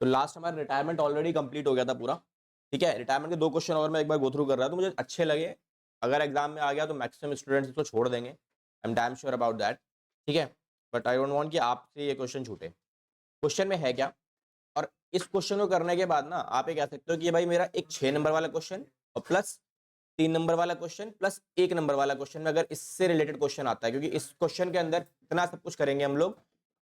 तो लास्ट हमारा retirement already complete हो गया था पूरा, ठीक है। रिटायरमेंट के 2 क्वेश्चन और मैं एक बार गो थ्रू कर रहा था, तो मुझे अच्छे लगे। अगर एग्जाम में आ गया तो मैक्सिमम स्टूडेंट्स इसको छोड़ देंगे, I am damn sure about that, ठीक है। बट आई डोंट वांट कि आपसे ये क्वेश्चन छूटे। क्वेश्चन में है क्या, और इस क्वेश्चन को करने के बाद ना आप ये कह सकते हो कि भाई मेरा एक 6 नंबर वाला क्वेश्चन और प्लस 3 नंबर वाला क्वेश्चन प्लस 1 नंबर वाला क्वेश्चन में अगर इससे रिलेटेड क्वेश्चन आता है, क्योंकि इस क्वेश्चन के अंदर इतना सब कुछ करेंगे हम लोग,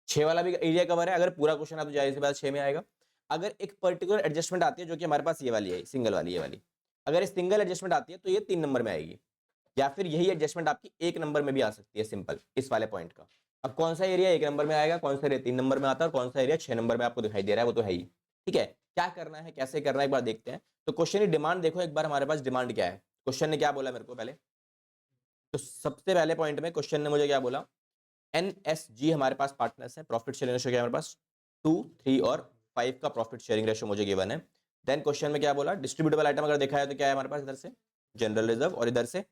6 वाला भी एरिया कवर है। अगर पूरा क्वेश्चन आता तो जाहिर सी बात 6 में आएगा। अगर एक पर्टिकुलर एडजस्टमेंट आती है जो कि हमारे पास ये वाली है, सिंगल वाली, ये वाली, अगर इस सिंगल एडजस्टमेंट आती है तो ये 3 नंबर में आएगी, या फिर यही एडजस्टमेंट आपकी 1 नंबर में भी आ सकती है, सिंपल इस वाले पॉइंट का। अब कौन सा एरिया 1 नंबर में आएगा, कौन सा एरिया 3 नंबर में आता है और कौन सा एरिया 6 नंबर में आपको दिखाई दे रहा है, वो तो है ही, ठीक है। क्या करना है, कैसे करना है, एक बार देखते हैं। तो क्वेश्चन की डिमांड देखो एक बार, हमारे पास डिमांड क्या है। क्वेश्चन ने क्या बोला मेरे को पहले, तो सबसे पहले पॉइंट में क्वेश्चन ने मुझे क्या बोला, एनएसजी हमारे पास पार्टनर्स हैं, प्रॉफिट शेयरिंग रेशियो क्या है हमारे पास 2, 3 और 5 का प्रॉफिट शेयरिंग रेशियो मुझे गिवन है। देन क्वेश्चन में क्या बोला, डिस्ट्रीब्यूटेबल आइटम अगर देखा है तो क्या है हमारे पास, इधर से जनरल रिजर्व और इधर से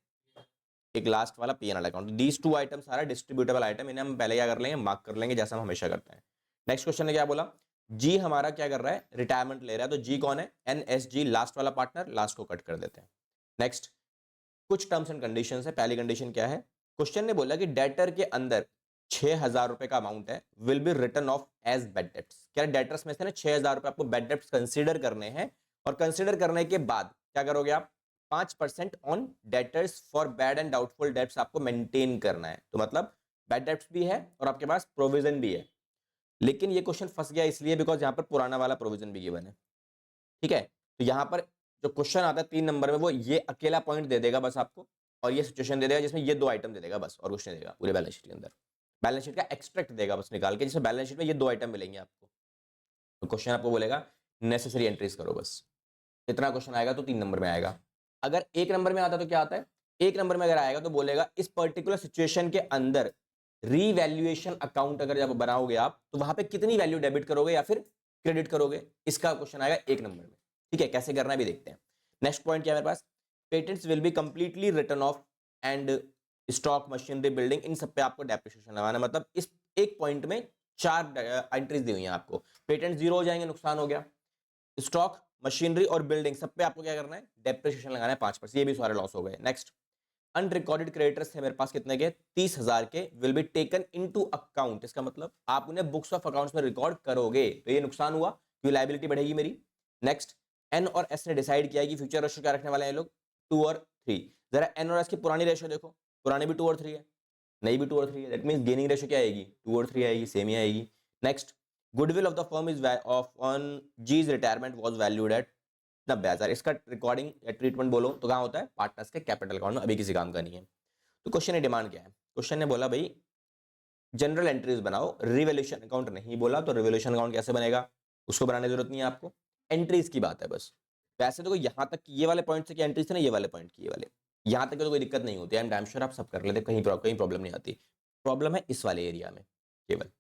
एक लास्ट वाला PNL account. These two item सारा डिस्ट्रीब्यूटेबल आइटम, इन्हें हम पहले क्या कर लेंगे, मार्क कर लेंगे जैसा हम हमेशा करते हैं। नेक्स्ट क्वेश्चन ने क्या बोला, जी हमारा क्या कर रहा है, रिटायरमेंट ले रहा है, तो जी कौन है, एनएसजी लास्ट वाला पार्टनर, लास्ट को कट कर देते हैं। नेक्स्ट कुछ टर्म्स एंड कंडीशंस है। पहली कंडीशन क्या है, क्वेश्चन ने बोला कि डेटर के अंदर 6,000 रुपए का अमाउंट है, will be return off as bad debts. क्या डेटर्स में से ना 6,000 रुपए आपको बैड डेट्स कंसीडर करने हैं, और कंसीडर करने के बाद क्या करोगे आप, 5% on debtors for bad and doubtful debts आपको मेंटेन करना है। तो मतलब बैड डेट्स भी है और आपके पास प्रोविजन भी है। लेकिन ये क्वेश्चन फंस गया इसलिए बिकॉज यहाँ पर पुराना वाला प्रोविजन भी गिवन है, ठीक है। तो यहाँ पर जो क्वेश्चन आता है 3 नंबर में, वो ये अकेला पॉइंट दे देगा बस आपको, और ये सिचुएशन दे देगा जिसमें ये 2 आइटम दे देगा बस, और कुछ नहीं देगा पूरे बैलेंस शीट के अंदर। बैलेंस शीट का एक्सट्रैक्ट देगा बस निकाल के, जिसमें बैलेंस शीट में ये 2 आइटम मिलेंगे आपको। तो क्वेश्चन आपको बोलेगा नेसेसरी एंट्रीज करो बस। इतना क्वेश्चन आएगा तो 3 नंबर में आएगा। अगर 1 नंबर में आता तो क्या आता है, 1 नंबर में अगर आएगा तो बोलेगा इस पर्टिकुलर सिचुएशन के अंदर रीवैल्यूएशन अकाउंट अगर जब बनाओगे आप, तो वहां पे कितनी वैल्यू डेबिट करोगे या फिर क्रेडिट करोगे, इसका क्वेश्चन आएगा 1 नंबर में, ठीक है। कैसे करना है भी देखते हैं। नेक्स्ट पॉइंट क्या है मेरे पास, patents will be completely written off and stock machinery building, इन सब पे आपको डेप्रिसिएशन लगाना है। मतलब इस एक पॉइंट में 4 एंट्रीज दी हुई हैं आपको। पेटेंट 0 हो जाएंगे, नुकसान हो गया। स्टॉक मशीनरी और बिल्डिंग सब पे आपको क्या करना है, डेप्रिसिएशन लगाना है 5%, ये भी सारे लॉस हो गए। नेक्स्ट अनरिकॉर्डेड क्रेडिटर्स है मेरे पास कितने के, 30,000 के, will be taken into account. इसका मतलब आप उन्हें बुक्स ऑफ अकाउंट्स में रिकॉर्ड करोगे, तो ये नुकसान हुआ क्योंकि लायबिलिटी बढ़ेगी मेरी। नेक्स्ट एन और एस ने डिसाइड किया कि फ्यूचर रेशियो क्या रखने वाले हैं लोग, 2 और 3। जरा एन और एस की पुरानी रेशियो देखो, पुरानी भी 2 और 3 है, नई भी 2 और 3 है, दैट मींस गेनिंग रेशियो क्या आएगी, 2 और 3 आएगी, सेम ही आएगी। Next goodwill of the firm is of on G's retirement was valued at 90,000। इसका रिकॉर्डिंग या ट्रीटमेंट बोलो तो कहाँ होता है, पार्टनर्स के कैपिटल अकाउंट में, अभी किसी काम का नहीं है। तो क्वेश्चन ने डिमांड क्या है, क्वेश्चन ने बोला भाई जनरल एंट्रीज बनाओ, रिवैल्यूएशन अकाउंट नहीं बोला, तो रिवैल्यूएशन अकाउंट कैसे बनेगा, उसको बनाने की जरूरत नहीं है आपको, एंट्रीज की बात है बस। वैसे तो यहां तक ये वाले पॉइंट से क्या एंट्रीज थे ना, ये वाले पॉइंट की, ये वाले यहां तक तो कोई दिक्कत नहीं होती, आई एम डैम श्योर आप सब कर लेते, कहीं प्रॉब्लम नहीं आती। प्रॉब्लम है इस वाले एरिया में केवल।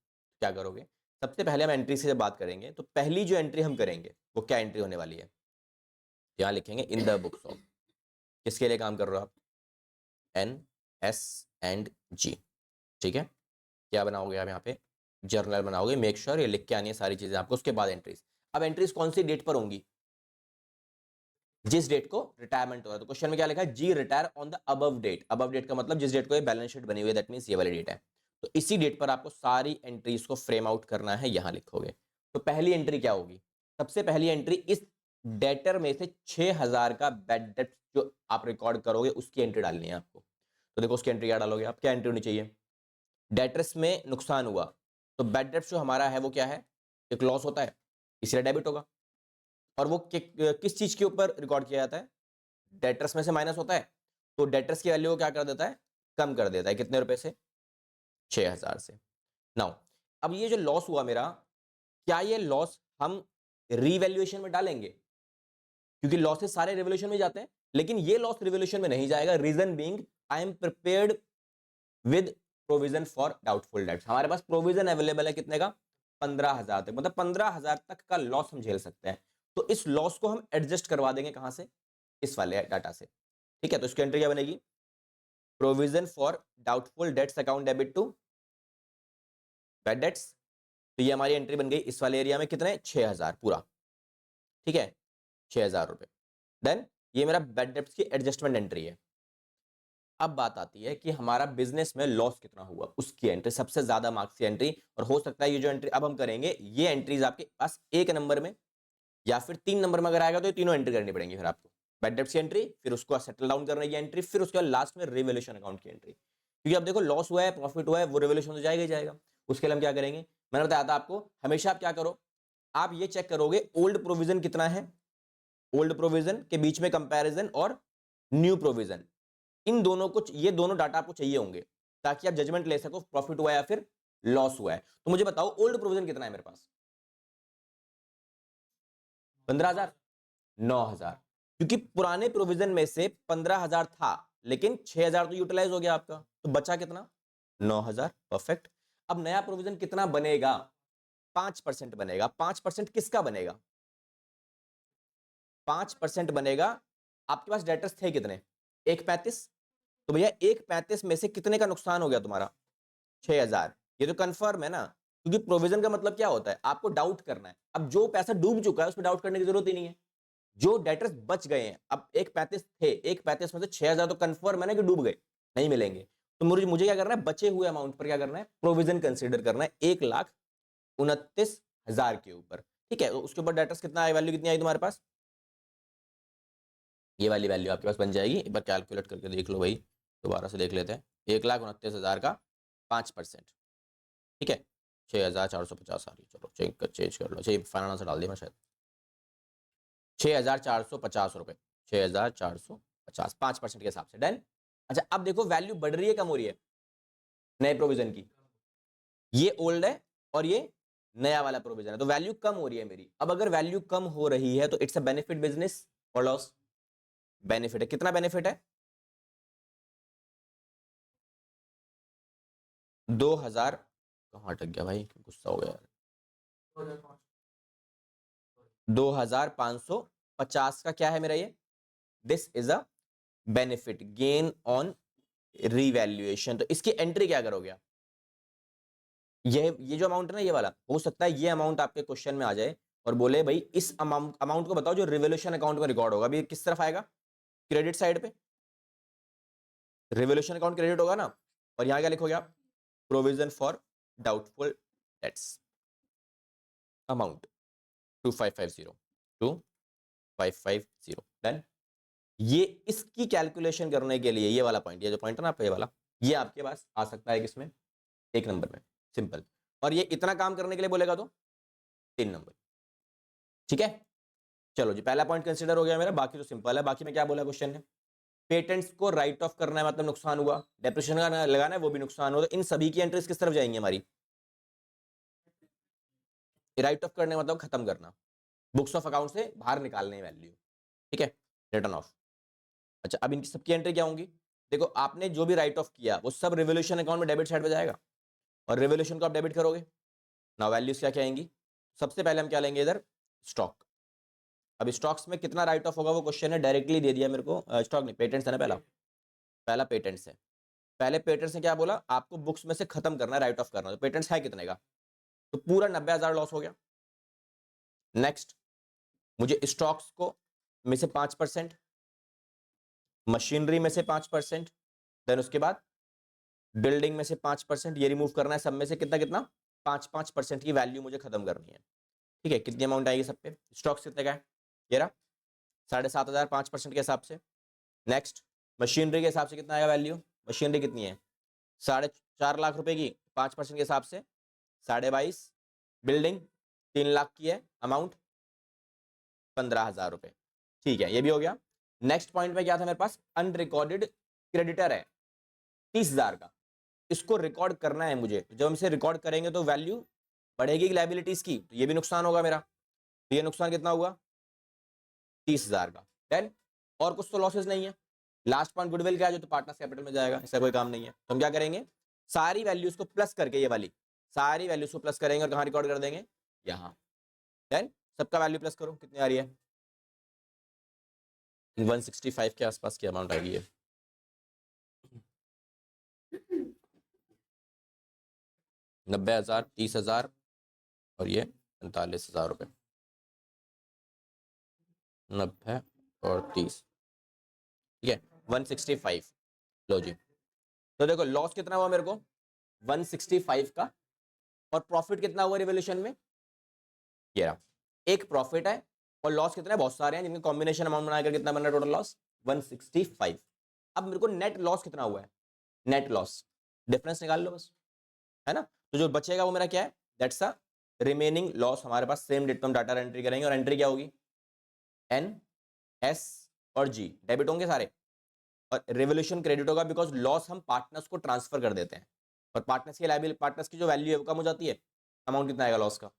क्या करोगे, सबसे पहले हम एंट्री से जब बात करेंगे तो पहली जो एंट्री हम करेंगे वो क्या एंट्री होने वाली है, यहाँ लिखेंगे इन द बुक्स ऑफ, किसके लिए काम कर रहे हो आप, एन एस एंड जी, ठीक है। क्या बनाओगे आप यहाँ पे, जर्नल बनाओगे, मेक श्योर ये लिख के आनी है सारी चीजें आपको। उसके बाद एंट्रीज, अब एंट्रीज कौन सी डेट पर होंगी, जिस डेट को रिटायरमेंट हो रहा है। तो क्वेश्चन में क्या लिखा है, G retire on the above date. Above date का मतलब जिस डेट को ये बैलेंस शीट बनी हुई है, दैट मींस ये वाली डेट है। तो इसी डेट पर आपको सारी एंट्रीज को फ्रेम आउट करना है, यहां लिखोगे। तो पहली एंट्री क्या होगी, सबसे पहली एंट्री इस डेटर में से 6,000 का बैड डेट जो आप रिकॉर्ड करोगे उसकी एंट्री डालनी है आपको। तो देखो उसकी एंट्री क्या डालोगे आप, क्या एंट्री होनी चाहिए, डेटर्स में नुकसान हुआ, तो बैड डेट्स जो हमारा है वो क्या है, एक लॉस होता है, इसलिए डेबिट होगा। और वो किस चीज के ऊपर रिकॉर्ड किया जाता है, डेटर्स में से माइनस होता है, तो डेटर्स की वैल्यू को क्या कर देता है, कम कर देता है, कितने रुपए से, 6,000 से। नाउ अब ये जो लॉस हुआ मेरा, क्या ये लॉस हम रीवैल्यूएशन में डालेंगे, क्योंकि लॉसेस सारे रिवोल्यूशन में जाते हैं, लेकिन ये लॉस रिवोल्यूशन में नहीं जाएगा। Reason being I am prepared with provision for doubtful debts. हमारे पास प्रोविजन अवेलेबल है कितने का, 15,000 तक, मतलब 15,000 तक का लॉस हम झेल सकते हैं। तो इस लॉस को हम एडजस्ट करवा देंगे कहां से, इस वाले डाटा से, ठीक है। तो इसकी एंट्री क्या बनेगी, provision for doubtful debts account debit to bad debts, तो ये हमारी एंट्री बन गई इस वाले एरिया में कितने 6000 पूरा, ठीक है 6000 रुपए। देन ये मेरा बैड डेब्ट्स की एडजस्टमेंट एंट्री है। अब बात आती है कि हमारा बिजनेस में लॉस कितना हुआ, उसकी एंट्री सबसे ज्यादा मार्क्स की एंट्री। और हो सकता है ये जो एंट्री अब हम करेंगे ये एंट्रीज आपके पास 1 नंबर में या फिर 3 नंबर में अगर आएगा तो ये तीनों एंट्री करनी पड़ेंगी फिर आपको। बैड डेब्ट्स की एंट्री, फिर उसको सेटल डाउन करने की एंट्री, फिर उसके बाद लास्ट में रिवैल्यूएशन अकाउंट की एंट्री। क्योंकि अब देखो लॉस हुआ है प्रॉफिट हुआ है वो रिवैल्यूएशन तो जाएगा ही जाएगा। उसके लिए हम क्या करेंगे, मैंने बताया था आपको हमेशा आप क्या करो, आप ये चेक करोगे ओल्ड प्रोविजन कितना है, ओल्ड प्रोविजन के बीच में कंपैरिजन और न्यू प्रोविजन, इन दोनों को, ये दोनों डाटा आपको चाहिए होंगे ताकि आप जजमेंट ले सको प्रॉफिट हुआ है या फिर लॉस हुआ है। तो मुझे बताओ ओल्ड प्रोविजन कितना है मेरे पास, 15,000 9,000, क्योंकि पुराने प्रोविजन में से 15,000 था लेकिन 6,000 तो यूटिलाइज हो गया आपका, तो बचा कितना 9,000। परफेक्ट। अब नया प्रोविजन कितना बनेगा, 5% बनेगा। 5% किसका बनेगा, 5% बनेगा। आपके पास डेटर्स थे कितने 135, तो भैया 135 में से कितने का नुकसान हो गया तुम्हारा 6,000। ये तो कंफर्म है ना, क्योंकि प्रोविजन का मतलब क्या होता है, आपको डाउट करना है। अब जो पैसा डूब चुका है उसमें डाउट करने की जरूरत ही नहीं है। जो डेटर्स बच गए हैं, अब 135 थे, 135 में से 6,000 तो कंफर्म है ना कि डूब गए, नहीं मिलेंगे। तो मुझे क्या करना है, बचे हुए अमाउंट पर क्या करना है, प्रोविजन कंसीडर करना है 1,29,000 के ऊपर। ठीक है, तो उसके ऊपर डेटर्स कितना आई, वैल्यू कितनी आई तुम्हारे पास, ये वाली वैल्यू आपके पास बन जाएगी। एक बार कैलकुलेट करके देख लो भाई, दोबारा से देख लेते हैं। 1,29,000 का 5%, ठीक है 6,450 आ रही है। चलो चेंज कर लो, चाहिए फाइनल आंसर डाल दिया मैं शायद, 6,450 रुपए, 6,450 5% के हिसाब से। डन। अच्छा अब देखो वैल्यू बढ़ रही है कम हो रही है नए प्रोविजन की, ये ओल्ड है और ये नया वाला प्रोविजन है, तो वैल्यू कम हो रही है मेरी। अब अगर वैल्यू कम हो रही है तो इट्स अ बेनिफिट बिजनेस और लॉस, बेनिफिट है। कितना बेनिफिट है, 2,000, कहाँ अटक गया भाई, गुस्सा हो गया यार। 2,550 का क्या है मेरा ये, this is a benefit gain on revaluation. तो इसकी एंट्री क्या करोगे आप, ये जो अमाउंट है ना, ये वाला, हो सकता है ये अमाउंट आपके क्वेश्चन में आ जाए और बोले भाई इस अमाउंट को बताओ जो रिवोल्यूशन अकाउंट में रिकॉर्ड होगा। अभी किस तरफ आएगा, क्रेडिट साइड पे रिवोल्यूशन अकाउंट क्रेडिट होगा ना, और यहां क्या लिखोगे आप, provision for doubtful dates amount 2550 2550। Done. ये इसकी कैलकुलेशन करने के लिए ये वाला पॉइंट, ये जो पॉइंट है ना आपका ये वाला, ये आपके पास आ सकता है किसमें, 1 नंबर में, सिंपल। और ये इतना काम करने के लिए बोलेगा तो 3 नंबर। ठीक है, चलो जी पहला पॉइंट कंसीडर हो गया मेरा। बाकी तो सिंपल है, बाकी में क्या बोला क्वेश्चन ने, पेटेंट्स को राइट ऑफ करना है मतलब नुकसान हुआ, डेप्रिसिएशन का लगाना है वो भी नुकसान हुआ, तो इन सभी की एंट्रीज किस तरफ जाएंगी हमारी, राइट ऑफ करने मतलब खत्म करना, बुक्स ऑफ अकाउंट से बाहर निकालने वैल्यू, ठीक है रिटर्न ऑफ। अच्छा अब इनकी सबकी एंट्री क्या होंगी, देखो आपने जो भी राइट ऑफ किया वो सब रिवोल्यूशन अकाउंट में डेबिट साइड पे जाएगा और रिवोल्यूशन को आप डेबिट करोगे ना, वैल्यूज क्या क्या आएंगी। सबसे पहले हम क्या लेंगे इधर, स्टॉक। अब स्टॉक्स में कितना राइट ऑफ होगा वो क्वेश्चन ने डायरेक्टली दे दिया मेरे को, स्टॉक नहीं पेटेंट्स है ना, पहला पेटेंट्स है। पहले पेटेंट्स ने क्या बोला, आपको बुक्स में से खत्म करना है, राइट ऑफ करना है, तो पेटेंट्स है कितने का, तो पूरा 90,000 लॉस हो गया। नेक्स्ट मुझे स्टॉक्स को में से 5%, मशीनरी में से 5%, देन उसके बाद बिल्डिंग में से 5%, ये रिमूव करना है, सब में से कितना कितना 5-5% की वैल्यू मुझे खत्म करनी है। ठीक है, कितनी अमाउंट आएगी सब पे, स्टॉक्स कितने का है, ये रहा 7,500 5% के हिसाब से। नेक्स्ट मशीनरी के हिसाब से कितना आएगा वैल्यू, मशीनरी कितनी है 4.5 लाख रुपए की, 5% के हिसाब से 22.5, बिल्डिंग 3 लाख की है अमाउंट, 15,000 रुपए। ठीक है ये भी हो गया। नेक्स्ट पॉइंट में क्या था मेरे पास, अनरिकॉर्डेड क्रेडिटर है 30,000 का, इसको रिकॉर्ड करना है मुझे। जब हम इसे रिकॉर्ड करेंगे तो वैल्यू बढ़ेगी लायबिलिटीज की, तो ये भी नुकसान होगा मेरा, तो ये नुकसान कितना हुआ 30,000 का। देन और कुछ तो लॉसेस नहीं है। लास्ट पॉइंट गुडविल का है जो तो पार्टनर्स कैपिटल में जाएगा, इसका कोई काम नहीं है। तो हम क्या करेंगे, सारी वैल्यूज को प्लस करके, ये वाली सारी वैल्यूज को प्लस करेंगे और कहां रिकॉर्ड कर देंगे, यहां। देन सबका वैल्यू प्लस करो, कितनी आ रही है 165 के आसपास की अमाउंट आ गई है। 90,000 30,000 और ये 45,000 रुपये, 90 और 30, ठीक है 165। लो जी, तो देखो लॉस कितना हुआ मेरे को 165 का, और प्रॉफिट कितना हुआ रिवोल्यूशन में, ये रहा। एक प्रॉफिट है और लॉस कितना है, बहुत सारे हैं जिनके कॉम्बिनेशन अमाउंट बनाकर कितना बन रहा है टोटल लॉस 165। अब मेरे को नेट लॉस कितना हुआ है, नेट लॉस डिफरेंस निकाल लो बस, है ना। तो जो बचेगा वो मेरा क्या है, दैट्स अ रिमेनिंग लॉस। हमारे पास सेम डेट पे हम डाटा एंट्री करेंगे, और एंट्री क्या होगी, एन, एस और जी डेबिट होंगे सारे, और रेवोल्यूशन क्रेडिट होगा, बिकॉज लॉस हम पार्टनर्स को ट्रांसफर कर देते हैं, और पार्टनर्स की लायबिलिटी, पार्टनर्स की जो वैल्यू है वो कम हो जाती है। अमाउंट कितना आएगा लॉस का,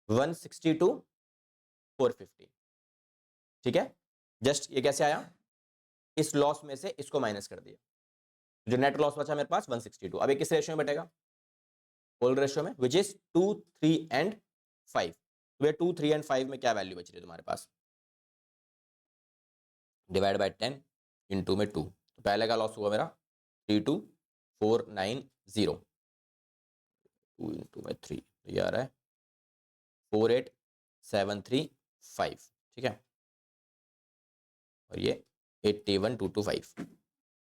162,450, ठीक है। जस्ट ये कैसे आया, इस लॉस में से इसको माइनस कर दिया, जो नेट लॉस बचा मेरे पास 162। अब ये किस रेशियो में बटेगा, होल रेशियो में, विच इज 2, 3 एंड 5। तो ये 2, 3 एंड 5 में क्या वैल्यू बच रही है तुम्हारे पास, डिवाइड बाय 10 इंटू में 2। तो पहले का लॉस हुआ मेरा 32,490, 2 इंटू में 3, तो ये आ रहा है 48,735, ठीक है, और ये 81,225।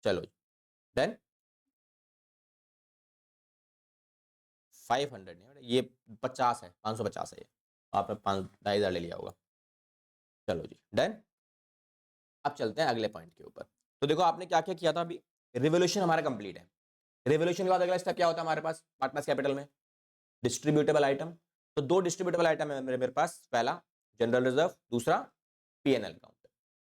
चलो डन, 500 नहीं, ये 50 है, 550 है ये, आपने 2,500 ले लिया होगा। चलो जी डन। अब चलते हैं अगले पॉइंट के ऊपर। तो देखो आपने क्या क्या किया था अभी, रिवोल्यूशन हमारा कंप्लीट है। रिवोल्यूशन के बाद अगला स्टेप क्या होता है हमारे पास पार्टनर्स कैपिटल में, डिस्ट्रीब्यूटेबल आइटम। तो दो डिस्ट्रीब्यूटेबल आइटम है मेरे पास, पहला जनरल रिजर्व, दूसरा पीएनएल अकाउंट।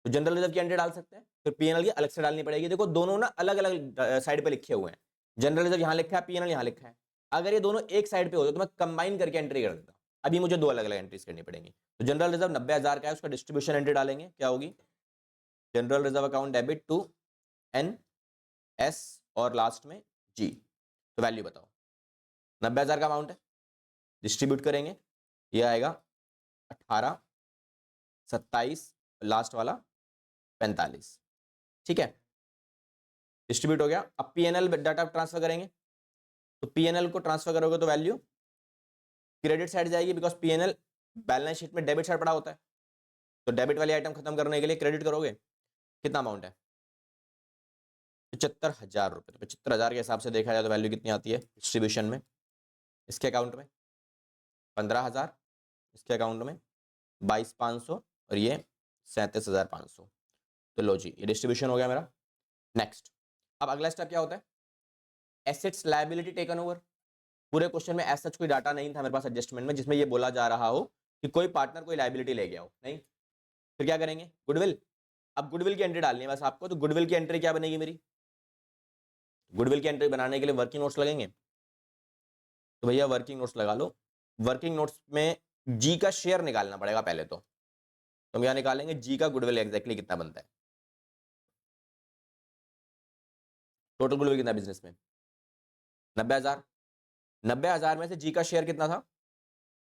तो जनरल रिजर्व की एंट्री डाल सकते हैं, फिर पीएनएल की अलग से डालनी पड़ेगी। देखो दोनों ना अलग अलग साइड पे लिखे हुए हैं, जनरल रिजर्व यहाँ लिखा है, पीएनएल यहाँ लिखा है। अगर ये दोनों एक साइड पे होते तो मैं कंबाइन करके एंट्री कर देता, अभी मुझे दो अलग अलग एंट्रीज करनी पड़ेंगी। तो जनरल रिजर्व 90,000 का है, उसका डिस्ट्रीब्यूशन एंट्री डालेंगे, क्या होगी, general reserve account debit to N, S और लास्ट में जी। तो वैल्यू बताओ, 90,000 का अमाउंट है, डिस्ट्रीब्यूट करेंगे, ये आएगा 18, 27, लास्ट वाला 45, ठीक है, डिस्ट्रीब्यूट हो गया। अब पीएनएल डाटा ट्रांसफर करेंगे, तो पीएनएल को ट्रांसफर करोगे तो वैल्यू क्रेडिट साइड जाएगी, बिकॉज पीएनएल बैलेंस शीट में डेबिट साइड पड़ा होता है। तो डेबिट वाली आइटम खत्म करने के लिए क्रेडिट करोगे, कितना अमाउंट है 75,000 रुपये। तो 75,000 के हिसाब से देखा जाए तो वैल्यू कितनी आती है डिस्ट्रीब्यूशन में, इसके अकाउंट में 15,000, इसके अकाउंट में 22,500, और ये 37,500। तो लो जी ये डिस्ट्रीब्यूशन हो गया मेरा। नेक्स्ट, अब अगला स्टेप क्या होता है, एसेट्स लायबिलिटी टेकन ओवर। पूरे क्वेश्चन में ऐसा कोई डाटा नहीं था मेरे पास एडजस्टमेंट में जिसमें ये बोला जा रहा हो कि कोई पार्टनर कोई लायबिलिटी ले गया हो, नहीं। फिर क्या करेंगे, गुडविल। अब गुडविल की एंट्री डालनी है बस आपको। तो गुडविल की एंट्री क्या बनेगी मेरी, गुडविल की एंट्री बनाने के लिए वर्किंग नोट्स लगेंगे, तो भैया वर्किंग नोट्स लगा लो। वर्किंग नोट्स में जी का शेयर निकालना पड़ेगा पहले तो हम क्या निकालेंगे, जी का गुडविल एग्जैक्टली कितना बनता है, टोटल गुडविल कितना बिजनेस में 90,000। 90,000 में से जी का शेयर कितना था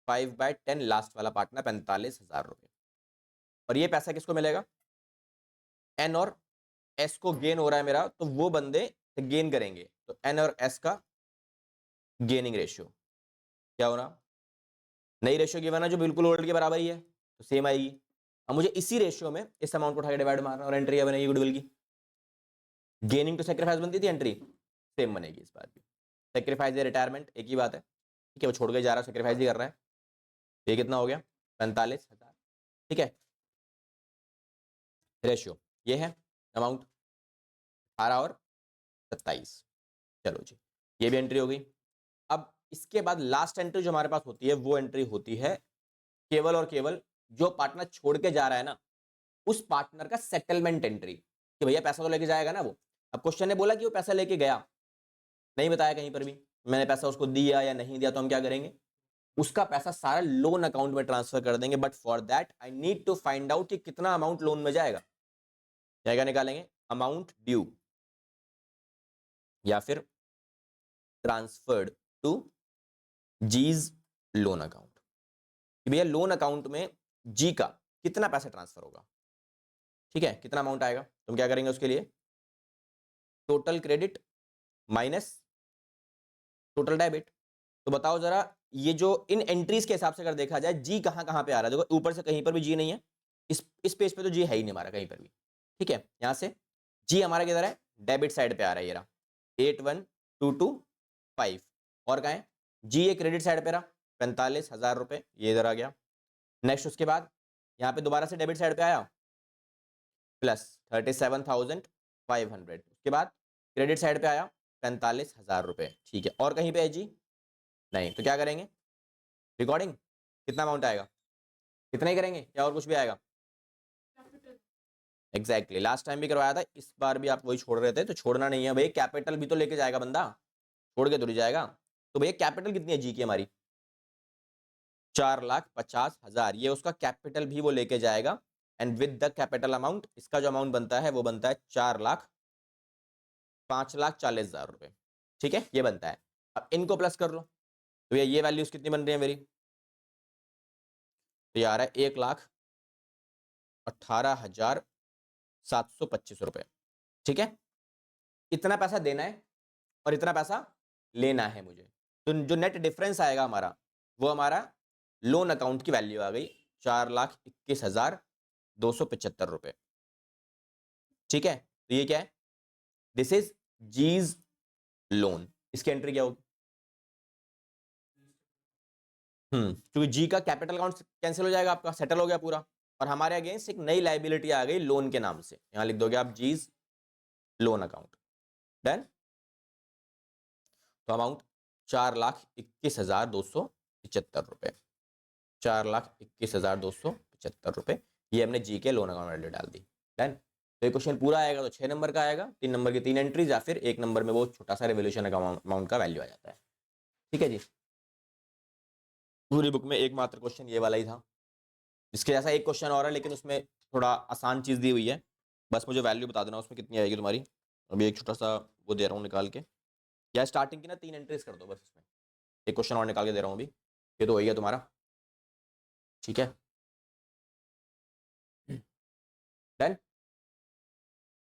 5/10, लास्ट वाला पार्टनर 45,000 रुपये। और ये पैसा किसको मिलेगा, एन और एस को गेन हो रहा है मेरा, तो वो बंदे गेन करेंगे। तो एन और एस का गेनिंग रेशियो क्या होना, नई रेशियो गिवन है जो बिल्कुल ओल्ड के बराबर ही है, तो सेम आएगी। अब मुझे इसी रेशियो में इस अमाउंट को उठा के डिवाइड मारना, और एंट्री बनेगी गुडविल की। गेनिंग टू सेक्रीफाइस बनती थी एंट्री, सेम बनेगी इस बार भी। सेक्रीफाइस या रिटायरमेंट एक ही बात है, ठीक है, वो छोड़ के जा रहा है, सेक्रीफाइस ही कर रहा है। ये कितना हो गया 45,000, ठीक है। रेशियो ये है, अमाउंट 18 और 27। चलो जी ये भी एंट्री हो गई। अब इसके बाद लास्ट एंट्री जो हमारे पास होती है वो एंट्री होती है केवल और केवल जो पार्टनर छोड़ के जा रहा है ना, उस पार्टनर का सेटलमेंट एंट्री, कि भैया पैसा तो लेके जाएगा ना वो। अब क्वेश्चन ने बोला कि वो पैसा लेके गया, नहीं बताया कहीं पर भी मैंने पैसा उसको दिया या नहीं दिया, तो हम क्या करेंगे, उसका पैसा सारा लोन अकाउंट में ट्रांसफर कर देंगे। But for that I need to find out कि कितना अमाउंट लोन में जाएगा। क्या निकालेंगे, अमाउंट ड्यू या फिर ट्रांसफर्ड टू जीज लोन अकाउंट, कि भैया लोन अकाउंट में जी का कितना पैसा ट्रांसफर होगा, ठीक है, कितना अमाउंट आएगा। तुम क्या करेंगे उसके लिए, total credit minus total debit, तो बताओ जरा, ये जो इन एंट्रीज के हिसाब से अगर देखा जाए, जी कहाँ कहाँ पे आ रहा है? देखो ऊपर से कहीं पर भी जी नहीं है, इस पेज पे तो जी है ही नहीं हमारा कहीं पर भी, ठीक है। यहाँ से जी हमारा किधर है? डेबिट साइड पे आ रहा है, ये रहा 81,225। और कहाँ है जी? ये क्रेडिट साइड पे रहा 45,000 रुपए, ये इधर आ गया। नेक्स्ट उसके बाद यहाँ पे दोबारा से डेबिट साइड पे आया प्लस 37,500। उसके बाद क्रेडिट साइड पे आया 45,000 रुपए, ठीक है। और कहीं पे है जी? नहीं। तो क्या करेंगे? रिकॉर्डिंग कितना अमाउंट आएगा? कितना ही करेंगे या और कुछ भी आएगा? एग्जैक्टली लास्ट टाइम भी करवाया था, इस बार भी आप वही छोड़ रहे थे, तो छोड़ना नहीं है भाई, कैपिटल भी तो लेके जाएगा बंदा, छोड़ के थोड़ी जाएगा। तो भैया कैपिटल कितनी है जी की हमारी? 4,50,000, ये उसका कैपिटल भी वो लेके जाएगा। And with the capital amount इसका जो अमाउंट बनता है वो बनता है 4,05,40,000 रुपए, ठीक है, ये बनता है। अब इनको प्लस कर लो, तो भैया ये वैल्यूज कितनी बन रही है मेरी? तो ये आ रहा है 1,18,725 रुपए, ठीक है। इतना पैसा देना है और इतना पैसा लेना है मुझे, तो जो नेट डिफरेंस आएगा हमारा, वो हमारा लोन अकाउंट की वैल्यू आ गई 4,21,275 रुपए, ठीक है। तो ये क्या है? This is G's loan. इसकी एंट्री क्या होगी? क्योंकि जी का कैपिटल अकाउंट कैंसिल हो जाएगा, आपका सेटल हो गया पूरा, और हमारे अगेंस्ट एक नई लाइबिलिटी आ गई लोन के नाम से, यहां लिख दोगे आप जीज लोन अकाउंट। डन। तो अमाउंट 4,21,275 रुपए, 4,21,275 रुपए, ये हमने जी के लोन अकाउंट वैल्यू डाल दी। डन। तो ये क्वेश्चन पूरा आएगा तो 6 नंबर का आएगा, 3 नंबर की 3 एंट्रीज, या फिर 1 नंबर में वो छोटा सा रेवोल्यूशन अमाउंट का वैल्यू आ जाता है, ठीक है जी। पूरी बुक में एकमात्र क्वेश्चन ये वाला ही था, इसके जैसा एक क्वेश्चन और है लेकिन उसमें थोड़ा आसान चीज दी हुई है, बस मुझे वैल्यू बता देना उसमें कितनी आएगी तुम्हारी। अभी एक छोटा सा वो दे रहा हूँ निकाल के, या स्टार्टिंग की ना 3 एंट्रीज कर दो बस, इसमें एक क्वेश्चन और निकाल के दे रहा हूँ अभी, ये तो वही है तुम्हारा, ठीक है। डन।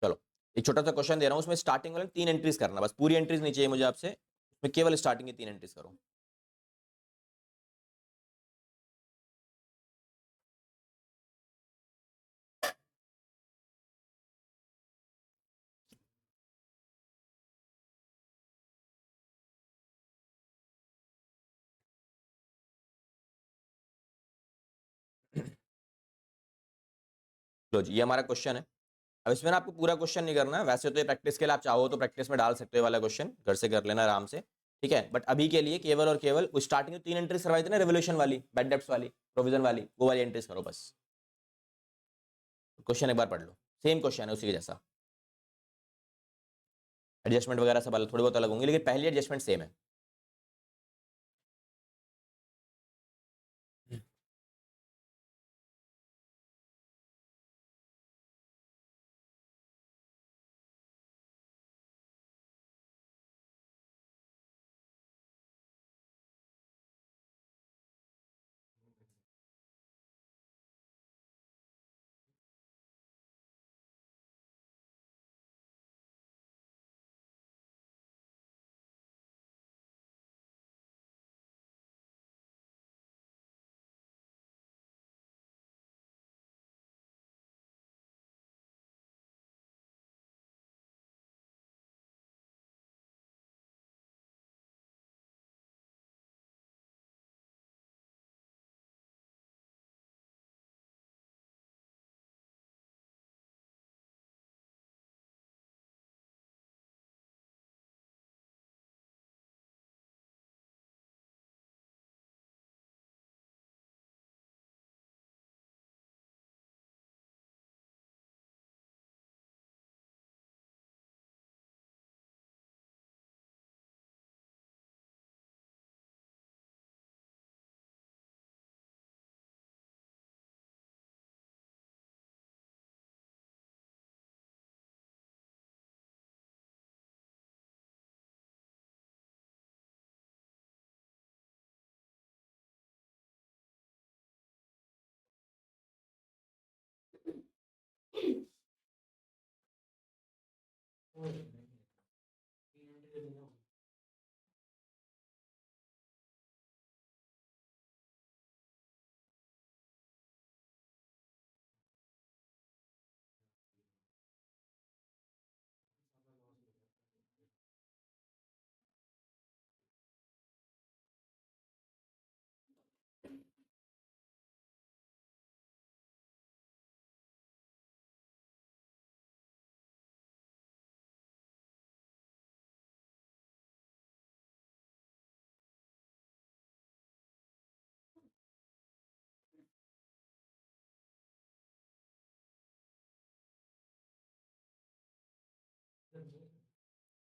चलो एक छोटा सा क्वेश्चन दे रहा हूँ, उसमें स्टार्टिंग वाले 3 एंट्रीज करना, बस पूरी एंट्रीज नहीं चाहिए मुझे आपसे, उसमें केवल स्टार्टिंग की 3 एंट्रीज करो। लो जी, ये हमारा क्वेश्चन है। अब इसमें ना आपको पूरा क्वेश्चन नहीं करना है, वैसे तो ये प्रैक्टिस के लिए आप चाहो तो प्रैक्टिस में डाल सकते हो वाला क्वेश्चन, घर से कर लेना आराम से, ठीक है। बट अभी के लिए केवल और केवल स्टार्टिंग में 3 एंट्रीज करवाई थी ना, रेवोल्यूशन वाली, बैड डेब्ट्स वाली, प्रोविजन वाली, वो वाली एंट्रीज करो बस। क्वेश्चन एक बार पढ़ लो, सेम क्वेश्चन है उसी के जैसा, एडजस्टमेंट वगैरह सब थोड़ी बहुत अलग होंगी, लेकिन पहली एडजस्टमेंट सेम है।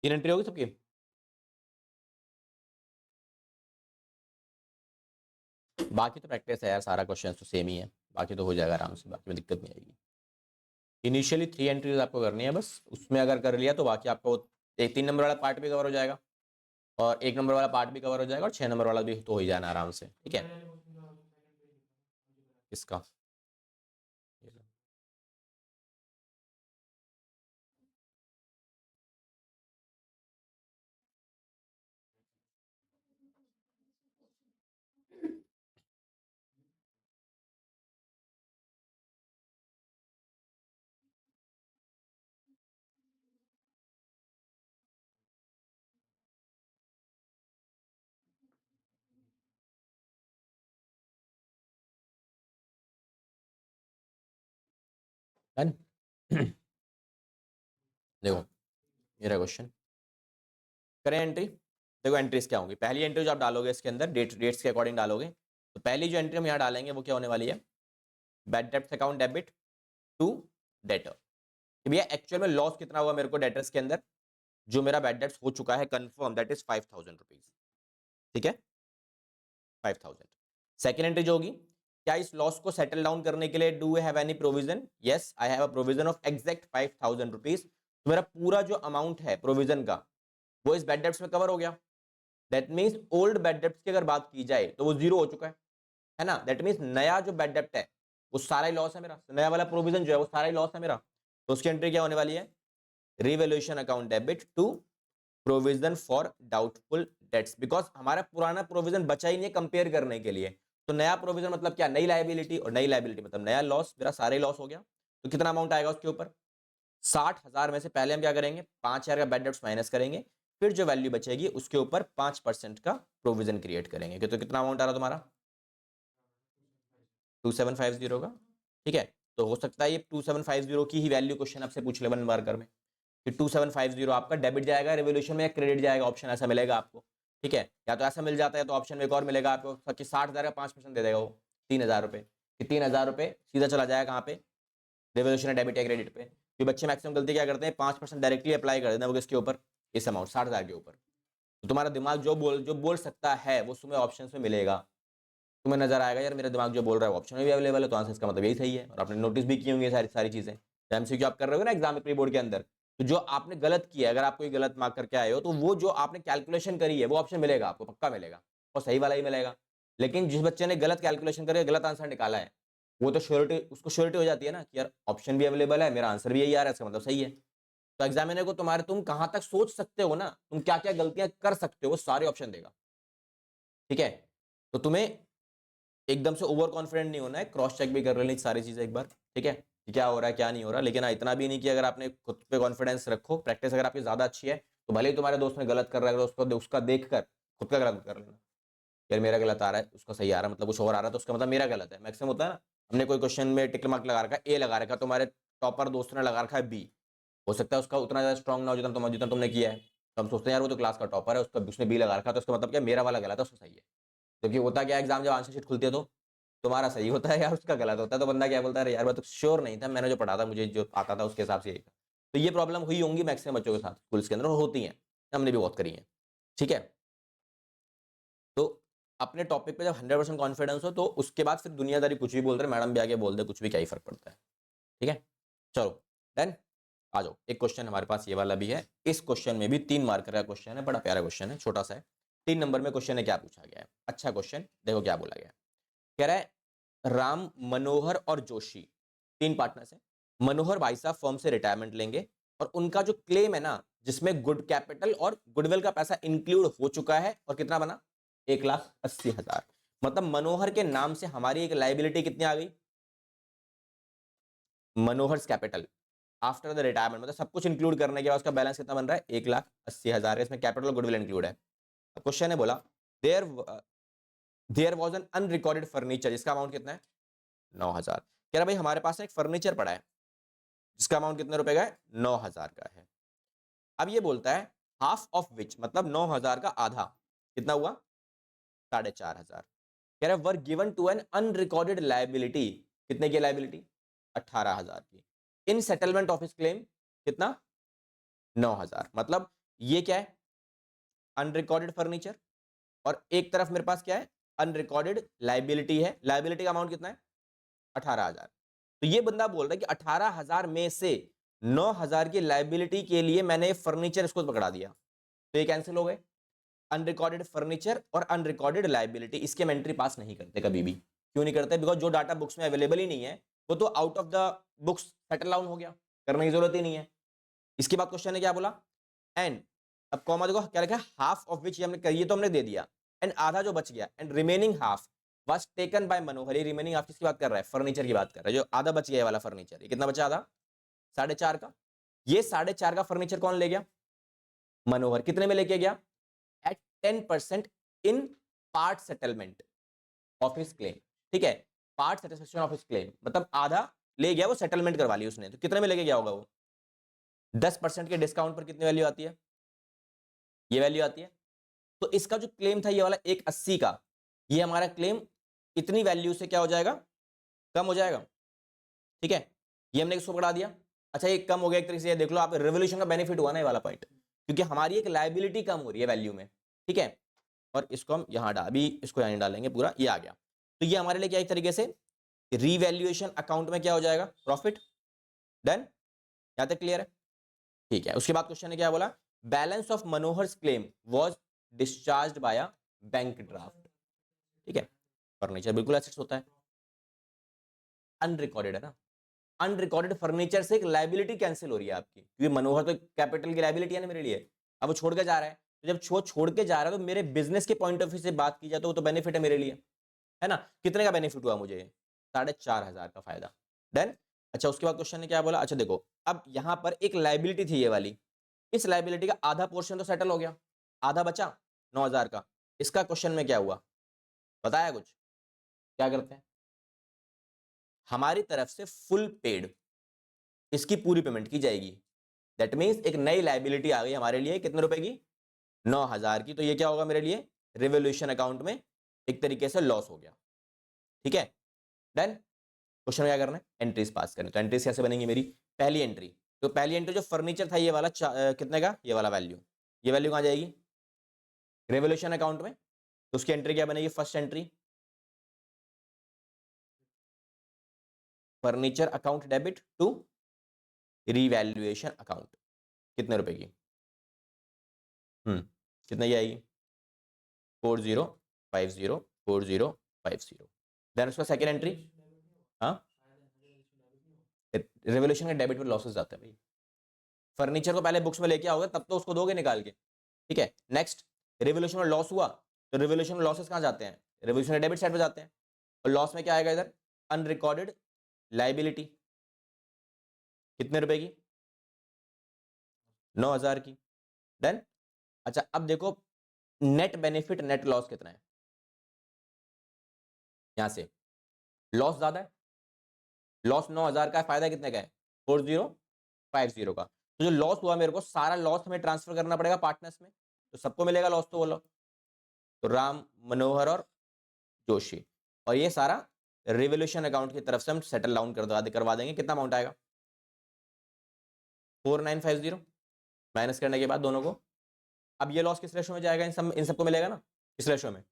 3 एंट्री होगी सबकी? बाकी तो प्रैक्टिस है यार, सारा क्वेश्चन तो सेम ही है, बाकी तो हो जाएगा आराम से, बाकी में दिक्कत नहीं आएगी। इनिशियली 3 एंट्रीज आपको करनी है बस, उसमें अगर कर लिया तो बाकी आपको 3 नंबर वाला पार्ट भी कवर हो जाएगा और 1 नंबर वाला पार्ट भी कवर हो जाएगा और 6 नंबर वाला भी तो हो ही जाना आराम से, ठीक है। इसका डन। देखो मेरा क्वेश्चन, करें एंट्री। देखो एंट्रीज क्या होंगी, पहली एंट्री जो आप डालोगे इसके अंदर डेट्स के अकॉर्डिंग डालोगे, तो पहली जो एंट्री हम यहाँ डालेंगे वो क्या होने वाली है, bad debts account debit to debtor. भैया एक्चुअल में लॉस कितना हुआ मेरे को डेटर्स के अंदर, जो मेरा बैड डेब्ट्स हो चुका है कंफर्म, दैट इज 5000 रुपीज, ठीक है 5000। सेकेंड एंट्री जो होगी, क्या इस लॉस को सेटल डाउन करने के लिए do I have any provision, yes I have a provision of exact 5000 rupees. तो मेरा पूरा जो अमाउंट है प्रोविजन का वो इस बैड डेब्ट्स में कवर हो गया। That means old bad debts की अगर बात की जाए तो वो जीरो हो चुका है ना। दैट मीन्स नया जो बैड डेब्ट है वो सारा ही लॉस है मेरा, नया वाला प्रोविजन जो है वो सारा ही लॉस है मेरा। तो उसकी एंट्री क्या होने वाली है, revaluation account debit to provision for doubtful debts, because हमारा पुराना प्रोविजन बचा ही नहीं कंपेयर करने के लिए। तो नया प्रोविजन मतलब क्या, नई लायबिलिटी, और नई लायबिलिटी मतलब नया लॉस, मेरा सारा ही लॉस हो गया। तो कितना अमाउंट आएगा उसके ऊपर, 60,000 में से पहले हम क्या करेंगे 5,000 का बैड डेब्ट्स माइनस करेंगे, फिर जो वैल्यू बचेगी उसके ऊपर 5% का प्रोविजन क्रिएट करेंगे। तो कितना अमाउंट आ रहा तुम्हारा 2750 का, ठीक है। तो हो सकता है ये 2750 की ही वैल्यू क्वेश्चन आपसे पूछ ले वन मार्कर में, कि 2750 आपका डेबिट जाएगा रिवोल्यूशन में या क्रेडिट जाएगा, ऑप्शन ऐसा मिलेगा आपको, ठीक है। या तो ऐसा मिल जाता है तो ऑप्शन में एक और मिलेगा आपको कि 60,000 का 5% दे देगा वो 3,000 रुपये, कि 3,000 रुपये सीधा चला जाएगा कहाँ पे, रिवोल्यूशन डेबिट या क्रेडिट पे। कि बच्चे मैक्सिमम गलती क्या करते हैं 5% डायरेक्टली अप्लाई कर देते हैं वो किसके ऊपर, इस अमाउंट 60,000 के ऊपर। तो तुम्हारा दिमाग जो बोल सकता है वो तुम्हें ऑप्शन में मिलेगा, तुम्हें नजर आएगा यार मेरा दिमाग जो बोल रहा है ऑप्शन में भी अवेलेबल है, तो आंसर इसका मतलब यही सही है। और आपने नोटिस भी की होंगी सारी सारी चीजें, एमसीक्यू आप कर रहे हो ना एग्जाम प्री बोर्ड के अंदर, तो जो आपने गलत किया, अगर आप कोई गलत मार्क करके आए हो तो वो जो आपने कैलकुलेशन करी है वो ऑप्शन मिलेगा आपको, पक्का मिलेगा और सही वाला ही मिलेगा। लेकिन जिस बच्चे ने गलत कैलकुलेशन करके गलत आंसर निकाला है वो तो श्योरिटी, उसको श्योरिटी हो जाती है ना कि यार ऑप्शन भी अवेलेबल है, मेरा आंसर भी यही आ रहा है, इसका मतलब सही है। तो एग्जामिनर को तुम्हारे, तुम कहां तक सोच सकते हो ना, तुम क्या क्या गलतियां कर सकते हो वो सारे ऑप्शन देगा, ठीक है। तो तुम्हें एकदम से ओवर कॉन्फिडेंट नहीं होना है, क्रॉस चेक भी कर लेनी सारी चीजें एक बार, ठीक है कि क्या हो रहा है क्या नहीं हो रहा। लेकिन इतना भी नहीं कि अगर आपने खुद पे कॉन्फिडेंस रखो, प्रैक्टिस अगर आपकी ज्यादा अच्छी है तो भले ही तुम्हारे दोस्त ने गलत कर रहा है, उसको उसका देखकर खुद का गलत कर लेना, यार मेरा गलत आ रहा है उसका सही आ रहा है, मतलब कुछ और आ रहा है तो उसका मतलब मेरा गलत है। मैक्सिमम होता है ना, हमने कोई क्वेश्चन में टिक मार्क लगा रखा है, ए लगा रखा है, तुम्हारे टॉपर दोस्त ने लगा रखा है बी, हो सकता है उसका उतना ज्यादा स्ट्रॉन्ग ना हो जितना तुमने किया है, तो हम सोचते हैं यार वो तो क्लास का टॉपर है, उसका उसने बी लगा रखा है तो उसका मतलब क्या मेरा वाला गलत है उसका सही है। क्योंकि होता क्या एग्जाम जब आंसर शीट खुलती है तो तुम्हारा सही होता है यार उसका गलत होता है, तो बंदा क्या बोलता है यार मैं तो श्योर नहीं था, मैंने जो पढ़ा था मुझे जो आता था उसके हिसाब से यही था। तो ये प्रॉब्लम हुई होंगी मैक्सिमम बच्चों के साथ स्कूल्स के अंदर, और होती हैं, हमने भी बहुत करी है, ठीक है। तो अपने टॉपिक पे जब 100% कॉन्फिडेंस हो तो उसके बाद फिर दुनियादारी कुछ भी बोल रहे, मैडम भी आगे बोल दे कुछ भी, क्या ही फर्क पड़ता है, ठीक है। चलो डन, आ जाओ। एक क्वेश्चन हमारे पास ये वाला भी है, इस क्वेश्चन में भी 3 मार्कर का क्वेश्चन है, बड़ा प्यारा क्वेश्चन है, छोटा सा है। 3 नंबर में क्वेश्चन है, क्या पूछा गया है, अच्छा क्वेश्चन, देखो क्या बोला गया है। कह रहा है राम, मनोहर और जोशी 3 पार्टनर्स हैं। मनोहर भाई साहब फर्म से रिटायरमेंट लेंगे और उनका जो क्लेम है ना, जिसमें गुड कैपिटल और गुडविल का पैसा इंक्लूड हो चुका है, और कितना बना 1,80,000। मतलब मनोहर के नाम से हमारी एक लाइबिलिटी कितनी आ गई, मनोहर कैपिटल आफ्टर द रिटायरमेंट, मतलब सब कुछ इंक्लूड करने के बाद उसका बैलेंस कितना बन रहा है 1,80,000, इसमें कैपिटल गुडविल इंक्लूड है। क्वेश्चन है बोला there there was an unrecorded furniture, जिसका अमाउंट कितना है 9,000। कह रहा भाई हमारे पास एक फर्नीचर पड़ा है जिसका अमाउंट कितने रुपए का है 9,000 का है। अब ये बोलता है हाफ ऑफ विच, मतलब 9,000 का आधा कितना हुआ 4,500। कह रहा है were given to an unrecorded liability, कितने की लायबिलिटी 18,000 की, in settlement of his claim कितना 9,000। मतलब ये क्या है, अनरिकॉर्डेड फर्नीचर, और एक तरफ मेरे पास क्या है, अनरिकॉर्डेड लाइबिलिटी है। लाइबिलिटी का अमाउंट कितना है, 18,000। तो ये बंदा बोल रहा है कि 18,000 में से 9,000 की लाइबिलिटी के लिए मैंने फर्नीचर इसको पकड़ा दिया, तो ये कैंसिल हो गए। अनरिकॉर्डेड फर्नीचर और अनरिकॉर्डेड लाइबिलिटी, इसके हम एंट्री पास नहीं करते कभी भी। क्यों नहीं करते, बिकॉज जो डाटा बुक्स में अवेलेबल ही नहीं है वो तो out of the books settle down हो गया, करने की जरूरत ही नहीं है। इसके बाद क्वेश्चन ने क्या बोला, एंड, अब कॉमा देखो क्या लिखा है, हाफ ऑफ विच हमने ये तो हमने दे दिया, एंड आधा जो बच गया, and remaining half was taken by Manohar. ये रिमेनिंग हाफ किसकी बात कर रहा है, फर्नीचर की बात कर रहा है। जो आधा बच गया वाला फर्नीचर, ये कितना बचा, आधा, 4.5 का। ये 4.5 का फर्नीचर कौन ले गया, मनोहर। कितने में लेके गया, at 10% in part settlement of his claim. ठीक है, part satisfaction of his claim, मतलब आधा ले गया, वो सेटलमेंट करवा ली उसने। तो कितने में लेके गया होगा वो, 10% के डिस्काउंट पर कितनी वैल्यू आती है, ये वैल्यू आती है। तो इसका जो क्लेम था ये वाला 180 का, ये हमारा क्लेम इतनी वैल्यू से क्या हो जाएगा, कम हो जाएगा। ठीक है, ये हमने इसको बढ़ा दिया। अच्छा, ये कम हो गया एक तरीके से, ये देख लो आप, रेवोल्यूशन का बेनिफिट हुआ ना ये वाला पॉइंट, क्योंकि हमारी एक लायबिलिटी कम हो रही है वैल्यू में। ठीक है, और इसको हम यहां अभी इसको यहां डालेंगे पूरा, ये आ गया। तो ये हमारे लिए क्या एक तरीके से रीवैल्यूएशन अकाउंट में क्या हो जाएगा, प्रॉफिट। डन, यहां तक क्लियर है। ठीक है, उसके बाद क्वेश्चन ने क्या बोला, balance of Manohar's claim was discharged by a bank draft. ठीक है, फर्नीचर बिल्कुल एसेट्स होता है, अनरिकॉर्डेड है ना, अनरिकॉर्डेड फर्नीचर से एक लायबिलिटी कैंसिल हो रही है आपकी, क्योंकि मनोहर तो कैपिटल की लायबिलिटी है ना मेरे लिए। अब वो छोड़ के जा रहा है, तो जब छोड़ के जा रहा है तो मेरे बिजनेस के पॉइंट ऑफ व्यू से बात की जाए तो वो तो बेनिफिट है मेरे लिए, है ना। कितने का बेनिफिट हुआ मुझे, 4,500 का फायदा। डन। अच्छा, उसके बाद क्वेश्चन ने क्या बोला, अच्छा देखो, अब यहां पर एक लायबिलिटी थी ये वाली, इस लायबिलिटी का आधा पोर्शन तो सेटल हो गया, आधा बचा 9,000 का। इसका क्वेश्चन में क्या हुआ, बताया कुछ, क्या करते हैं, हमारी तरफ से फुल पेड, इसकी पूरी पेमेंट की जाएगी। दैट मीन्स एक नई लायबिलिटी आ गई हमारे लिए, कितने रुपए की, 9,000 की। तो ये क्या होगा मेरे लिए, रिवोल्यूशन अकाउंट में एक तरीके से लॉस हो गया। ठीक है, डन। क्वेश्चन क्या करना है, एंट्रीज पास करनी। तो एंट्रीज कैसे बनेंगी मेरी, पहली एंट्री, तो पहली एंट्री जो फर्नीचर था ये वाला कितने का, ये वाला वैल्यू, ये वैल्यू कहां जाएगी, रेवोल्यूशन अकाउंट में। तो उसकी एंट्री क्या बनेगी, first entry, furniture account debit to revaluation account, कितने रुपए की, कितने की आएगी, 4050 देन उसका सेकंड एंट्री, हाँ, रेवोल्यूशन के डेबिट पे लॉसेस जाते हैं भाई, फर्नीचर को पहले बुक्स में लेके आओगे तब तो उसको दोगे निकाल के। ठीक है, नेक्स्ट, रेवोल्यूशन में लॉस हुआ तो रेवोल्यूशन में लॉसेस कहां जाते हैं, रेवोल्यूशन के डेबिट साइड पे जाते हैं। और लॉस में क्या आएगा इधर, अनरिकॉर्डेड लायबिलिटी, कितने रुपए की, 9,000 की। देन, अच्छा अब देखो नेट बेनिफिट नेट लॉस कितना है, यहां से लॉस ज्यादा है, लॉस 9,000 का है, फायदा कितने का है, 4050 का। तो जो लॉस हुआ मेरे को, सारा लॉस हमें ट्रांसफर करना पड़ेगा पार्टनर्स में, तो सबको मिलेगा लॉस, तो बोलो, तो राम, मनोहर और जोशी, और ये सारा रिवोल्यूशन अकाउंट की तरफ से हम सेटल डाउन करवा देंगे। कितना अमाउंट आएगा, 4950 माइनस करने के बाद दोनों को। अब ये लॉस किस रेशो में जाएगा, इन सबको मिलेगा ना, किस रेशो में,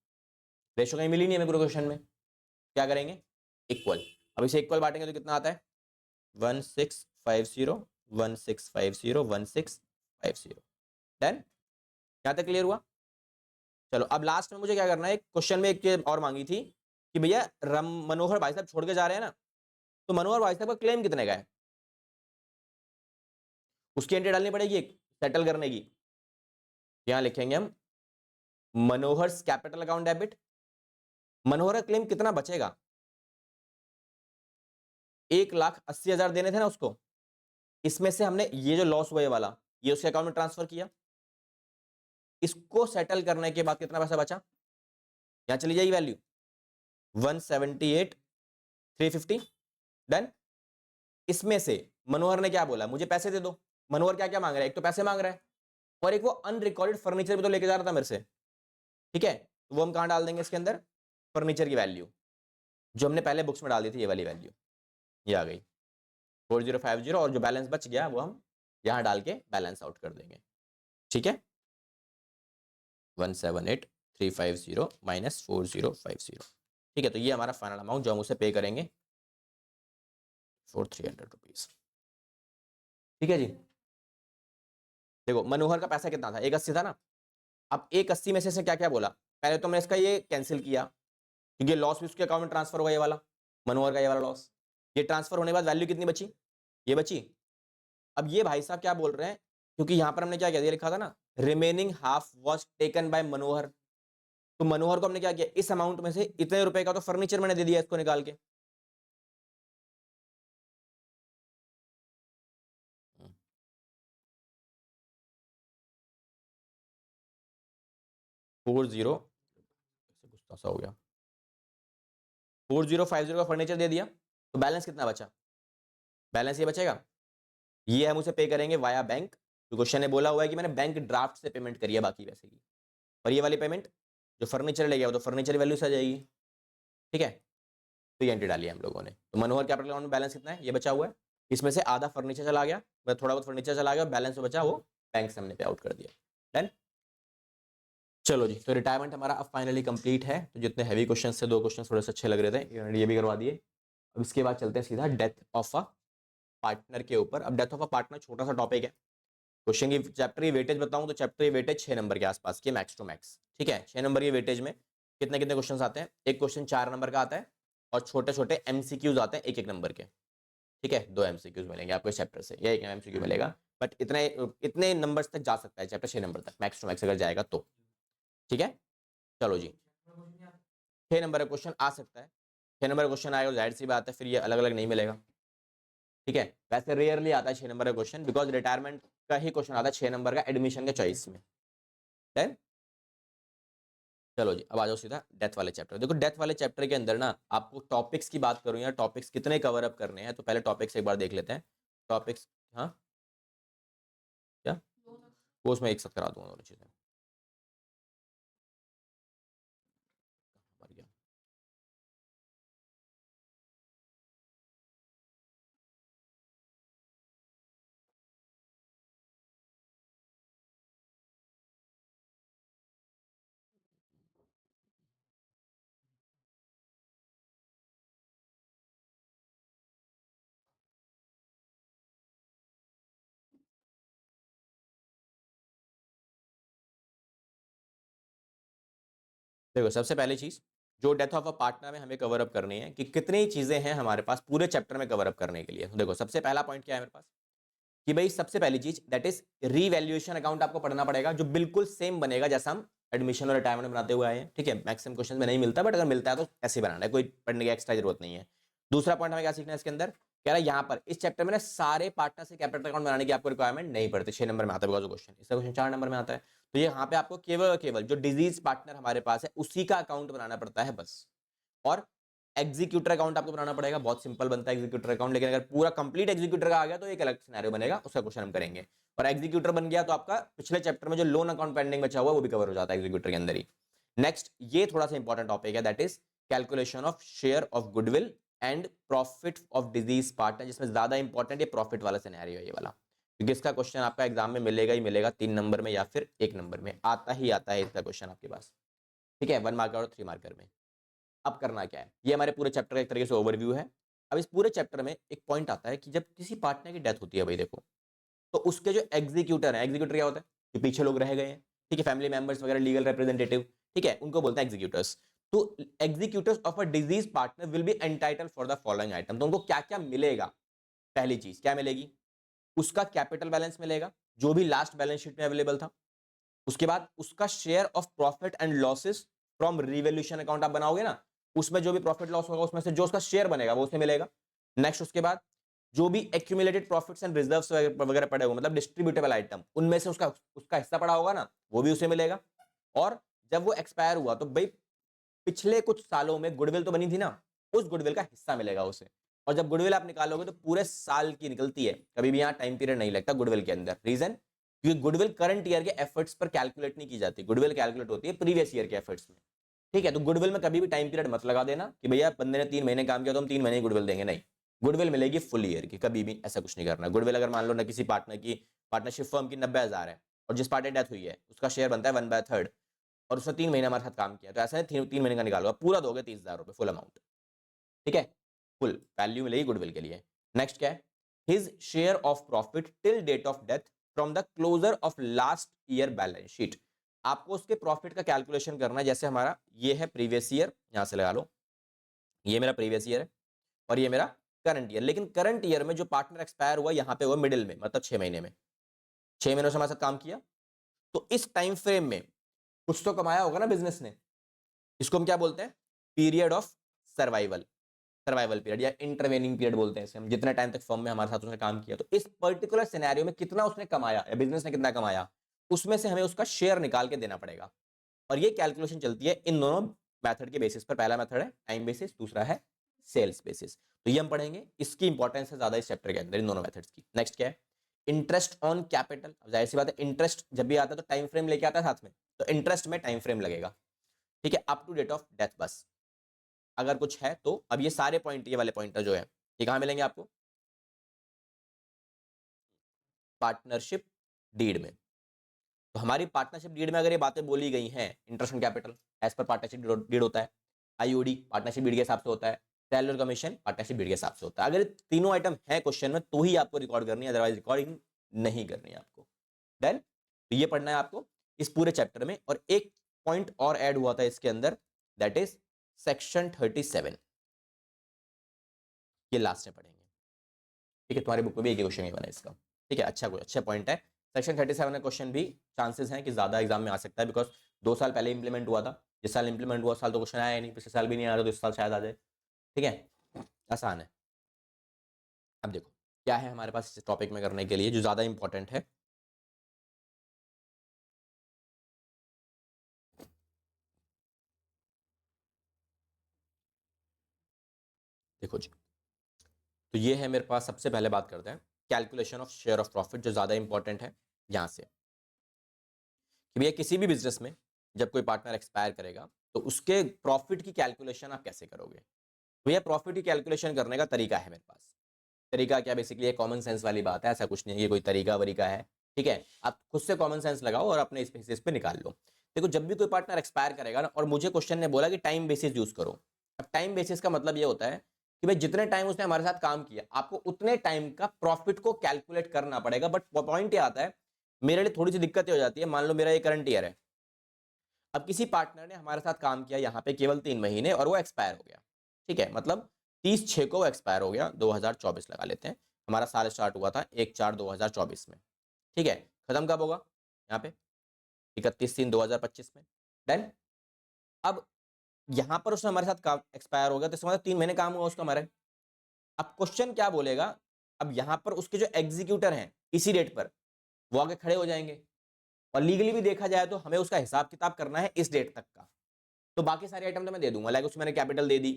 रेशो कहीं मिली नहीं है मेरे को क्वेश्चन में, क्या करेंगे, इक्वल। अब इसे इक्वल बांटेंगे तो कितना आता है, 1650 1650 1650। डन, यहां तक क्लियर हुआ। चलो अब लास्ट में मुझे क्या करना है, क्वेश्चन में एक चीज और मांगी थी कि भैया मनोहर भाई साहब छोड़ के जा रहे हैं ना, तो मनोहर भाई साहब का क्लेम कितने का है, उसकी एंट्री डालनी पड़ेगी एक सेटल करने की। यहां लिखेंगे हम मनोहर कैपिटल अकाउंट डेबिट, मनोहर का क्लेम कितना बचेगा, 1,80,000 देने थे ना उसको, इसमें से हमने ये जो लॉस हुआ ये वाला, ये उसके अकाउंट में ट्रांसफर किया। इसको सेटल करने के बाद कितना पैसा बचा, यहां चली जाएगी वैल्यू 178,350। डन। इसमें से मनोहर ने क्या बोला, मुझे पैसे दे दो। मनोहर क्या क्या मांग रहा है, एक तो पैसे मांग रहा है और एक वो अनरिकॉर्डेड फर्नीचर भी तो लेके जा रहा था मेरे से। ठीक है, तो वो हम कहां डाल देंगे इसके अंदर, फर्नीचर की वैल्यू जो हमने पहले बुक्स में डाल दी थी, ये वाली वैल्यू ये आ गई 4050, और जो बैलेंस बच गया वो हम यहां डाल के बैलेंस आउट कर देंगे। ठीक है, 178,350 माइनस 4050। ठीक है, तो ये हमारा फाइनल अमाउंट जो हम उसे पे करेंगे फॉर 300 रुपीज। ठीक है जी। देखो मनोहर का पैसा कितना था, 180 था ना। अब 180 में से इसने क्या क्या बोला, पहले तो मैं इसका ये कैंसिल किया क्योंकि लॉस भी उसके अकाउंट में ट्रांसफर हुआ, ये वाला मनोहर का ये वाला लॉस। ये ट्रांसफर होने के बाद वैल्यू कितनी बची, ये बची। अब ये भाई साहब क्या बोल रहे हैं, क्योंकि यहां पर हमने क्या किया, लिखा था ना remaining half was taken by Manohar, तो मनोहर को हमने क्या किया, इस अमाउंट में से इतने रुपए का तो फर्नीचर मैंने दे दिया इसको निकाल के। 40 गुस्सा सा हो गया, 4050 का फर्नीचर दे दिया, तो बैलेंस कितना बचा, बैलेंस ये बचेगा, ये हम उसे पे करेंगे वाया बैंक। तो क्वेश्चन ने बोला हुआ है कि मैंने बैंक ड्राफ्ट से पेमेंट करी है बाकी पैसे की, और ये वाली पेमेंट जो फर्नीचर ले गया वो तो फर्नीचर वैल्यू से आ जाएगी। ठीक है, तो ये एंट्री डाली है हम लोगों ने। तो मनोहर कैपिटल अकाउंट में बैलेंस कितना है, ये बचा हुआ है, इसमें से आधा फर्नीचर चला गया, थोड़ा बहुत फर्नीचर चला गया, बैलेंस जो बचा वो बैंक से हमने पे आउट कर दिया। डन। चलो जी, तो रिटायरमेंट हमारा अब फाइनली कंप्लीट है। तो जितने हैवी क्वेश्चन थे, 2 क्वेश्चन थोड़े से अच्छे लग रहे थे, ये भी करवा दिए। अब इसके बाद चलते हैं सीधा डेथ ऑफ अ पार्टनर के ऊपर। अब डेथ ऑफ अ पार्टनर छोटा सा टॉपिक है, क्वेश्चन की चैप्टर की वेटेज बताऊं तो चैप्टर की वेटेज 6 नंबर के आसपास की मैक्स टू मैक्स। ठीक है, 6 नंबर की वेटेज में कितने कितने क्वेश्चन आते हैं, एक क्वेश्चन 4 नंबर का आता है और छोटे छोटे एमसीक्यूज आते हैं 1-1 नंबर के। ठीक है, 2 एमसीक्यूज मिलेंगे आपको इस चैप्टर से, या 1 एमसीक्यू मिलेगा, बट इतने इतने नंबर्स तक जा सकता है चैप्टर 6 नंबर तक मैक्स टू मैक्स अगर जाएगा तो। ठीक है, चलो जी, 6 नंबर का क्वेश्चन आ सकता है, 6 नंबर का क्वेश्चन आएगा, जाहिर सी बात है फिर ये अलग अलग नहीं मिलेगा। ठीक है, वैसे रेयरली आता है 6 नंबर का क्वेश्चन, बिकॉज रिटायरमेंट का ही क्वेश्चन आता है 6 नंबर का एडमिशन के चॉइस में। डन। चलो जी, अब आ जाओ सीधा डेथ वाले चैप्टर। देखो डेथ वाले चैप्टर के अंदर ना आपको टॉपिक्स की बात करूं, या टॉपिक्स कितने कवर अप करने हैं, तो पहले टॉपिक्स एक बार देख लेते हैं। टॉपिक्स, हाँ क्या, वो उसमें एक साथ करा दूंगा दोनों चीजें। मर गया। देखो सबसे पहली चीज जो डेथ ऑफ अ पार्टनर में हमें कवर अप करनी है कि कितनी चीजें हैं हमारे पास पूरे चैप्टर में कवर अप करने के लिए। तो देखो सबसे पहला पॉइंट क्या है मेरे पास, कि भाई सबसे पहली चीज दैट इज रीवैल्यूएशन अकाउंट आपको पढ़ना पड़ेगा, जो बिल्कुल सेम बनेगा जैसा हम एडमिशन और रिटायरमेंट बनाते हुए आए हैं। ठीक है, मैक्सिमम क्वेश्चन में नहीं मिलता, बट अगर मिलता है तो ऐसे बनाना है, कोई पढ़ने की एक्स्ट्रा जरूरत नहीं है। दूसरा पॉइंट हमें क्या सीखना है इसके अंदर, कह रहा है यहाँ पर इस चैप्टर में ना सारे पार्टनर से कैपिटल अकाउंट बनाने की आपको रिक्वायरमेंट नहीं पड़ती, 6 नंबर में आता है क्वेश्चन, इसका क्वेश्चन 4 नंबर में आता है। तो यहाँ पे आपको केवल और केवल जो डिजीज पार्टनर हमारे पास है उसी का अकाउंट बनाना पड़ता है बस। और एग्जीक्यूटर अकाउंट आपको बनाना पड़ेगा, बहुत सिंपल बनता है एग्जीक्यूटर अकाउंट, लेकिन अगर पूरा कंप्लीट एग्जीक्यूटर का आ गया तो एक अलग सिनेरियो बनेगा, उसका क्वेश्चन हम करेंगे। और एग्जीक्यूटर बन गया तो आपका पिछले चैप्टर में जो लोन अकाउंट पेंडिंग बचा हुआ है वो भी कवर हो जाता है एग्जीक्यूटर के अंदर ही। नेक्स्ट, ये थोड़ा सा इंपॉर्टेंट टॉपिक है, that is calculation of share of goodwill and profit of disease partner, जिसमें ज्यादा इंपॉर्टेंट ये प्रॉफिट वाला सिनेरियो है ये वाला, क्योंकि इसका क्वेश्चन आपका एग्जाम में मिलेगा ही मिलेगा, 3 नंबर में या फिर 1 नंबर में आता ही आता है इसका क्वेश्चन आपके पास। ठीक है, 1 मार्कर और 3 मार्कर में। अब करना क्या है, ये हमारे पूरे चैप्टर का एक तरीके से ओवरव्यू है। अब इस पूरे चैप्टर में एक पॉइंट आता है कि जब किसी पार्टनर की डेथ होती है भाई देखो, तो उसके जो एग्जीक्यूटर है, एग्जीक्यूटर क्या होता है, जो पीछे लोग रह गए हैं, ठीक है, फैमिली मेंबर्स वगैरह, लीगल रिप्रेजेंटेटिव, ठीक है, उनको बोलते हैं एग्जीक्यूटर्स। तो executors of a disease partner will be entitled for the following item. तो उनको क्या क्या मिलेगा, पहली चीज क्या मिलेगी, उसका कैपिटल बैलेंस मिलेगा जो भी लास्ट बैलेंस शीट में अवेलेबल था। उसके बाद उसका share of profit and losses from revaluation account आप बनाओगे ना, उसमें जो भी प्रॉफिट लॉस होगा उसमें से जो उसका शेयर बनेगा वो उसे मिलेगा। नेक्स्ट, उसके बाद जो भी एक्यूमुलेटेड प्रॉफिट्स एंड रिजर्व्स वगैरह पड़े होंगे, मतलब डिस्ट्रीब्यूटेबल आइटम, उनमें से उसका उसका हिस्सा पड़ा होगा ना, वो भी उसे मिलेगा। और जब वो एक्सपायर हुआ तो भाई पिछले कुछ सालों में गुडविल तो बनी थी ना, उस गुडविल का हिस्सा मिलेगा उसे। और जब गुडविल आप निकालोगे तो पूरे साल की निकलती है, कभी भी यहाँ टाइम पीरियड नहीं लगता गुडविल के अंदर। रीजन, क्योंकि गुडविल करंट ईयर के एफर्ट्स पर कैलकुलेट नहीं की जाती, गुडविल कैलकुलेट होती है प्रीवियस ईयर के एफर्ट्स में। ठीक है, तो गुडविल में कभी भी टाइम पीरियड मत लगा देना कि भैया बंदे ने 3 महीने काम किया तो हम 3 महीने गुडविल देंगे, नहीं, गुडविल मिलेगी फुल ईयर की, कभी भी ऐसा कुछ नहीं करना। गुडविल अगर मान लो ना किसी पार्टनर की पार्टनरशिप फर्म की 90,000 है और जिस पार्टी डेथ हुई है उसका शेयर बनता है 1/3 और उसने 3 महीने हमारे साथ काम किया, तो ऐसा है 3 महीने का निकालोगे पूरा दोगे 30,000 रुपये फुल अमाउंट, ठीक है, फुल वैल्यू मिलेगी गुडविल के लिए। नेक्स्ट क्या है, his share of profit till date of death from the closure of last year balance sheet. आपको उसके प्रॉफिट का कैलकुलेशन करना है, जैसे हमारा ये है प्रीवियस ईयर, यहां से लगा लो, ये मेरा प्रीवियस ईयर है और ये मेरा करंट ईयर, लेकिन करंट ईयर में जो पार्टनर एक्सपायर हुआ यहाँ पे हुआ मिडिल में, मतलब 6 महीने में, 6 महीनों से हमारे साथ काम किया, तो इस टाइम फ्रेम में कुछ तो कमाया होगा ना बिजनेस ने, इसको हम क्या बोलते हैं, period of survival, survival period या इंटरवेनिंग पीरियड बोलते हैं इसे हम, जितने टाइम तक फर्म में हमारे साथ उसने काम किया, तो इस पर्टिकुलर सिनेरियो में कितना उसने कमाया या बिजनेस ने कितना कमाया, उसमें से हमें उसका शेयर निकाल के देना पड़ेगा। और ये कैलकुलेशन चलती है इन दोनों मेथड के बेसिस पर, पहला मेथड है टाइम बेसिस, दूसरा है सेल्स बेसिस, तो ये हम पढ़ेंगे, इसकी इंपॉर्टेंस है ज्यादा इस चैप्टर के अंदर इन दोनों मेथड्स की। नेक्स्ट क्या है, इंटरेस्ट ऑन कैपिटल। जाहिर सी बात है इंटरेस्ट जब भी आता है तो टाइम फ्रेम लेके आता है साथ में, तो इंटरेस्ट में टाइम फ्रेम लगेगा, ठीक है, up to date of death बस, अगर कुछ है तो। अब ये सारे पॉइंट, ये वाले पॉइंटर जो है ये कहां मिलेंगे आपको, पार्टनरशिप डीड में। तो हमारी पार्टनरशिप डीड में अगर ये बातें बोली गई हैं, इंटरेस्ट ऑन कैपिटल एज पर पार्टनरशिप डीड होता है, आईओडी पार्टनरशिप डीड के हिसाब से होता है, सैलरी और कमीशन पार्टनरशिप डीड के हिसाब से होता है। अगर तीनों आइटम है क्वेश्चन में तो ही आपको रिकॉर्ड करनी है, अदरवाइज रिकॉर्डिंग नहीं करनी है आपको। देन तो ये पढ़ना है आपको इस पूरे चैप्टर में। और एक पॉइंट और ऐड हुआ था इसके अंदर, दैट इज सेक्शन 37, ये लास्ट में पढ़ेंगे, ठीक है, तुम्हारी बुक में भी एक क्वेश्चन ही बना है इसका, ठीक है, अच्छा पॉइंट है। सेक्शन 37 का क्वेश्चन भी चांसेस हैं कि ज्यादा एग्जाम में आ सकता है, बिकॉज 2 साल पहले इंप्लीमेंट हुआ था, जिस साल इंप्लीमेंट हुआ साल तो क्वेश्चन आया नहीं, पिछले साल भी नहीं आ रहा, तो इस साल शायद आ जाए, ठीक है, आसान है। अब देखो क्या है हमारे पास इस टॉपिक में करने के लिए जो ज्यादा इंपॉर्टेंट है, देखो जी, तो ये है मेरे पास, सबसे पहले बात करते हैं calculation of share of profit, जो ज्यादा इंपॉर्टेंट है यहां से, कि भैया किसी भी बिजनेस में जब कोई पार्टनर एक्सपायर करेगा तो उसके प्रॉफिट की कैलकुलेशन आप कैसे करोगे। भैया प्रॉफिट की कैलकुलेशन करने का तरीका है मेरे पास, तरीका क्या, बेसिकली ये कॉमन सेंस वाली बात है, ऐसा कुछ नहीं है ये कोई तरीका वरीका है, ठीक है, आप खुद से कॉमन सेंस लगाओ और अपने इस बेसिस पे निकाल लो। देखो जब भी कोई पार्टनर एक्सपायर करेगा ना, और मुझे क्वेश्चन ने बोला कि टाइम बेसिस यूज करो, अब टाइम बेसिस का मतलब ये होता है कि भाई जितने टाइम उसने हमारे साथ काम किया आपको उतने टाइम का प्रॉफिट को कैलकुलेट करना पड़ेगा। बट पॉइंट ये आता है, मेरे लिए थोड़ी सी दिक्कत हो जाती है, मान लो मेरा ये करंट ईयर है, अब किसी पार्टनर ने हमारे साथ काम किया यहाँ पे केवल 3 महीने और वो एक्सपायर हो गया, ठीक है, मतलब 30/6 को एक्सपायर हो गया, 2024 लगा लेते हैं, हमारा साल स्टार्ट हुआ था 1/4/2024 में, ठीक है, खत्म कब होगा यहाँ पे 31/3/2025 में। देन अब यहाँ पर उसने हमारे साथ काम एक्सपायर हो गया, तो इसका मतलब 3 महीने काम हुआ उसका हमारे। अब क्वेश्चन क्या बोलेगा, अब यहाँ पर उसके जो एग्जीक्यूटर हैं इसी डेट पर वो आगे खड़े हो जाएंगे, और लीगली भी देखा जाए तो हमें उसका हिसाब किताब करना है इस डेट तक का, तो बाकी सारे आइटम तो मैं दे दूंगा, लाइक उसमें मैंने कैपिटल दे दी,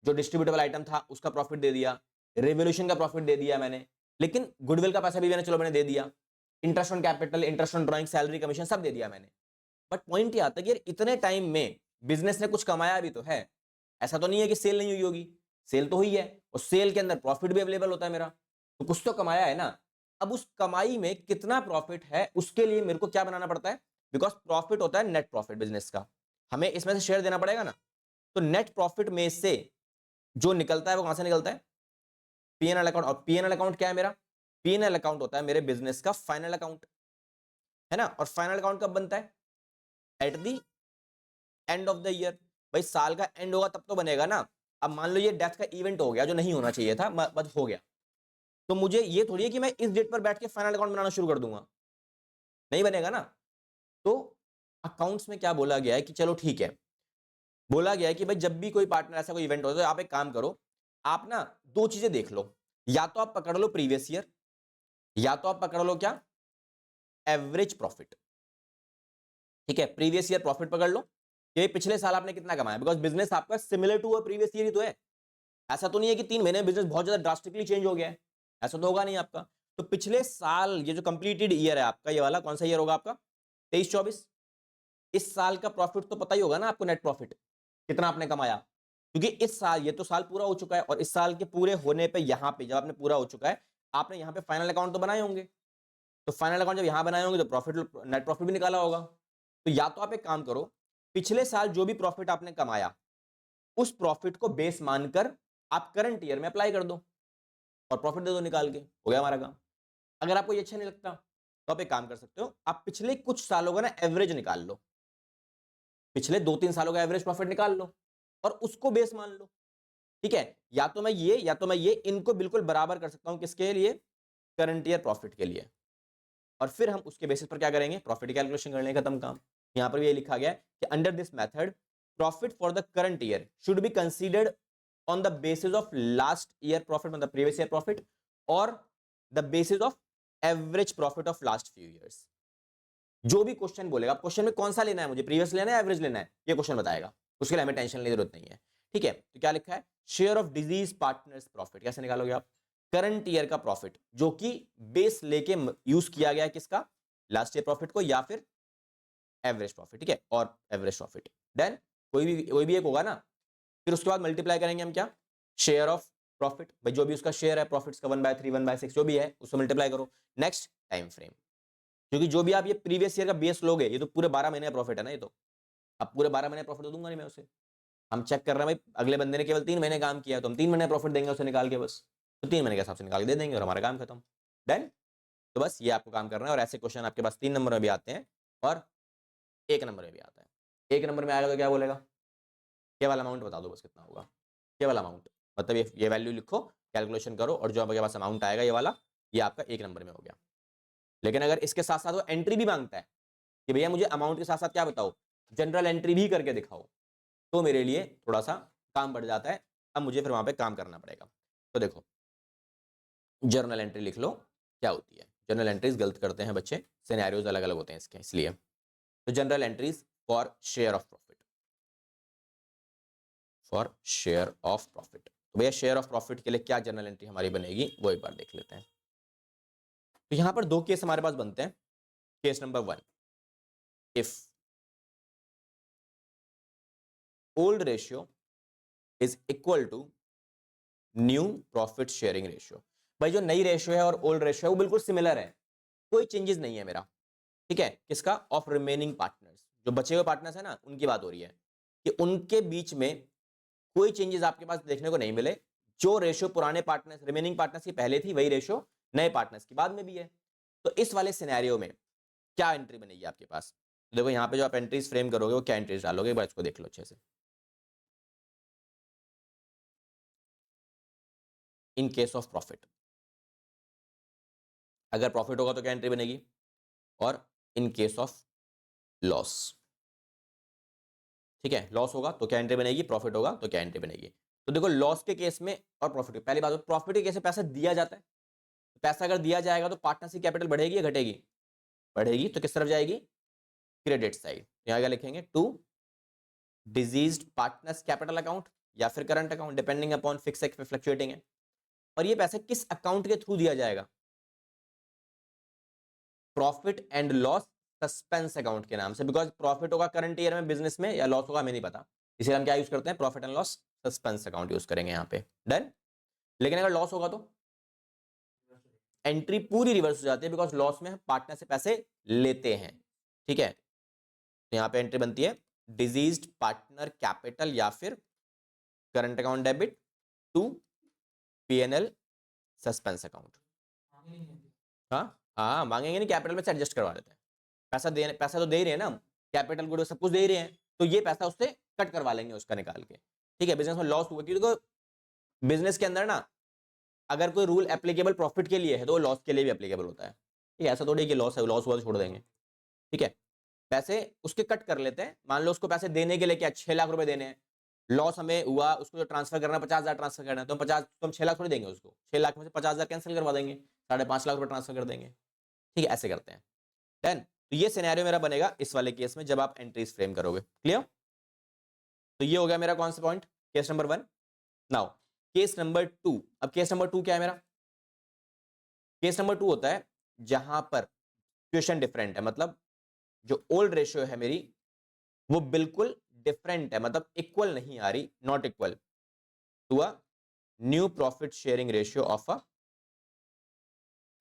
जो डिस्ट्रीब्यूटेबल आइटम था उसका प्रॉफिट दे दिया, रेवोल्यूशन का प्रॉफिट दे दिया मैंने, लेकिन गुडविल का पैसा भी मैंने, चलो मैंने दे दिया, interest on capital, interest on drawing, salary, commission सब दे दिया मैंने। बट पॉइंट ये आता है कि यार इतने टाइम में बिजनेस ने कुछ कमाया भी तो है, ऐसा तो नहीं है कि सेल नहीं हुई होगी, सेल तो हुई है, और सेल के अंदर प्रॉफिट भी अवेलेबल होता है मेरा, तो कुछ तो कमाया है ना। अब उस कमाई में कितना प्रॉफिट है उसके लिए मेरे को क्या बनाना पड़ता है, बिकॉज प्रॉफिट होता है नेट प्रॉफिट बिजनेस का, हमें इसमें से शेयर देना पड़ेगा ना, तो नेट प्रॉफिट में से जो निकलता है वो कहां से निकलता है, पीएनएल अकाउंट। और पीएनएल अकाउंट क्या है मेरा, पीएनएल अकाउंट होता है मेरे बिजनेस का फाइनल अकाउंट, है ना, और फाइनल अकाउंट कब बनता है, at the end of the year, भाई साल का एंड होगा तब तो बनेगा ना। अब मान लो ये डेथ का इवेंट हो गया जो नहीं होना चाहिए था, बस हो गया, तो मुझे ये थोड़ी है कि मैं इस डेट पर बैठ के फाइनल अकाउंट बनाना शुरू कर दूंगा, नहीं बनेगा ना। तो अकाउंट्स में क्या बोला गया है कि चलो ठीक है, बोला गया है कि भाई जब भी कोई पार्टनर ऐसा कोई इवेंट हो तो आप एक काम करो, आप ना 2 चीजें देख लो, या तो आप पकड़ लो प्रीवियस ईयर, या तो आप पकड़ लो क्या, एवरेज प्रॉफिट, ठीक है, प्रीवियस ईयर प्रॉफिट पकड़ लो कि पिछले साल आपने कितना कमाया, बिकॉज बिजनेस आपका similar to a previous year ही तो है, ऐसा तो नहीं है कि 3 महीने में बिजनेस बहुत ज्यादा ड्रास्टिकली चेंज हो गया है, ऐसा तो होगा नहीं आपका। तो पिछले साल ये जो कंप्लीटेड ईयर है आपका, ये वाला कौन सा ईयर होगा आपका, 23-24, इस साल का प्रॉफिट तो पता ही होगा ना आपको, नेट प्रॉफिट कितना आपने कमाया, क्योंकि इस साल ये तो साल पूरा हो चुका है, और इस साल के पूरे होने पे यहां पे जब आपने पूरा हो चुका है, आपने यहां पे फाइनल अकाउंट तो बनाए होंगे, तो फाइनल अकाउंट जब यहां बनाए होंगे तो प्रॉफिट नेट प्रॉफिट भी निकाला होगा। तो या तो आप एक काम करो, पिछले साल जो भी प्रॉफिट आपने कमाया उस प्रॉफिट को बेस मानकर आप करंट ईयर में अप्लाई कर दो और प्रॉफिट दे दो निकाल के, हो गया हमारा काम। अगर आपको ये अच्छा नहीं लगता तो आप एक काम कर सकते हो, आप पिछले कुछ सालों का ना एवरेज निकाल लो, पिछले 2-3 सालों का एवरेज प्रॉफिट निकाल लो और उसको बेस मान लो। ठीक है, या तो मैं ये इनको बिल्कुल बराबर कर सकता हूं, किसके लिए, करंट ईयर प्रॉफिट के लिए, और फिर हम उसके बेसिस पर क्या करेंगे, प्रॉफिट की कैलकुलेशन करने का खत्म काम। यहां पर भी ये लिखा गया है कि under this method profit for the current year should be considered on the basis of last year profit, मतलब प्रीवियस ईयर प्रॉफिट, और the basis of average profit of last few years. जो भी क्वेश्चन बोलेगा, question में कौन सा लेना है, मुझे प्रीवियस लेना है एवरेज लेना है, ये क्वेश्चन बताएगा, उसके लिए हमें टेंशन लेने की जरूरत नहीं है। ठीक है, तो क्या लिखा है, share of disease partners profit कैसे निकालोगे आप, करंट ईयर का प्रॉफिट जो कि बेस लेके यूज किया गया है किसका, लास्ट ईयर प्रॉफिट को, या फिर एवरेज प्रॉफिट। ठीक है, और एवरेज प्रॉफिट देन कोई भी एक होगा ना, फिर उसके बाद मल्टीप्लाई करेंगे हम क्या, शेयर ऑफ प्रॉफिट, भाई जो भी उसका शेयर है प्रॉफिट्स का 1/3 1/6 जो भी है उसको मल्टीप्लाई करो। नेक्स्ट टाइम फ्रेम, क्योंकि जो भी आप ये प्रीवियस ईयर का बेस लोगे, ये तो पूरे 12 महीने का प्रॉफिट है ना, ये तो अब पूरे 12 महीने प्रॉफिट तो दूंगा नहीं मैं उसे। हम चेक कर रहे हैं भाई अगले बंदे ने केवल 3 महीने काम किया है, तो हम 3 महीने प्रॉफिट देंगे उसे निकाल के, बस तो 3 महीने के हिसाब से निकाल के दे देंगे और हमारा काम खत्म। डन। तो बस ये आपको काम करना है, और ऐसे क्वेश्चन आपके पास 3 नंबर में भी आते हैं और 1 नंबर में भी आता है। 1 नंबर में आएगा तो क्या बोलेगा, केवल अमाउंट बता दो बस कितना होगा, केवल अमाउंट, मतलब ये वैल्यू लिखो, कैलकुलेशन करो, और जो आपके पास अमाउंट आएगा ये वाला, ये आपका 1 नंबर में हो गया। लेकिन अगर इसके साथ साथ वो एंट्री भी मांगता है कि भैया मुझे अमाउंट के साथ साथ क्या बताओ, जनरल एंट्री भी करके दिखाओ, तो मेरे लिए थोड़ा सा काम बढ़ जाता है, अब मुझे फिर वहां पे काम करना पड़ेगा। तो देखो जर्नल एंट्री लिख लो, क्या होती है, जनरल एंट्रीज गलत करते हैं बच्चे, सिनेरियोज अलग अलग होते हैं इसके, इसलिए तो general entries for share of profit, for share of profit, तो भैया शेयर ऑफ प्रॉफिट के लिए क्या जनरल एंट्री हमारी बनेगी वो एक बार देख लेते हैं। तो यहां पर 2 केस हमारे पास बनते हैं। Case number 1, if old ratio is equal to new profit sharing ratio, भाई जो नई रेशियो है और ओल्ड रेशियो है वो बिल्कुल सिमिलर है, कोई चेंजेस नहीं है मेरा। ठीक है, किसका, ऑफ रिमेनिंग पार्टनर्स, जो बचे हुए पार्टनर्स है ना उनकी बात हो रही है, कि उनके बीच में कोई चेंजेस आपके पास देखने को नहीं मिले, जो रेशियो पुराने पार्टनर्स रिमेनिंग पार्टनर्स की पहले थी वही रेशियो नए पार्टनर्स की बाद में भी है। तो इस वाले सिनेरियो में क्या एंट्री बनेगी आपके पास, तो देखो यहाँ पे जो आप एंट्रीज फ्रेम करोगे वो क्या एंट्रीज डालोगे, एक बार इसको देख लो अच्छे से। इन केस ऑफ प्रॉफिट, अगर प्रॉफिट होगा तो क्या एंट्री बनेगी, और इन केस ऑफ लॉस, ठीक है, लॉस होगा तो क्या एंट्री बनेगी, प्रॉफिट होगा तो क्या एंट्री बनेगी। तो देखो लॉस के केस में और प्रॉफिट, पहली बात प्रॉफिट के केस में पैसा दिया जाता है, पैसा अगर दिया जाएगा तो पार्टनरशिप कैपिटल बढ़ेगी या घटेगी, बढ़ेगी, तो किस तरफ जाएगी, क्रेडिट साइड। यहां क्या लिखेंगे, to deceased partners capital account या फिर current account, depending upon fix fluctuating है। और ये पैसा किस अकाउंट के थ्रू दिया जाएगा, profit and loss suspense account के नाम से, बिकॉज प्रॉफिट होगा करंट ईयर में बिजनेस में या लॉस होगा हमें नहीं पता, इसलिए हम क्या यूज करते हैं, profit and loss suspense account use करेंगे यहाँ पे। डन। लेकिन अगर लॉस होगा तो एंट्री पूरी रिवर्स हो जाती है, बिकॉज लॉस में हम पार्टनर से पैसे लेते हैं। ठीक है, तो यहाँ पे एंट्री बनती है डिजीज्ड पार्टनर कैपिटल या फिर current account debit to PNL suspense account. हाँ हाँ मांगेंगे नहीं, कैपिटल में से एडजस्ट करवा देते हैं, पैसा तो दे ही रहे हैं ना हम, कैपिटल गुड सब कुछ दे ही रहे हैं, तो ये पैसा उससे कट करवा लेंगे उसका निकाल के। ठीक है, बिजनेस में लॉस हुआ, क्योंकि बिजनेस के अंदर ना अगर कोई रूल एप्लीकेबल प्रॉफिट के लिए है तो वो लॉस के लिए भी एप्लीकेबल होता है। ठीक है, ऐसा थोड़ी कि लॉस है, लॉस हुआ तो छोड़ देंगे। ठीक है, पैसे उसके कट कर लेते हैं, मान लो उसको पैसे देने के लिए क्या 6 लाख रुपए देने हैं, लॉस हमें हुआ, उसको जो ट्रांसफर करना है 50,000 ट्रांसफर करना है, तो 50 तो हम 6 लाख थोड़ी देंगे उसको, 6 लाख में से 50,000 कैंसिल करवा देंगे, 5.5 लाख रुपए ट्रांसफर कर देंगे। ठीक है, ऐसे करते हैं। डन। तो ये सिनेरियो मेरा बनेगा इस वाले केस में जब आप एंट्रीज फ्रेम करोगे। क्लियर। तो ये हो गया मेरा कौन सा point, case number 1। Now case number 2, अब केस नंबर 2 क्या है मेरा, केस नंबर 2 होता है जहां पर सिचुएशन डिफरेंट है, मतलब जो ओल्ड रेशियो है मेरी वो बिल्कुल डिफरेंट है, मतलब इक्वल नहीं आ रही, not equal to a new profit sharing ratio of a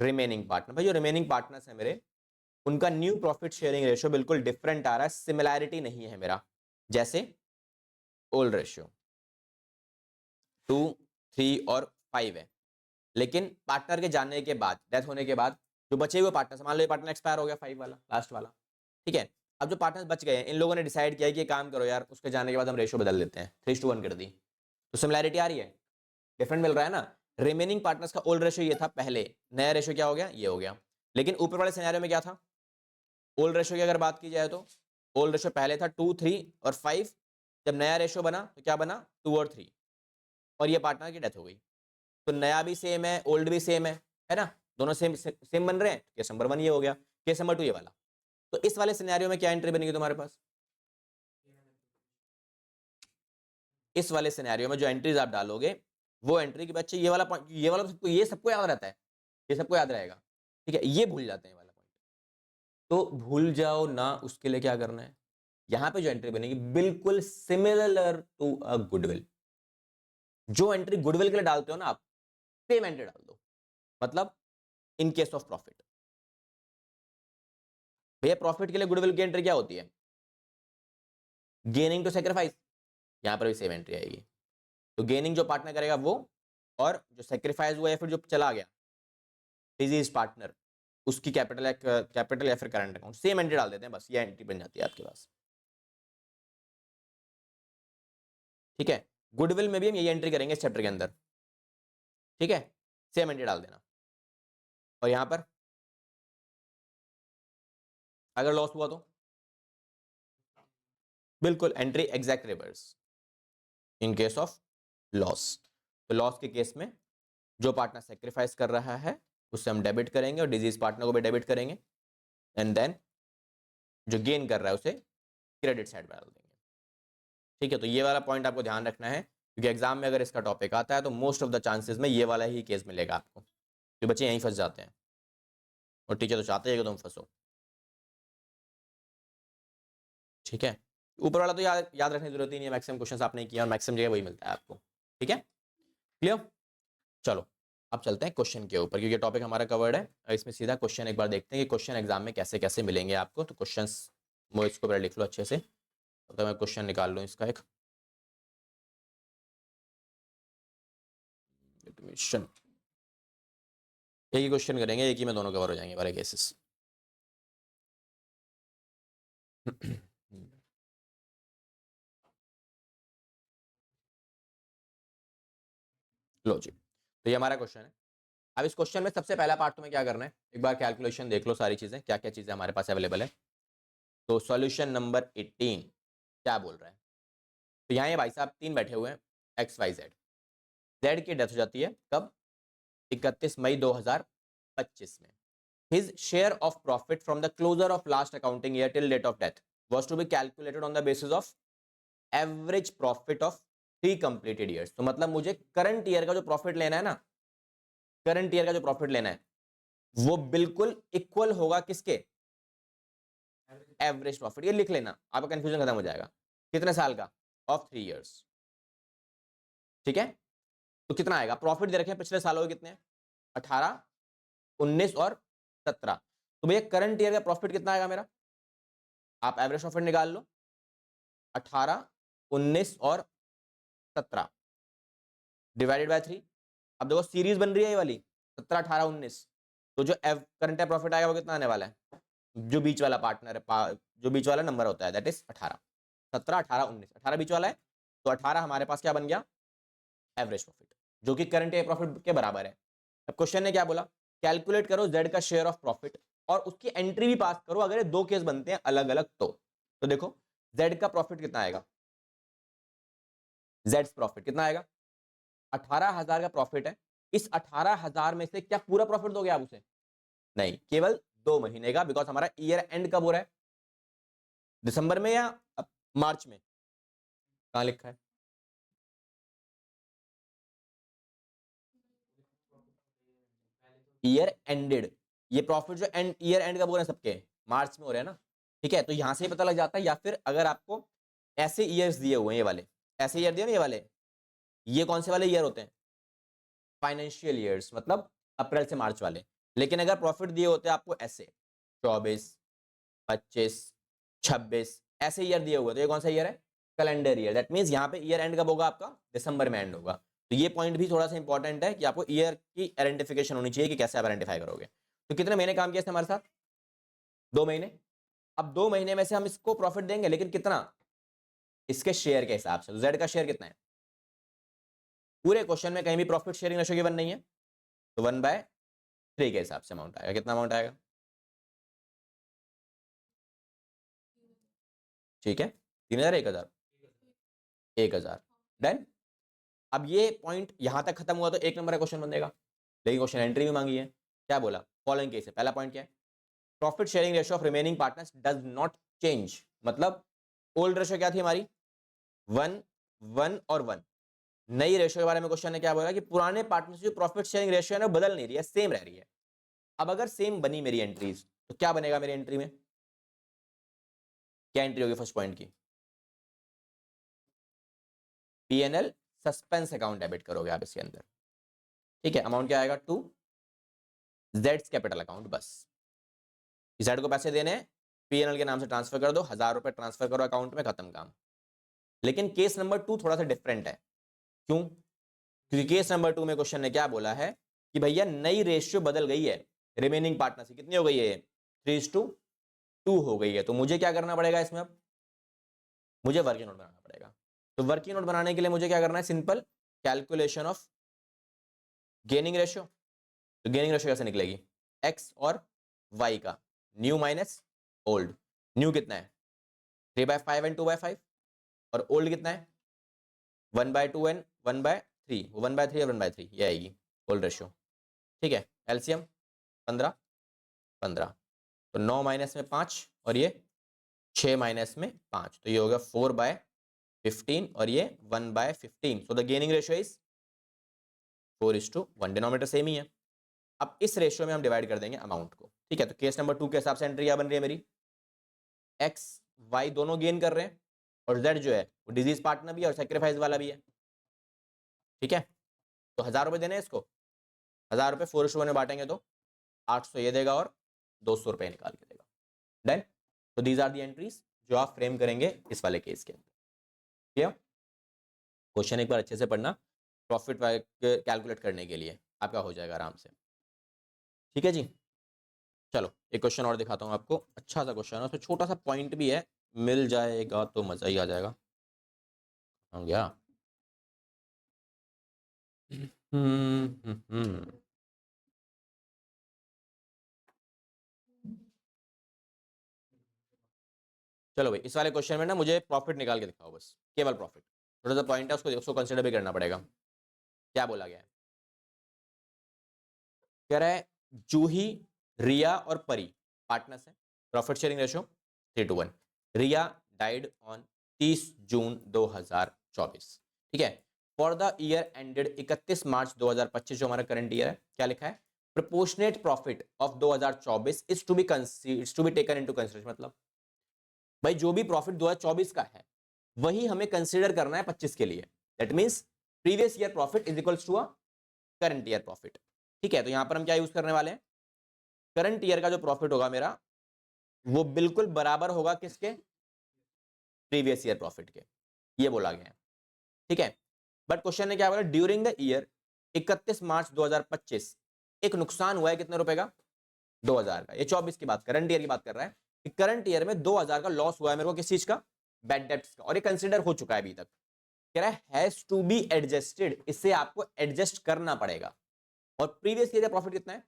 remaining partner, भाई जो रिमेनिंग पार्टनर्स है मेरे, उनका न्यू प्रॉफिट शेयरिंग रेशियो बिल्कुल डिफरेंट आ रहा है, सिमिलैरिटी नहीं है मेरा। जैसे ओल्ड रेशियो 2, 3 और 5 है, लेकिन पार्टनर के जाने के बाद, डेथ होने के बाद जो बचे हुए पार्टनर, मान लो ये पार्टनर एक्सपायर हो गया 5 वाला, लास्ट वाला, ठीक है। अब जो पार्टनर्स बच गए हैं, इन लोगों ने डिसाइड किया कि ये काम करो यार, उसके जाने के बाद हम रेशियो बदल देते हैं, 3:1 कर दी, तो सिमिलैरिटी आ रही है, डिफरेंट मिल रहा है ना। रिमेनिंग पार्टनर्स का ओल्ड रेशियो ये था पहले, नया रेशियो क्या हो गया, ये हो गया। लेकिन ऊपर वाले सिनेरियो में क्या था, ओल्ड रेशियो की अगर बात की जाए तो ओल्ड रेशियो पहले था 2, 3 और 5, जब नया रेशियो बना तो क्या बना, 2 और 3, और ये पार्टनर की डेथ हो गई, तो नया भी सेम है, ओल्ड भी सेम है ना, दोनों सेम बन रहे हैं। केस नंबर 1 ये हो गया, केस नंबर 2 ये वाला। तो इस वाले सिनेरियो में क्या एंट्री बनेगी तुम्हारे पास, इस वाले सिनेरियो में जो एंट्रीज आप डालोगे वो एंट्री के बच्चे, ये वाला पॉइंट, ये वाला सबको, ये सबको याद रहता है, ये सबको याद रहेगा, ठीक है, ये भूल जाते हैं वाला पॉइंट, तो भूल जाओ ना, उसके लिए क्या करना है, यहां पे जो एंट्री बनेगी बिल्कुल सिमिलर टू अ गुडविल। जो एंट्री गुडविल के लिए डालते हो ना आप, सेम एंट्री डाल दो। मतलब इन केस ऑफ प्रॉफिट, भैया प्रॉफिट के लिए गुडविल की एंट्री क्या होती है, गेनिंग टू सेक्रीफाइस, यहां पर भी सेम एंट्री आएगी। तो गेनिंग जो पार्टनर करेगा वो, और जो सेक्रीफाइस हुआ या फिर जो चला गया डिजीज पार्टनर, उसकी कैपिटल या फिर करंट अकाउंट, सेम एंट्री डाल देते हैं, बस ये एंट्री बन जाती है आपके पास, ठीक है। गुडविल में भी हम यही एंट्री करेंगे इस चैप्टर के अंदर, ठीक है, सेम एंट्री डाल देना। और यहां पर अगर लॉस हुआ तो बिल्कुल entry exact reverse in case of loss. तो लॉस के केस में जो पार्टनर सेक्रीफाइस कर रहा है उससे हम डेबिट करेंगे और डिजीज पार्टनर को भी डेबिट करेंगे, एंड देन जो गेन कर रहा है उसे क्रेडिट साइड पर डाल देंगे, ठीक है। तो ये वाला पॉइंट आपको ध्यान रखना है, क्योंकि एग्जाम में अगर इसका टॉपिक आता है तो मोस्ट ऑफ द चांसेस में ये वाला ही केस मिलेगा आपको, जो बच्चे यहीं फंस जाते हैं, और टीचर तो चाहते हैं कि तुम फंसो, ठीक है। ऊपर वाला तो याद रखने की जरूरत ही नहीं है, मैक्सिमम क्वेश्चंस आपने किया और मैक्सिमम जगह वही मिलता है आपको, ठीक है, क्लियर। चलो अब चलते हैं क्वेश्चन के ऊपर, क्योंकि टॉपिक हमारा कवर्ड है, इसमें सीधा क्वेश्चन एक बार देखते हैं कि क्वेश्चन एग्जाम में कैसे कैसे मिलेंगे आपको। तो क्वेश्चंस वो इसको पहले लिख लो अच्छे से, तो मैं क्वेश्चन निकाल लूँ इसका एक एडमिशन, एक ही क्वेश्चन करेंगे, एक ही में दोनों कवर हो जाएंगे वाले केसेस। लो जी, तो ये हमारा क्वेश्चन है। अब इस क्वेश्चन में सबसे पहला पार्ट तुम्हें क्या करना है, एक बार कैलकुलेशन देख लो, सारी चीजें क्या क्या चीजें हमारे पास अवेलेबल है। तो सॉल्यूशन नंबर 18 क्या बोल रहा है, तो यहाँ ये भाई साहब 3 बैठे हुए हैं, एक्स वाई जेड, जेड की डेथ हो जाती है कब, 31 मई 2025 में। His share of profit from the closure of last accounting year till date of death was to be calculated on the basis of average profit of 3 completed years. तो मतलब मुझे करंट ईयर का जो प्रॉफिट लेना है ना, current year का जो प्रॉफिट लेना है वो बिल्कुल इक्वल होगा किसके, एवरेज प्रॉफिट। ये लिख लेना, आपका कंफ्यूजन खत्म हो जाएगा। कितने साल का, ऑफ 3 इयर्स, ठीक है। तो कितना आएगा, प्रॉफिट दे रखे हैं पिछले सालों के कितने, 18, 19 और 17। तो भैया करंट ईयर का प्रॉफिट कितना आएगा मेरा, आप एवरेज प्रॉफिट निकाल लो, 18, 19 और 17 डिवाइडेड बाय 3। अब देखो सीरीज बन रही है ये वाली, 17, 18, 19, तो जो करंट प्रॉफिट आएगा वो कितना आने वाला है, जो बीच वाला पार्टनर है, जो बीच वाला नंबर होता है दैट इज 18, 17, 18, 19, 18 बीच वाला है, तो 18 हमारे पास क्या बन गया, एवरेज प्रॉफिट, जो कि करंट ईयर प्रॉफिट के बराबर है। अब क्वेश्चन ने क्या बोला, कैलकुलेट करो जेड का शेयर ऑफ प्रॉफिट और उसकी एंट्री भी पास करो अगर ये दो केस बनते हैं अलग अलग तो देखो जेड का प्रॉफिट कितना आएगा, जेड प्रॉफिट कितना आएगा, 18,000 का प्रॉफिट है, इस 18,000 में से क्या पूरा प्रॉफिट दोगे आप उसे, नहीं, केवल 2 महीने का, बिकॉज हमारा ईयर एंड कब हो रहा है, दिसंबर में या मार्च में, कहां लिखा है, ईयर एंडेड, ये प्रॉफिट जो एंड ईयर एंड कब हो रहे हैं सबके, मार्च में हो रहे हैं ना, ठीक है। तो यहां से ही पता लग जाता है, या फिर अगर आपको ऐसे ईयर्स दिए हुए हैं, ये वाले ऐसे ईयर दिए ना, ये वाले, ये कौन से वाले ईयर होते हैं, फाइनेंशियल ईयर्स, मतलब अप्रैल से मार्च वाले, लेकिन अगर प्रॉफिट दिए होते आपको ऐसे 24, 25, 26 ऐसे ईयर दिए हुए, तो ये कौन सा ईयर है? Calendar year. दैट मींस यहाँ पे ईयर एंड कब होगा आपका? दिसंबर में एंड होगा। तो ये पॉइंट भी थोड़ा सा इंपॉर्टेंट है कि आपको ईयर की आइडेंटिफिकेशन होनी चाहिए कि कैसे आप आइडेंटिफाई करोगे। तो कितने महीने काम किया इसने हमारे साथ? 2 महीने। अब 2 महीने में से हम इसको प्रॉफिट देंगे, लेकिन कितना? इसके शेयर के हिसाब से। जेड का शेयर कितना है? पूरे क्वेश्चन में कहीं भी प्रॉफिट शेयरिंग रेशियो गिवन नहीं है, तो 1/3 के हिसाब से अमाउंट आएगा। कितना अमाउंट आएगा? ठीक है, 3000, 1000, 1000। डन। अब ये पॉइंट यहां तक खत्म हुआ तो 1 नंबर का क्वेश्चन बनेगा, लेकिन क्वेश्चन एंट्री भी मांगी है। क्या बोला? फॉलोइंग केस है। पहला पॉइंट क्या है? Profit sharing ratio of remaining partners does not change. मतलब ओल्ड रेशियो क्या थी हमारी? 1, 1 और 1। नई रेशियो के बारे में क्वेश्चन ने क्या बोला कि पुराने पार्टनर्स जो प्रॉफिट शेयरिंग रेशियो है ना बदल नहीं रही है, सेम रह रही है। अब अगर सेम बनी मेरी एंट्रीज, तो क्या बनेगा मेरी एंट्री में? क्या एंट्री होगी फर्स्ट पॉइंट की? पीएनएल सस्पेंस अकाउंट डेबिट करोगे आप इसके अंदर। ठीक है, अमाउंट क्या आएगा? 2 जेड्स कैपिटल अकाउंट। बस जेड को पैसे देने, पीएनएल के नाम से ट्रांसफर कर दो, 1000 रुपए ट्रांसफर करो अकाउंट में, खत्म काम। लेकिन केस नंबर 2 थोड़ा सा डिफरेंट है। क्यों? क्योंकि केस नंबर 2 में क्वेश्चन ने क्या बोला है कि भैया नई रेशियो बदल गई है, रिमेनिंग पार्टनर से कितनी हो गई है? 3:2 हो गई है। तो मुझे क्या करना पड़ेगा इसमें? अब मुझे वर्किंग नोट बनाना पड़ेगा। तो वर्किंग नोट बनाने के लिए मुझे क्या करना है? Simple calculation of gaining ratio. तो गेनिंग रेशियो कैसे निकलेगी? एक्स और वाई का न्यू माइनस ओल्ड। न्यू कितना है? 3/5 एंड 2/5। और ओल्ड कितना है? 1/2 एंड 1/3। 1/3 और 1/3 ये आएगी ओल्ड रेशियो। ठीक है, एलसीएम 15, 15। तो 9 माइनस में 5 और ये 6 माइनस में 5, तो ये होगा 4/15 और ये 1/15। So the gaining ratio is 4:1। Denominator same ही है। अब इस रेशियो में हम डिवाइड कर देंगे अमाउंट को। ठीक है, तो केस नंबर 2 के हिसाब से एंट्री क्या बन रही है मेरी? एक्स वाई दोनों गेन कर रहे हैं, और जेड जो है वो डिजीज पार्टनर भी है और सेक्रीफाइस वाला भी है। ठीक है, तो 1000 रुपए देने इसको, 1000 रुपए 4:1 में बांटेंगे तो 800 ये देगा और 200 रुपए निकाल के देगा। डन। तो दीज आर दी एंट्रीज जो आप फ्रेम करेंगे इस वाले केस के अंदर। क्लियर? क्वेश्चन एक बार अच्छे से पढ़ना, प्रॉफिट कैलकुलेट करने के लिए आपका हो जाएगा आराम से। ठीक है जी, चलो एक क्वेश्चन और दिखाता हूँ आपको। अच्छा सा क्वेश्चन है, उसमें छोटा सा पॉइंट भी है, मिल जाएगा तो मजा ही आ जाएगा। हो गया। चलो भाई, इस वाले क्वेश्चन में ना मुझे प्रॉफिट निकाल के दिखाओ बस, केवल प्रॉफिट। थोड़ा सा पॉइंट है, उसको कंसिडर भी करना पड़ेगा। क्या बोला गया है? कह रहा है जूही, रिया और परी पार्टनर्स हैं, profit sharing ratio 3:1। Riya died on 30 June 2024। ठीक है, for the year ended 31 March 2025, जो हमारा करंट ईयर है, क्या लिखा है? Proportionate profit of 2024 is to be taken into consideration. मतलब भाई जो भी प्रॉफिट 2024 का है वही हमें कंसीडर करना है 25 के लिए। That means previous year profit is equals to a current year profit. ठीक है, तो यहां पर हम क्या यूज करने वाले हैं? करंट ईयर का जो प्रॉफिट होगा मेरा, वो बिल्कुल बराबर होगा किसके? प्रीवियस ईयर प्रॉफिट के। ये बोला गया है। ठीक है, बट क्वेश्चन ने क्या बोला? ड्यूरिंग द ईयर 31 मार्च 2025 एक नुकसान हुआ है, कितने रुपए का? 2000 का। ये 24 की बात, करंट ईयर की बात कर रहा है कि करंट ईयर में 2000 का लॉस हुआ है मेरे को, किस चीज का? बैड डेब्ट्स का, और ये कंसिडर हो चुका है अभी तक। कह रहा है हैज टू बी एडजस्टेड, इससे आपको एडजस्ट करना पड़ेगा। और प्रीवियस ईयर का प्रॉफिट कितना है?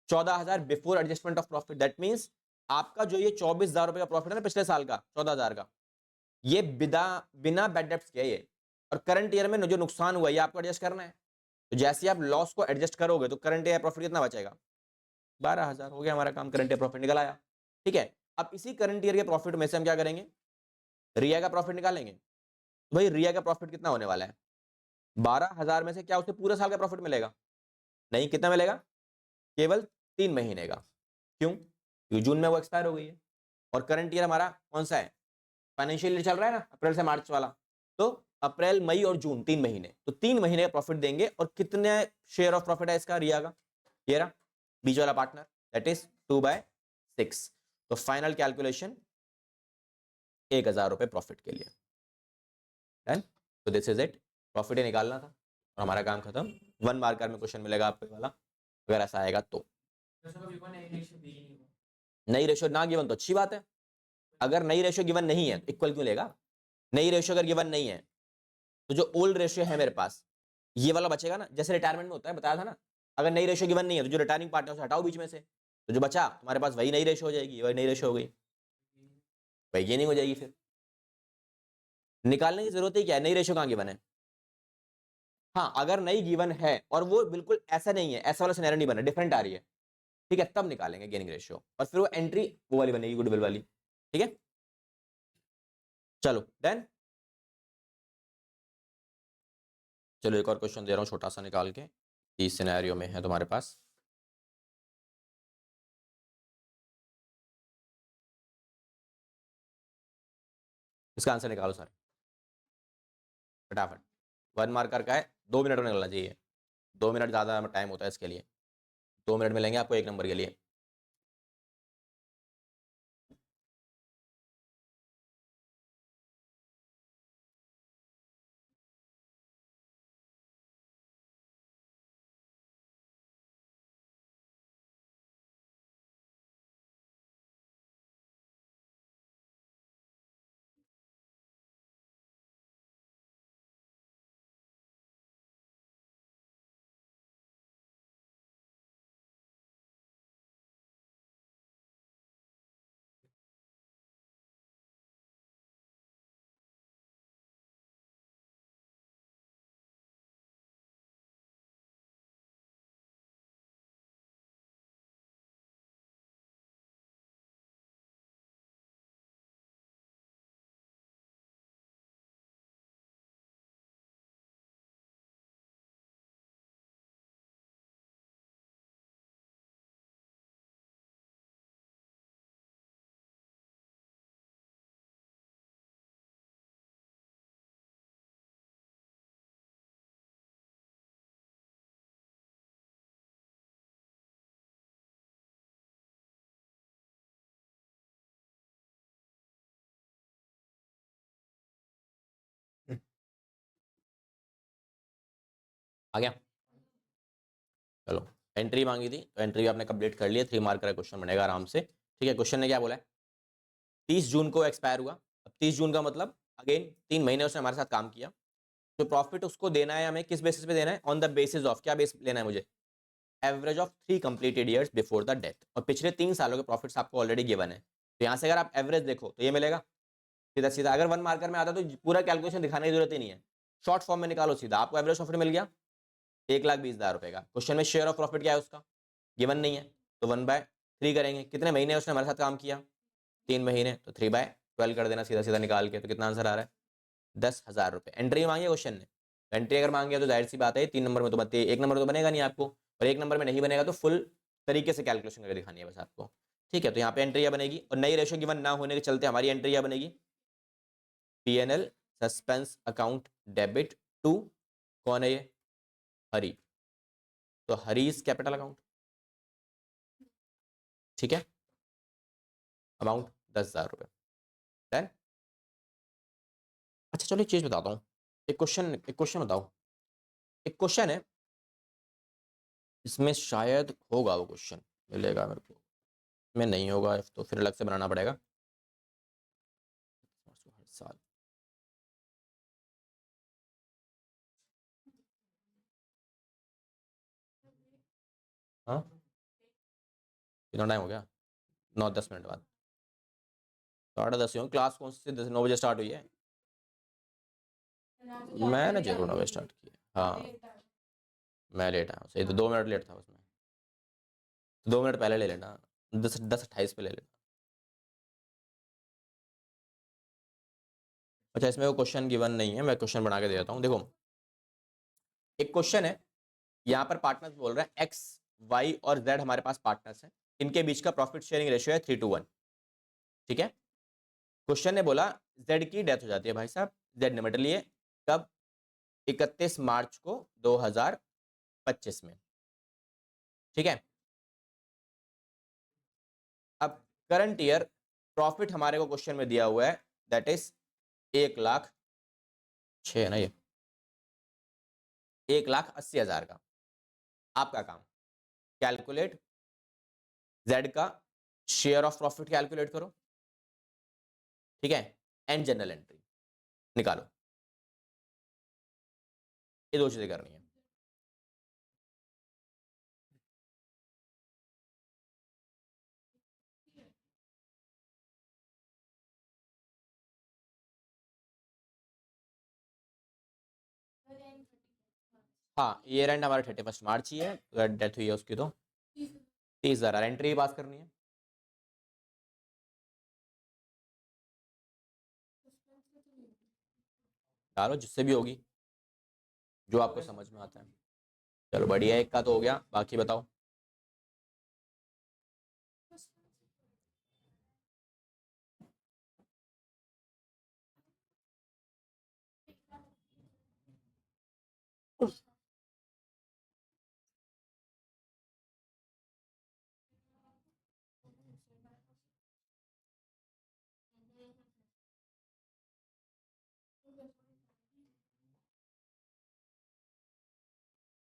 14,000 before adjustment of profit. That means आपका जो ये 24,000 रुपए का प्रॉफिट है ना पिछले साल का 14,000 का, ये बिना बैड डेब्ट्स के ये। और करंट ईयर में जो नुकसान हुआ है आपको एडजस्ट करना है। तो जैसे आप लॉस को एडजस्ट करोगे तो करंट ईयर प्रॉफिट कितना बचेगा? 12,000। हो गया हमारा काम, करंट ईयर प्रॉफिट निकल आया। ठीक है, अब इसी करंट ईयर के प्रॉफिट में से हम क्या करेंगे? रिया का प्रॉफिट निकालेंगे। तो भाई रिया का प्रॉफिट कितना होने वाला है? 12,000 में से क्या उसे पूरे साल का प्रॉफिट मिलेगा? नहीं, कितना मिलेगा? केवल 3 महीने का। क्यों? क्योंकि जून में वो एक्सपायर हो गई है। और करंट ईयर हमारा कौन सा है? फाइनेंशियल ईयर चल रहा है ना, अप्रैल से मार्च वाला। तो अप्रैल, मई और जून 3 महीने, तो 3 महीने का प्रॉफिट देंगे। और कितने शेयर ऑफ प्रॉफिट है इसका? रिया का ये रहा बीच वाला पार्टनर दैट इज 2/6। तो फाइनल कैलकुलेशन 1000 रुपए प्रॉफिट के लिए। डन। तो दिस इज इट, प्रॉफिट ही निकालना था और हमारा काम खत्म। 1 मार्कर में क्वेश्चन मिलेगा आपको वाला, अगर ऐसा आएगा तो। नई रेशियो ना गिवन तो अच्छी बात है, अगर नई रेशियो गिवन नहीं है तो इक्वल क्यों लेगा? नई रेशियो अगर गिवन नहीं है तो जो ओल्ड रेशियो है मेरे पास ये वाला बचेगा ना, जैसे रिटायरमेंट में होता है, बताया था ना। अगर नई रेशियो गिवन नहीं है तो जो रिटायरिंग पार्ट है उसे हटाओ बीच में से, तो जो बचा तुम्हारे पास वही नई रेशियो हो जाएगी, वही नई रेशियो हो गई, वही गेनिंग हो जाएगी। फिर निकालने की जरूरत ही क्या है, नई रेशियो कहाँ गिवन है? हाँ, अगर नई गिवन है और वो बिल्कुल ऐसा नहीं है, ऐसा वाला सिनेरियो नहीं बना, डिफरेंट आ रही है, ठीक है, तब निकालेंगे गेनिंग रेशियो और फिर वो एंट्री वो वाली बनेगी, गुडविल वाली। ठीक है, चलो देन। चलो एक और क्वेश्चन दे रहा हूँ छोटा सा निकाल के, इस सिनेरियो में है तुम्हारे पास। इसका आंसर निकालो सारे फटाफट। 1 मार्कर का है, 2 मिनट में निकलना चाहिए, 2 मिनट ज़्यादा टाइम होता है इसके लिए, 2 मिनट मिलेंगे आपको 1 नंबर के लिए। आ गया, चलो। एंट्री मांगी थी तो एंट्री आपने कंप्लीट कर लिया, 3 मार्क का क्वेश्चन बनेगा आराम से। ठीक है, क्वेश्चन ने क्या बोला है, 30 जून को एक्सपायर हुआ। अब 30 जून का मतलब अगेन 3 महीने उसने हमारे साथ काम किया, तो प्रॉफिट उसको देना है हमें, किस बेसिस पे देना है? ऑन द बेसिस ऑफ, क्या बेस लेना है मुझे? Average of 3 completed years before the death, और पिछले 3 सालों के प्रॉफिट्स आपको ऑलरेडी गिवन है। तो यहाँ से अगर आप एवरेज देखो तो ये मिलेगा सीधा सीधा। अगर 1 मार्कर में आता तो पूरा कैलकुलेशन दिखाने की जरूरत ही नहीं है, शॉर्ट फॉर्म में निकालो सीधा, आपको एवरेज प्रॉफिट मिल गया 1,20,000 रुपए का। क्वेश्चन में शेयर ऑफ प्रॉफिट क्या है उसका, गिवन नहीं है, तो 1/3 करेंगे। कितने महीने उसने हमारे साथ काम किया? 3 महीने, तो 3/12 कर देना सीधा सीधा निकाल के। तो कितना आंसर आ रहा है? 10,000 रुपए। एंट्री मांगी क्वेश्चन ने, एंट्री अगर मांगे तो जाहिर सी बात है 3 नंबर में तो बनती है, 1 नंबर तो बनेगा नहीं आपको, और 1 नंबर में नहीं बनेगा तो फुल तरीके से कैलकुलेशन करके दिखानी है बस आपको। ठीक है, तो यहाँ पे एंट्री क्या बनेगी, और नई रेशियो गिवन ना होने के चलते हमारी एंट्री क्या बनेगी? PNL suspense account debit to, कौन है ये? हरी। तो हरीज कैपिटल अकाउंट, ठीक है, अमाउंट 10,000 रुपए। डन। अच्छा चलो एक चीज बताता हूँ, एक क्वेश्चन बताओ, एक क्वेश्चन है इसमें शायद होगा वो क्वेश्चन, मिलेगा मेरे को, में नहीं होगा तो फिर अलग से बनाना पड़ेगा। हर साल हाँ, कितना टाइम हो गया? 9-10 मिनट बाद, 8:30 ही हो। क्लास कौन सी 9 बजे स्टार्ट हुई है? मैंने जरूर 9 बजे स्टार्ट किया, हाँ मैं लेट आया, सही तो 2 मिनट लेट था उसमें, 2 मिनट पहले ले लेना, 10:28 पे ले लेना। अच्छा इसमें वो क्वेश्चन गिवन नहीं है, मैं क्वेश्चन बना के दे देता हूँ। देखो एक क्वेश्चन है, यहाँ पर पार्टनर्स बोल रहे हैं एक्स वाई और जेड हमारे पास पार्टनर्स हैं, इनके बीच का प्रॉफिट शेयरिंग रेशियो है 3:1। ठीक है, क्वेश्चन ने बोला जेड की डेथ हो जाती है भाई साहब, जेड ने मर लिए, कब? 31 मार्च को 2025 में। ठीक है, करंट ईयर प्रॉफिट हमारे को क्वेश्चन में दिया हुआ है दैट इज 1,06,000 है ना, ये 1,80,000 का। आपका काम कैलकुलेट जेड का शेयर ऑफ प्रॉफिट कैलकुलेट करो, ठीक है, एंड जनरल एंट्री निकालो। ये दो चीजें करनी है। हाँ, ईयर एंड हमारा 31 मार्च ही है, अगर डेथ हुई है उसकी तो 30,000 एंट्री पास करनी है। डालो जिससे भी होगी, जो आपको समझ में आता है। चलो बढ़िया, एक का तो हो गया, बाकी बताओ।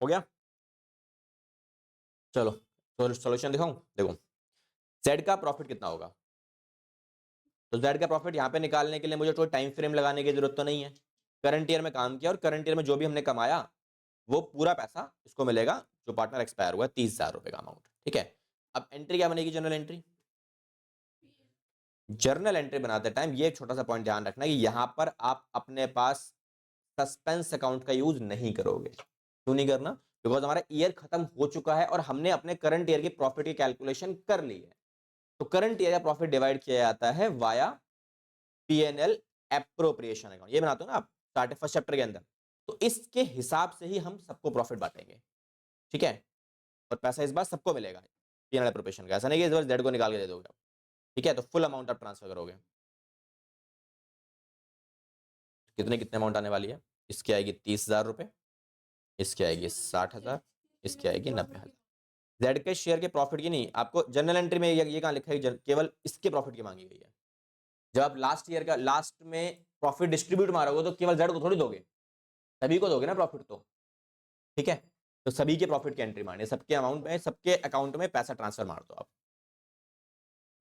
हो गया, चलो तो सॉल्यूशन दिखाऊं। देखो जेड का प्रॉफिट कितना होगा, तो जेड का प्रॉफिट यहाँ पे निकालने के लिए मुझे कोई टाइम फ्रेम लगाने की जरूरत तो नहीं है। करंट ईयर में काम किया और करंट ईयर में जो भी हमने कमाया वो पूरा पैसा इसको मिलेगा, जो पार्टनर एक्सपायर हुआ है 30,000 रुपए का अमाउंट, ठीक है। अब एंट्री क्या बनेगी, जनरल एंट्री। जर्नल एंट्री बनाते टाइम ये एक छोटा सा पॉइंट ध्यान रखना कि यहाँ पर आप अपने पास सस्पेंस अकाउंट का यूज नहीं करोगे। क्यों नहीं करना, बिकॉज हमारा ईयर खत्म हो चुका है और हमने अपने करंट ईयर की प्रॉफिट की कैलकुलेशन कर ली है। तो करंट ईयर का प्रॉफिट डिवाइड किया जाता है वाया पीएनएल एप्रोप्रिएशन अकाउंट, ये बनाते हो ना आप फर्स्ट चैप्टर के अंदर। तो इसके हिसाब से ही हम सबको प्रॉफिट बांटेंगे, ठीक है। और पैसा इस बार सबको मिलेगा पीएनएल एप्रोप्रिएशन का, ऐसा नहीं कि इस बार जेड को निकाल के दे दोगे आप, ठीक है। तो फुल अमाउंट आप ट्रांसफर करोगे। कितने कितने अमाउंट आने वाली है, इसकी आएगी 30,000 रुपए, इसकी आएगी 60,000, इसकी आएगी 90,000। जेड के शेयर के प्रॉफिट की नहीं, आपको जनरल एंट्री में ये कहां लिखा है, केवल इसके प्रॉफिट की मांगी गई है। जब आप लास्ट ईयर का लास्ट में प्रॉफिट डिस्ट्रीब्यूट मारोगे तो केवल जेड को थोड़ी दोगे, सभी को दोगे ना प्रॉफिट तो, ठीक है। तो सभी के प्रॉफिट की एंट्री मारनी, सबके अमाउंट में सबके अकाउंट में पैसा ट्रांसफर मार दो आप।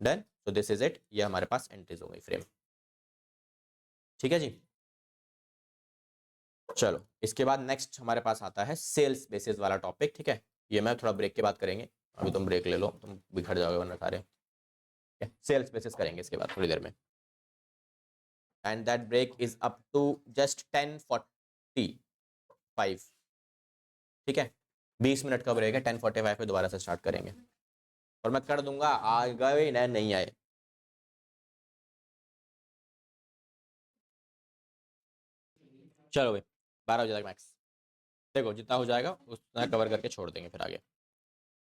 डन, तो दिस इज इट, ये हमारे पास एंट्रीज हो गई फ्रेम, ठीक है जी। चलो इसके बाद नेक्स्ट हमारे पास आता है सेल्स बेसिस वाला टॉपिक, ठीक है। ये मैं थोड़ा ब्रेक के बाद करेंगे, अभी तुम ब्रेक ले लो, तुम बिखर जाओगे वरना खा रहे। सेल्स बेसिस करेंगे इसके बाद थोड़ी देर में, and that break is up to just 10:45, ठीक है। 20 मिनट का ब्रेक है, 10:45 पे दोबारा से स्टार्ट करेंगे। और मैं कर दूंगा, आ गए नहीं आए। चलो भाई 12 बजे तक मैक्स, देखो जितना हो जाएगा उतना कवर करके छोड़ देंगे फिर आगे।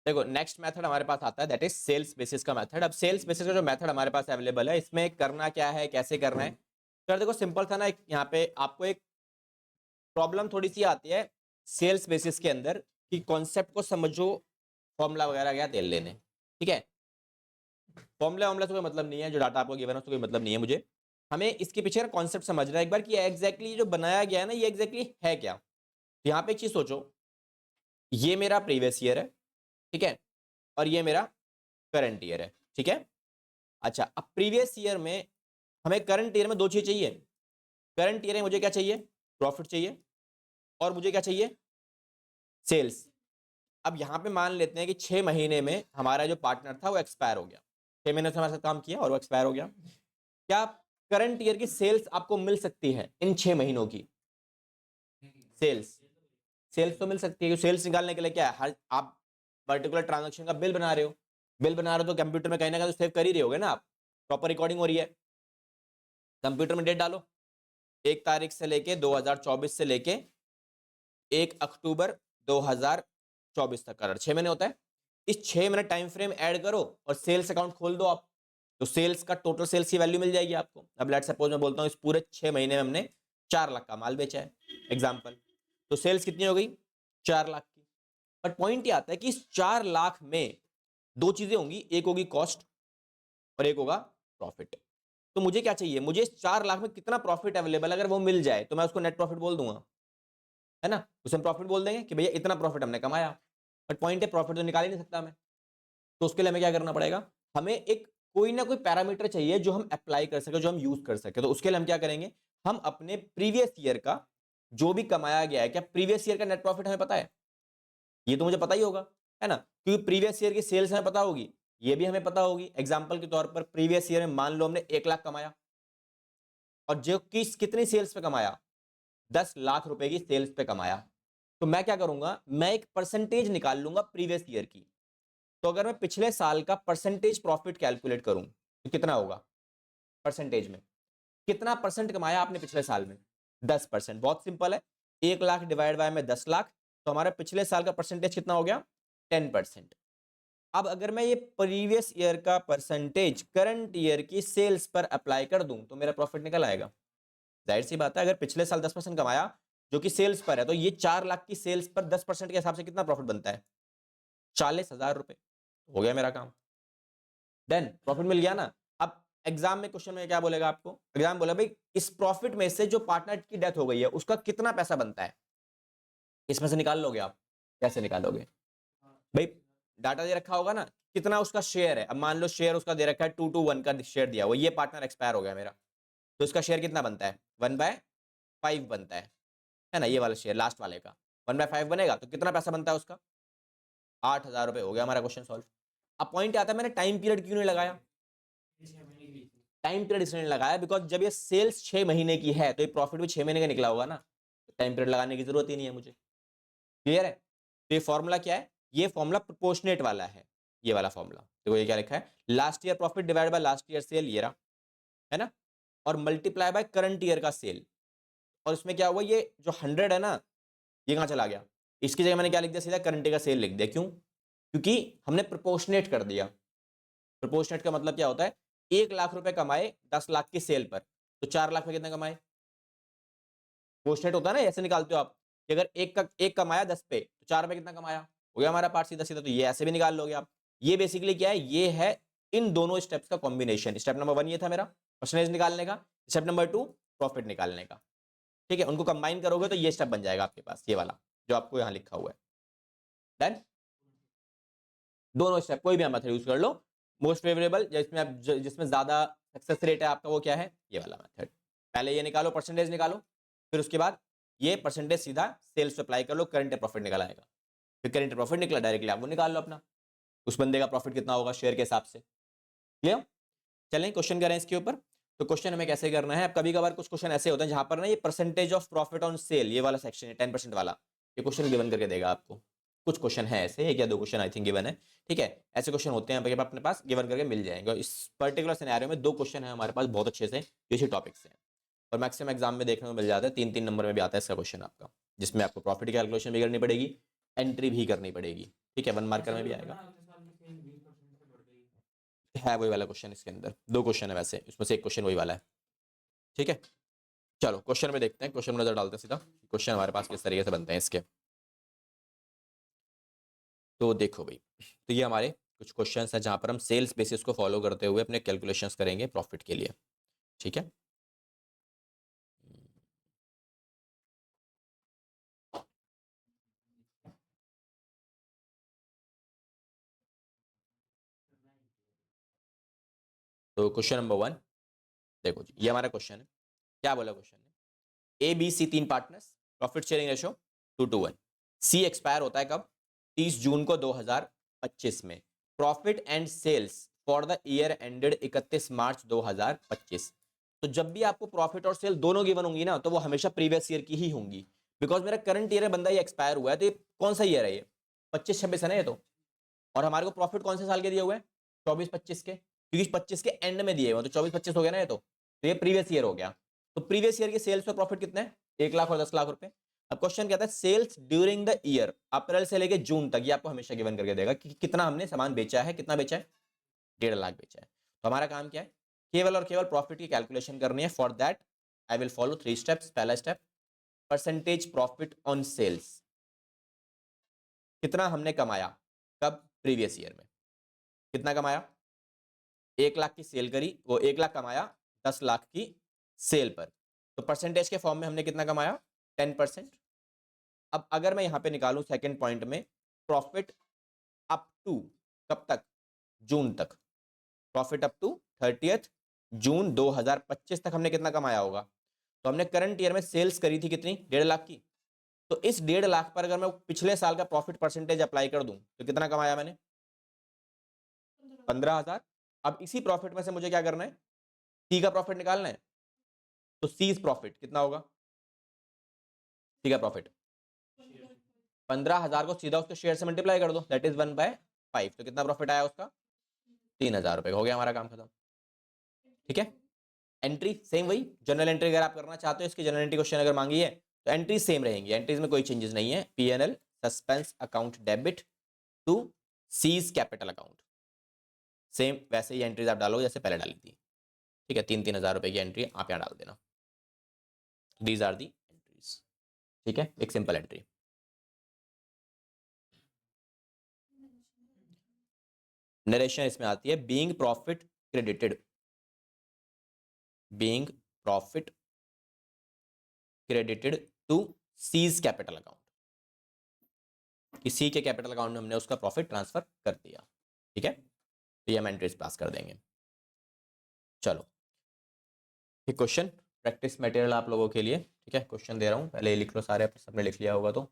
देखो नेक्स्ट मेथड हमारे पास आता है दैट इज सेल्स बेसिस का मेथड। अब सेल्स बेसिस का जो मेथड हमारे पास अवेलेबल है, इसमें करना क्या है, कैसे करना है। तो देखो सिंपल था ना, यहाँ पे आपको एक प्रॉब्लम थोड़ी सी आती है सेल्स बेसिस के अंदर कि कॉन्सेप्ट को समझो, फॉर्मूला वगैरह क्या तेल लेने, ठीक है। फॉर्मूला वॉर्मूला से कोई मतलब नहीं है, जो डाटा आपको गिवन है उससे कोई मतलब नहीं है मुझे। हमें इसके पीछे का कॉन्सेप्ट समझना है एक बार कि एग्जैक्टली जो बनाया गया है ना, ये एग्जैक्टली है क्या। तो यहाँ पे एक चीज सोचो, ये मेरा प्रीवियस ईयर है, ठीक है, और ये मेरा करंट ईयर है, ठीक है। अच्छा, अब प्रीवियस ईयर में हमें करंट ईयर में दो चीज चाहिए। करंट ईयर में मुझे क्या चाहिए, प्रॉफिट चाहिए, और मुझे क्या चाहिए, सेल्स। अब यहां पे मान लेते हैं कि 6 महीने में हमारा जो पार्टनर था वो एक्सपायर हो गया, 6 महीने से हमारे साथ काम किया और वो एक्सपायर हो गया। क्या करंट ईयर की सेल्स आपको मिल सकती है इन 6 महीनों की सेल्स? सेल्स तो मिल सकती है। सेल्स निकालने के लिए क्या है, हर आप पर्टिकुलर ट्रांजैक्शन का बिल बना रहे हो, बिल बना रहे हो तो कंप्यूटर में कहीं ना कहीं तो सेव कर ही रहे होगे ना आप, प्रॉपर रिकॉर्डिंग हो रही है। कंप्यूटर में डेट डालो, 1 तारीख से लेके 2024 से लेके 1 अक्टूबर 2024 तक का 6 महीने होता है। इस 6 महीने टाइम फ्रेम ऐड करो और सेल्स अकाउंट खोल दो आप, तो सेल्स का टोटल सेल्स की वैल्यू मिल जाएगी आपको। अब लेट सपोज मैं बोलता हूँ इस पूरे 6 महीने में हमने 4 लाख का माल बेचा है एग्जाम्पल, तो सेल्स कितनी हो गई, 4 लाख की। बट पॉइंट ये आता है कि इस 4 लाख में दो चीजें होंगी, एक होगी कॉस्ट और एक होगा प्रॉफिट। तो मुझे क्या चाहिए, मुझे इस 4 लाख में कितना प्रॉफिट अवेलेबल, अगर वो मिल जाए तो मैं उसको नेट प्रॉफिट बोल दूंगा, है ना, उसे हम प्रॉफिट बोल देंगे कि भैया इतना प्रॉफिट हमने कमाया। बट पॉइंट है, प्रॉफिट तो निकाल ही नहीं सकता मैं, तो उसके लिए हमें क्या करना पड़ेगा, हमें एक कोई ना कोई पैरामीटर चाहिए जो हम अप्लाई कर सके, जो हम यूज कर सके। तो उसके लिए हम क्या करेंगे, हम अपने प्रीवियस ईयर का जो भी कमाया गया है, क्या प्रीवियस ईयर का नेट प्रॉफिट हमें पता है, ये तो मुझे पता ही होगा, है ना, क्योंकि प्रीवियस ईयर की सेल्स हमें पता होगी, ये भी हमें पता होगी। एग्जांपल के तौर पर प्रीवियस ईयर में मान लो हमने 1 लाख कमाया, और जो कितनी सेल्स पे कमाया, 10 लाख रुपए की सेल्स पे कमाया। तो मैं क्या करूंगा, मैं एक परसेंटेज निकाल लूंगा प्रीवियस ईयर की। तो अगर मैं पिछले साल का परसेंटेज प्रॉफिट कैलकुलेट करूं तो कितना होगा, परसेंटेज में कितना परसेंट कमाया आपने पिछले साल में, 10%। बहुत सिंपल है, 1 लाख डिवाइड बाय में 10 लाख, तो हमारा पिछले साल का परसेंटेज कितना हो गया, 10%। अब अगर मैं ये प्रीवियस ईयर का परसेंटेज करंट ईयर की सेल्स पर अप्लाई कर दूं तो मेरा प्रॉफिट निकल आएगा। जाहिर सी बात है, अगर पिछले साल 10% कमाया जो कि सेल्स पर है, तो ये 4 लाख की सेल्स पर 10% के हिसाब से कितना प्रॉफिट बनता है, 40,000 रुपए। हो गया मेरा काम, देन प्रॉफिट मिल गया ना। अब एग्जाम में क्वेश्चन में क्या बोलेगा आपको, एग्जाम बोला भाई इस प्रॉफिट में से जो पार्टनर की डेथ हो गई है उसका कितना पैसा बनता है, इसमें से निकाल लोगे आप, कैसे निकालोगे भाई, डाटा दे रखा होगा ना, कितना उसका शेयर है। अब मान लो शेयर उसका दे रखा है 2:1 का शेयर दिया हुआ, ये पार्टनर एक्सपायर हो गया मेरा, तो इसका शेयर कितना बनता है, 1/5 बनता है ना, ये वाला शेयर लास्ट वाले का 1/5 बनेगा, तो कितना पैसा बनता है उसका, 8,000 रुपए। हो गया हमारा क्वेश्चन सॉल्व। अब पॉइंट आता है मैंने टाइम पीरियड क्यों नहीं लगाया, टाइम पीरियड इसलिए नहीं लगाया बिकॉज जब ये सेल्स 6 महीने की है तो ये प्रॉफिट भी 6 महीने का निकला होगा ना, तो टाइम पीरियड लगाने की जरूरत ही नहीं है मुझे। क्लियर है, तो ये फॉर्मूला क्या है, ये फॉर्मूला प्रोपोर्शनेट वाला है, ये वाला फॉर्मूला देखो, ये क्या लिखा है, last year profit divide by last year cell, ये रहा, है ना, और मल्टीप्लाई बाय करंट ईयर का सेल। और इसमें क्या हुआ, ये जो 100 है ना, ये कहां चला गया, इसकी जगह मैंने क्या लिख दिया, सीधा करंट ईयर का सेल लिख दिया। क्यों, क्योंकि हमने प्रोपोर्शनेट कर दिया। प्रोपोर्शनेट का मतलब क्या होता है, 1 लाख रुपए कमाए 10 लाख की सेल पर, तो 4 लाख में कितना कमाए, प्रोपोर्शनेट होता है ना, ऐसे निकालते हो आप कि अगर एक कमाया 10 पे तो 4 पे कितना कमाया, हो गया हमारा पार्ट सीधा सीधा। तो ये ऐसे भी निकाल लोगे आप। ये बेसिकली क्या है, ये है इन दोनों स्टेप्स का कॉम्बिनेशन। स्टेप नंबर 1 ये था मेरा परसेंटेज निकालने का, स्टेप नंबर 2 प्रॉफिट निकालने का। ठीक है, उनको कंबाइन करोगे तो ये स्टेप बन जाएगा आपके पास, ये वाला जो आपको यहाँ लिखा हुआ है। डन, दोनों स्टेप कोई भी आप मेथड यूज कर लो, मोस्ट फेवरेबल जिसमें आप जिसमें ज्यादा सक्सेस रेट है आपका, वो क्या है, ये वाला मेथड। पहले ये निकालो, परसेंटेज निकालो, फिर उसके बाद ये परसेंटेज सीधा सेल्स पे अप्लाई कर लो, करंट प्रॉफिट निकल आएगा। फिर करंट प्रॉफिट निकला, डायरेक्टली आप वो निकाल लो अपना, उस बंदे का प्रॉफिट कितना होगा शेयर के हिसाब से। क्लियर, चलें क्वेश्चन करें इसके ऊपर। तो क्वेश्चन हमें कैसे करना है, अब कभी कभार कुछ क्वेश्चन ऐसे होते हैं जहां पर ना ये percentage of profit on sale, ये वाला सेक्शन है 10% वाला, ये क्वेश्चन गिवन करके देगा आपको। कुछ क्वेश्चन है ऐसे, एक या दो क्वेश्चन आई थिंक गिवन है। ठीक है, ऐसे क्वेश्चन होते हैं अपने पास, गिवन करके मिल जाएंगे। इस पर्टिकुलर सिनेरियो में 2 क्वेश्चन है हमारे पास बहुत अच्छे से, इसी टॉपिक से, और मैक्सिमम एग्जाम में देखने को मिल जाता है, 3-3 नंबर में भी आता है इसका क्वेश्चन आपका, जिसमें आपको प्रॉफिट की कैलकुलेशन भी करनी पड़ेगी, एंट्री भी करनी पड़ेगी। ठीक है, 1 मार्कर में भी आएगा, है वही वाला क्वेश्चन, इसके अंदर 2 क्वेश्चन है वैसे, इसमें से एक क्वेश्चन वही वाला है। ठीक है, चलो क्वेश्चन में देखते हैं, क्वेश्चन में नजर डालते हैं सीधा, क्वेश्चन हमारे पास किस तरीके से बनते हैं इसके। तो देखो भाई, तो ये हमारे कुछ क्वेश्चंस हैं जहां पर हम सेल्स बेसिस को फॉलो करते हुए अपने कैलकुलेशंस करेंगे प्रॉफिट के लिए। ठीक है, तो क्वेश्चन नंबर 1 देखो जी, ये हमारा क्वेश्चन है। क्या बोला क्वेश्चन ने, A B C 3 partners, profit sharing ratio 2:1। C expire होता है कब, 30 जून को 2025 में। Profit and sales for the year ended 31 March 2025। तो जब भी आपको प्रॉफिट और सेल दोनों गिवन होंगी ना, तो वो हमेशा प्रीवियस ईयर की ही होंगी, बिकॉज मेरा करंट ईयर है, बंदा ये एक्सपायर हुआ है, तो ये कौन सा ईयर है, ये 25-26 है ना ये तो। और हमारे को प्रॉफिट कौन से साल के दिए हुए हैं, 24-25 के, क्योंकि 25 के एंड में दिए हुए हैं, तो 24-25 हो गया ना ये तो ये प्रीवियस ईयर हो गया। तो प्रीवियस ईयर के सेल्स और प्रॉफिट कितने हैं, 1 लाख और 10 लाख रुपए। अब क्वेश्चन कहता है sales during the year, April से लेके जून तक, ये आपको हमेशा गिवन करके देगा कि कितना हमने सामान बेचा है, कितना बेचा है, 1.5 लाख बेचा है। तो हमारा काम क्या है, केवल और केवल प्रॉफिट की कैलकुलेशन करनी है। For that I will follow 3 steps. पहला step, percentage profit on sales, कितना हमने कमाया, कब, प्रीवियस ईयर में, कितना कमाया, 1 लाख की सेल करी, वो 1 लाख कमाया 10 लाख की सेल पर, तो परसेंटेज के फॉर्म में हमने कितना कमाया 10%। अब अगर मैं यहां पे निकालूं सेकंड पॉइंट में प्रॉफिट अप टू, कब तक, जून तक, प्रॉफिट अप टू 30th जून 2025 तक हमने कितना कमाया होगा, तो हमने करंट ईयर में सेल्स करी थी कितनी 1.5 लाख की, तो इस 1.5 लाख पर अगर मैं पिछले साल का प्रॉफिट परसेंटेज अप्लाई कर दूं तो कितना कमाया मैंने 15,000। अब इसी प्रॉफिट में से मुझे क्या करना है, सी का प्रॉफिट निकालना है, तो सी प्रॉफिट कितना होगा, सी का प्रॉफिट 15,000 को सीधा उसके शेयर से मल्टीप्लाई कर दो, दैट इज 1/5, तो कितना प्रॉफिट आया उसका 3,000 रुपए, हो गया हमारा काम खत्म। ठीक है, एंट्री सेम वही, जनरल एंट्री अगर आप करना चाहते हो, इसकी जनरल एंट्री क्वेश्चन अगर मांगी है तो एंट्री सेम रहेंगी, एंट्रीज में कोई चेंजेस नहीं है, PNL suspense account debit to C's capital account, same वैसे ही एंट्रीज आप डालो जैसे पहले डाली थी। ठीक है, 3,000 रुपए की एंट्री आप यहाँ डाल देना, दीज आर दी एंट्रीज। ठीक है, एक सिंपल एंट्री। नरेशन इसमें आती है being profit credited, being profit credited to C's capital account, किसी के कैपिटल अकाउंट में हमने उसका प्रॉफिट ट्रांसफर कर दिया। ठीक है, तो ये हम एंट्रीज पास कर देंगे। चलो एक क्वेश्चन प्रैक्टिस मटेरियल आप लोगों के लिए। ठीक है, क्वेश्चन दे रहा हूं, पहले लिख लो, सारे सबने लिख लिया होगा तो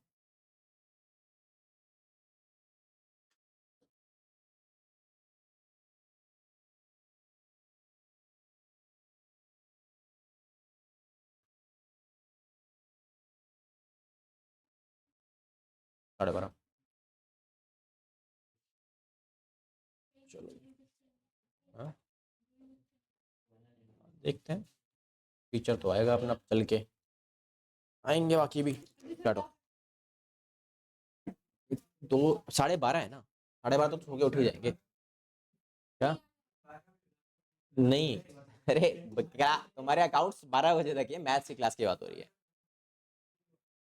साढ़े बारह। चलो हाँ? देखते हैं, टीचर तो आएगा अपना चल के, आएंगे बाकी भी। बैठो, 12:30 है ना, 12:30 तो सो के उठ ही जाएंगे क्या, नहीं अरे क्या तुम्हारे अकाउंट्स 12 बजे तक है, मैथ्स की क्लास की बात हो रही है,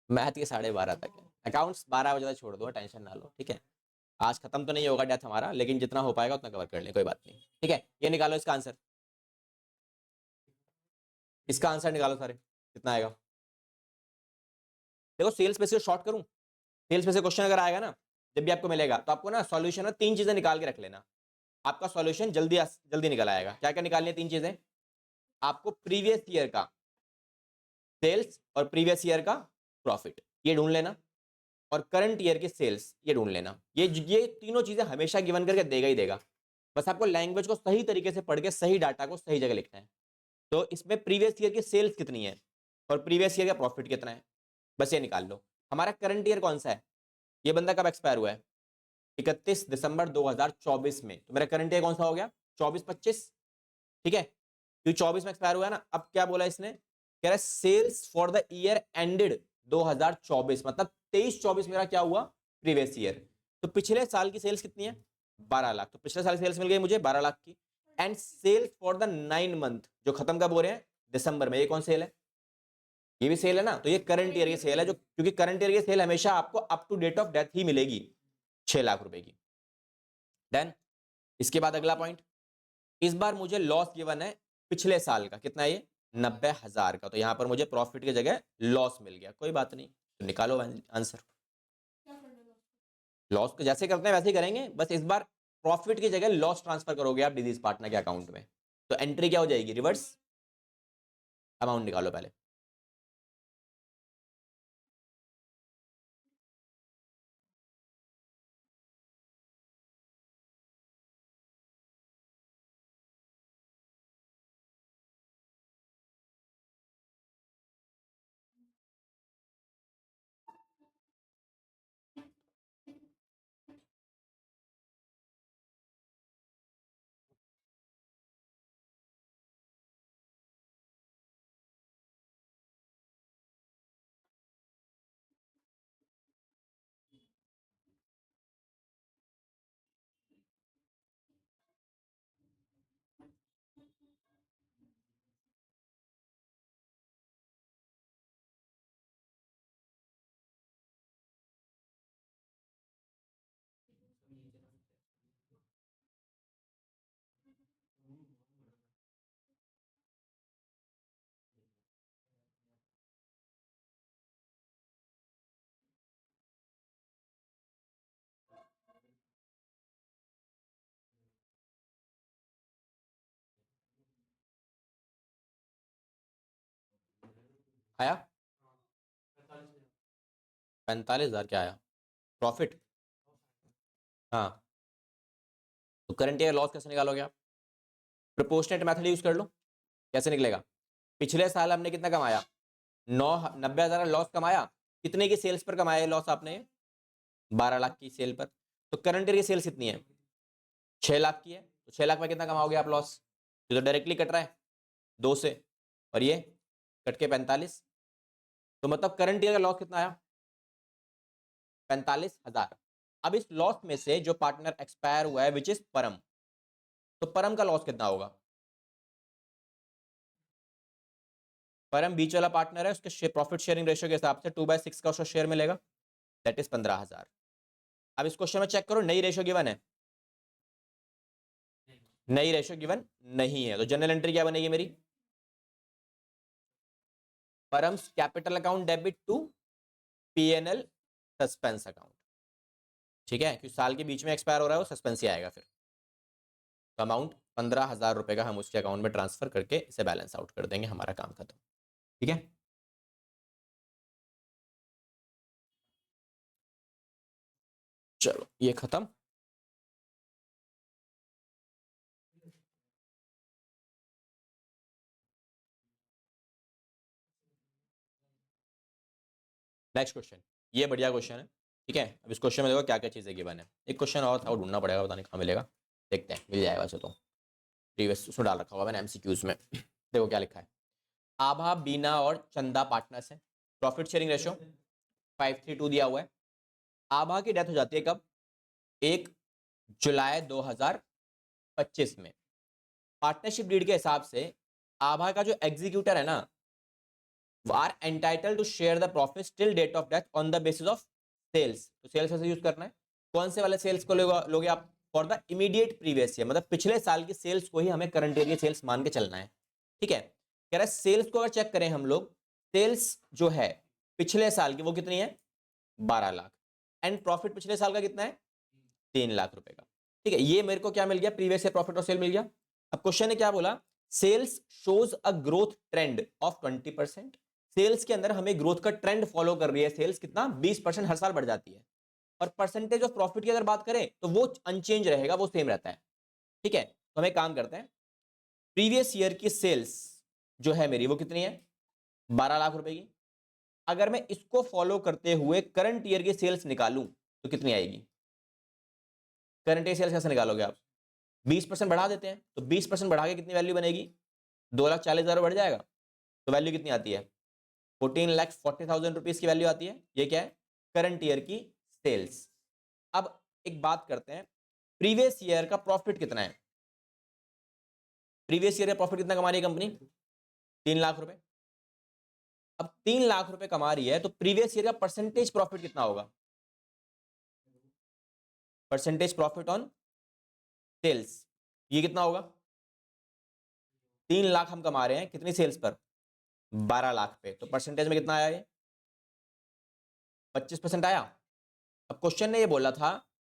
मैथ के 12:30 तक है, अकाउंट्स 12 बजे तक छोड़ दो, टेंशन ना लो। ठीक है, आज खत्म तो नहीं होगा डेथ हमारा, लेकिन जितना हो पाएगा उतना कवर कर ले, कोई बात नहीं। ठीक है, ये निकालो इसका आंसर, इसका आंसर निकालो सारे, कितना आएगा। देखो सेल्स पे से शॉर्ट करूं, सेल्स पे से क्वेश्चन अगर आएगा ना, जब भी आपको मिलेगा तो आपको ना सॉल्यूशन में 3 चीजें निकाल के रख लेना, आपका सॉल्यूशन जल्दी जल्दी निकल आएगा। क्या क्या निकालनी है 3 चीजें, आपको प्रीवियस ईयर का सेल्स और प्रीवियस ईयर का प्रॉफिट ये ढूंढ लेना, और करंट ईयर की सेल्स ये ढूंढ लेना। ये तीनों चीजें हमेशा गिवन करके देगा ही देगा, बस आपको लैंग्वेज को सही तरीके से पढ़ के सही डाटा को सही जगह लिखना है। तो इसमें प्रीवियस ईयर की सेल्स कितनी है और प्रीवियस ईयर का प्रॉफिट कितना है, बस ये निकाल लो। हमारा करंट ईयर कौन सा है, ये बंदा कब एक्सपायर हुआ है 31 दिसंबर 2024 में, तो मेरा करंट ईयर कौन सा हो गया 24-25। ठीक है, क्योंकि 24 में एक्सपायर हुआ है ना, अब क्या बोला इसने, कह रहा है sales for the year ended 2024, मतलब 23-24 मेरा क्या हुआ प्रीवियस ईयर, तो पिछले साल की सेल्स कितनी है 12 लाख, तो पिछले साल की सेल्स मिल गई मुझे 12 लाख की। And sales for the 9 month जो खत्म कब हो रहे हैं दिसंबर में, ये कौन सेल है, ये भी सेल है ना, तो ये करंट ईयर की सेल है, जो क्योंकि करंट ईयर की सेल हमेशा आपको up to date of death ही मिलेगी 6 लाख रुपए की। देन इसके बाद अगला पॉइंट, इस बार मुझे लॉस गिवन है पिछले साल का, कितना है ये 90,000 का, तो यहां पर मुझे प्रॉफिट की जगह लॉस मिल गया, कोई बात नहीं, तो निकालो आंसर। लॉस को जैसे करते हैं वैसे ही करेंगे, बस इस बार प्रॉफिट की जगह लॉस ट्रांसफर करोगे आप डिजीज पार्टनर के अकाउंट में, तो एंट्री क्या हो जाएगी रिवर्स, अमाउंट निकालो पहले। आया 45,000 क्या आया प्रॉफिट। हाँ, तो करंट ईयर लॉस कैसे निकालोगे आप? प्रोपोर्शनेट मेथड यूज कर लो। कैसे निकलेगा? पिछले साल हमने कितना कमाया? 90,000 लॉस कमाया। कितने की सेल्स पर कमाया लॉस आपने? 12 लाख की सेल पर। तो करंट ईयर की सेल्स कितनी है? 6 लाख की है। तो 6 लाख में कितना कमाओगे आप लॉस? ये तो डायरेक्टली कट रहा है 2 से, और ये कट के 45। तो मतलब करंट ईयर का लॉस कितना आया? 45,000। अब इस लॉस में से जो पार्टनर एक्सपायर हुआ है विच इज परम, तो परम का लॉस कितना होगा? परम बीच वाला पार्टनर है, उसके प्रॉफिट शेयरिंग रेशियो के हिसाब से 2/6 का उसको शेयर मिलेगा, दैट इज 15,000। अब इस क्वेश्चन में चेक करो, नई रेशियो गिवन है? नई रेशियो गिवन नहीं है, तो जनरल एंट्री क्या बनेगी मेरी? Param's capital account debit to PNL suspense account. ठीक है, क्योंकि साल के बीच में एक्सपायर हो रहा है वो सस्पेंस ही आएगा फिर। तो अमाउंट 15,000 रुपए का हम उसके अकाउंट में ट्रांसफर करके इसे बैलेंस आउट कर देंगे, हमारा काम खत्म। ठीक है, चलो ये खत्म। नेक्स्ट क्वेश्चन, ये बढ़िया क्वेश्चन है। ठीक है, अब इस क्वेश्चन में देखो क्या क्या चीजें गिवन है। एक क्वेश्चन और था, वो ढूंढना पड़ेगा, पता नहीं कहाँ मिलेगा। देखते हैं, मिल जाएगा वैसे तो, प्रीवियस उसमें डाल रखा होगा मैंने एमसीक्यूज में। देखो क्या लिखा है। आभा, बीना और चंदा पार्टनर्स हैं। प्रॉफिट शेयरिंग रेशियो 5:3 दिया हुआ है। आभा की डेथ हो जाती है कब? 1 जुलाई 2025 में। पार्टनरशिप डीड के हिसाब से आभा का जो एग्जीक्यूटर है ना, are entitled to share the profit till date of death on the basis of sales. तो सेल्स कैसे यूज करना है? कौन से वाले सेल्स को लोगे आप? For the immediate previous year, मतलब पिछले साल की सेल्स को ही हमें करंट ईयर की सेल्स मान के चलना है। ठीक है, कह रहा है सेल्स को अगर चेक करें हम लोग, सेल्स जो है पिछले साल की वो कितनी है? 12 लाख। एंड प्रॉफिट पिछले साल का कितना है? 3 लाख रुपए का। ठीक है, ये मेरे को क्या मिल गया? प्रीवियस ईयर प्रॉफिट और सेल मिल गया। अब क्वेश्चन ने क्या बोला? Sales shows a growth trend of 20%। Sales के अंदर हमें ग्रोथ का ट्रेंड फॉलो कर रही है। सेल्स कितना? 20% हर साल बढ़ जाती है। और परसेंटेज ऑफ प्रॉफिट की अगर बात करें तो वो अनचेंज रहेगा, वो सेम रहता है। ठीक है, तो हम एक काम करते हैं, प्रीवियस ईयर की सेल्स जो है मेरी वो कितनी है? 12 लाख रुपए की। अगर मैं इसको फॉलो करते हुए करंट ईयर की सेल्स निकालूं तो कितनी आएगी? करंट ईयर सेल्स कैसे निकालोगे आप? 20% बढ़ा देते हैं, तो 20% बढ़ा के कितनी वैल्यू बनेगी? 2,40,000 बढ़ जाएगा। तो वैल्यू कितनी आती है? 14,40,000 रुपीज की वैल्यू आती है। ये क्या है? करंट ईयर की सेल्स। अब एक बात करते हैं, प्रीवियस ईयर का प्रॉफिट कितना है? प्रीवियस ईयर का प्रॉफिट कितना कमा रही है कंपनी? 3 लाख रुपए। अब 3 लाख रुपए कमा रही है, तो प्रीवियस ईयर का परसेंटेज प्रॉफिट कितना होगा? परसेंटेज प्रॉफिट ऑन सेल्स ये कितना होगा? 3 लाख हम कमा रहे हैं कितनी सेल्स पर? 12 लाख पे। तो परसेंटेज में कितना आया? ये 25% आया। अब क्वेश्चन ने ये बोला था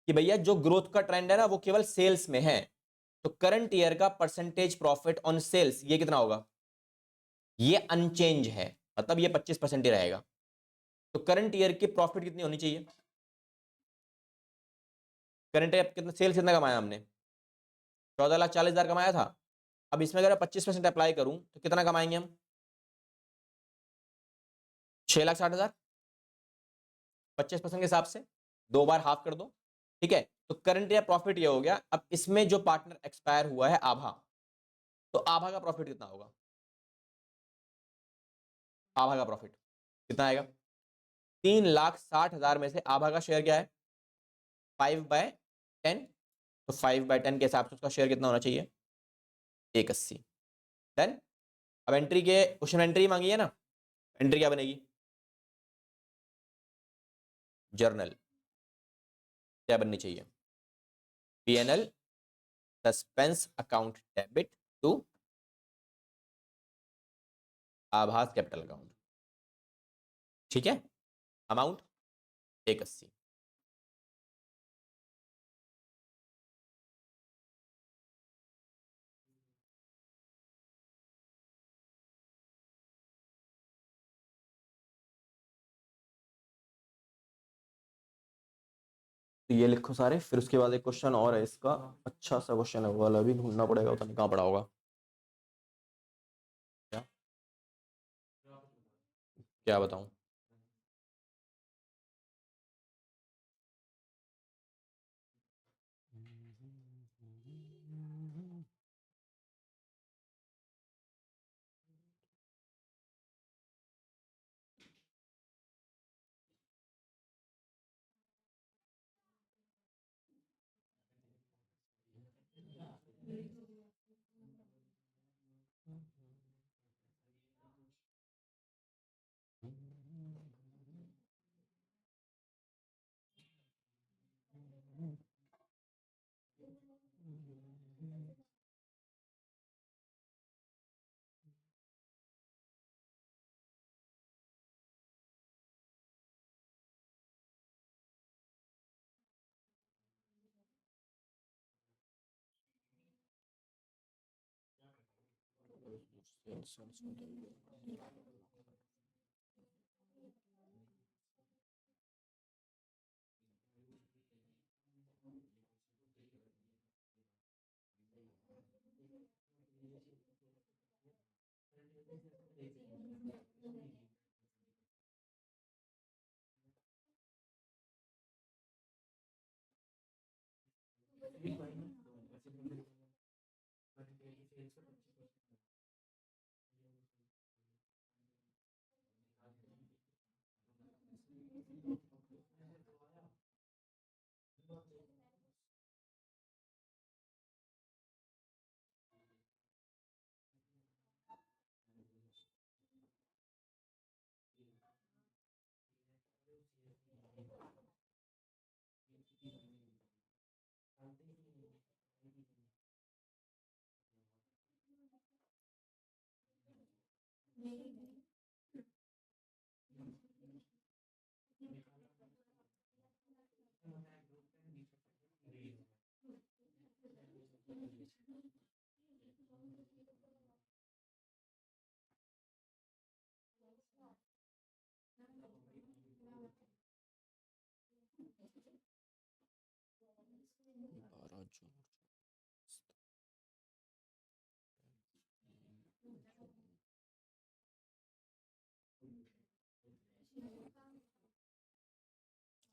कि भैया जो ग्रोथ का ट्रेंड है ना वो केवल सेल्स में है, तो करंट ईयर का परसेंटेज प्रॉफिट ऑन सेल्स ये कितना होगा? ये अनचेंज है, मतलब ये 25% ही रहेगा। तो करंट ईयर की प्रॉफिट कितनी होनी चाहिए? करंट ईयर कितना सेल्स कितना कमाया हमने? 14,40,000 कमाया था। अब इसमें अगर 25% अप्लाई करूं तो कितना कमाएंगे हम? 6,60,000। 25% के हिसाब से 2 बार हाफ कर दो। ठीक है, तो करंट ईयर प्रॉफिट ये हो गया। अब इसमें जो पार्टनर एक्सपायर हुआ है आभा, तो आभा का प्रॉफिट कितना होगा? आभा का प्रॉफिट कितना आएगा? 3,60,000 में से आभा का शेयर क्या है? 5/10। तो 5/10 के हिसाब से उसका शेयर कितना होना चाहिए? 180। डन। अब एंट्री के क्वेश्चन एंट्री मांगी है ना, एंट्री क्या बनेगी? जर्नल क्या बननी चाहिए? PNL suspense account debit to Abhas capital account. ठीक है, अमाउंट 180। तो ये लिखो सारे, फिर उसके बाद एक क्वेश्चन और है इसका, अच्छा सा क्वेश्चन है, वो वाला भी ढूंढना पड़ेगा, पता नहीं कहाँ पड़ा होगा। क्या क्या बताऊं?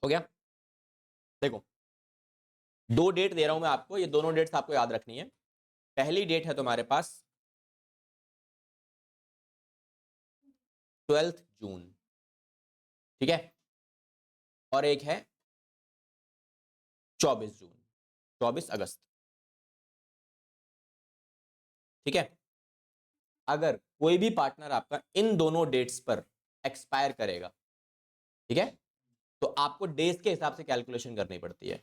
हो गया? देखो, दो डेट दे रहा हूं मैं आपको, ये दोनों डेट्स आपको याद रखनी है। पहली डेट है तुम्हारे पास 12 जून, ठीक है, और एक है 24 जून, 24 अगस्त, ठीक है। अगर कोई भी पार्टनर आपका इन दोनों डेट्स पर एक्सपायर करेगा, ठीक है, तो आपको डेज के हिसाब से कैलकुलेशन करनी पड़ती है,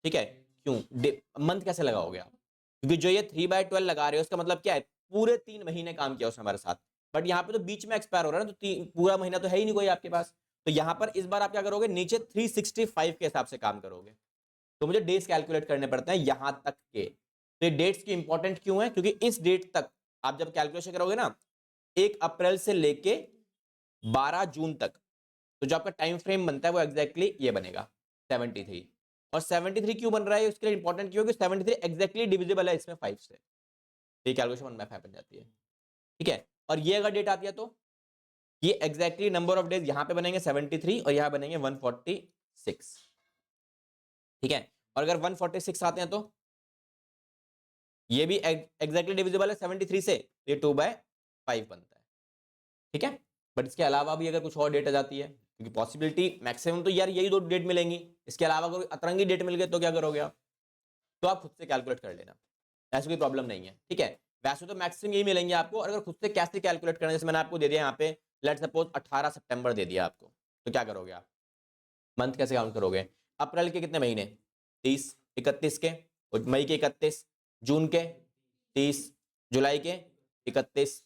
ठीक है। क्यों? मंथ कैसे लगाओगे आप? क्योंकि जो ये 3/12 लगा रहे हो, उसका मतलब क्या है, पूरे 3 महीने काम किया उसने हमारे साथ, बट यहाँ पे तो बीच में एक्सपायर हो रहा है ना, तो पूरा महीना तो है ही नहीं कोई आपके पास। तो यहाँ पर इस बार आप क्या करोगे, नीचे 365 के हिसाब से काम करोगे। तो मुझे डेट्स कैलकुलेट करने पड़ते हैं यहां तक के। तो ये डेट्स की इंपॉर्टेंट क्यों है? क्योंकि इस डेट तक आप जब कैलकुलेशन करोगे ना, 1 अप्रैल से लेके 12 जून तक, तो जो आपका टाइम फ्रेम बनता है वो एग्जैक्टली ये बनेगा 73। और 73 क्यों बन रहा है, उसके लिए इंपॉर्टेंट क्यों है कि 73 एग्जैक्टली डिविजिबल है इसमें 5 से, तो ये कैलकुलेशन 1/5 बन जाती है, ठीक है। और ये अगर डेट आती है तो ये एग्जैक्टली नंबर ऑफ डेज यहां पे बनेंगे 73 और यहां बनेंगे 146, ठीक है। और अगर 146 आते हैं तो ये भी एग्जैक्टली डिविजिबल है 73 से, ये 2/5 बनता है, ठीक है। बट इसके अलावा भी अगर कुछ और डेट आ जाती है, क्योंकि पॉसिबिलिटी मैक्सिमम तो यार यही दो डेट मिलेंगी, इसके अलावा अगर अतरंगी डेट मिल गए तो क्या करोगे आप? तो आप खुद से कैलकुलेट कर लेना, ऐसी कोई प्रॉब्लम नहीं है, ठीक है। वैसे तो मैक्सिमम यही मिलेंगे आपको, और अगर खुद से कैसे कैलकुलेट करना है, जैसे मैंने आपको दे दिया यहाँ पे, लेट्स सपोज 18 सितंबर दे दिया आपको, तो क्या करोगे आप? मंथ कैसे काउंट करोगे? अप्रैल के कितने महीने? 30, 31 के, और मई के 31, जून के 30, जुलाई के 31,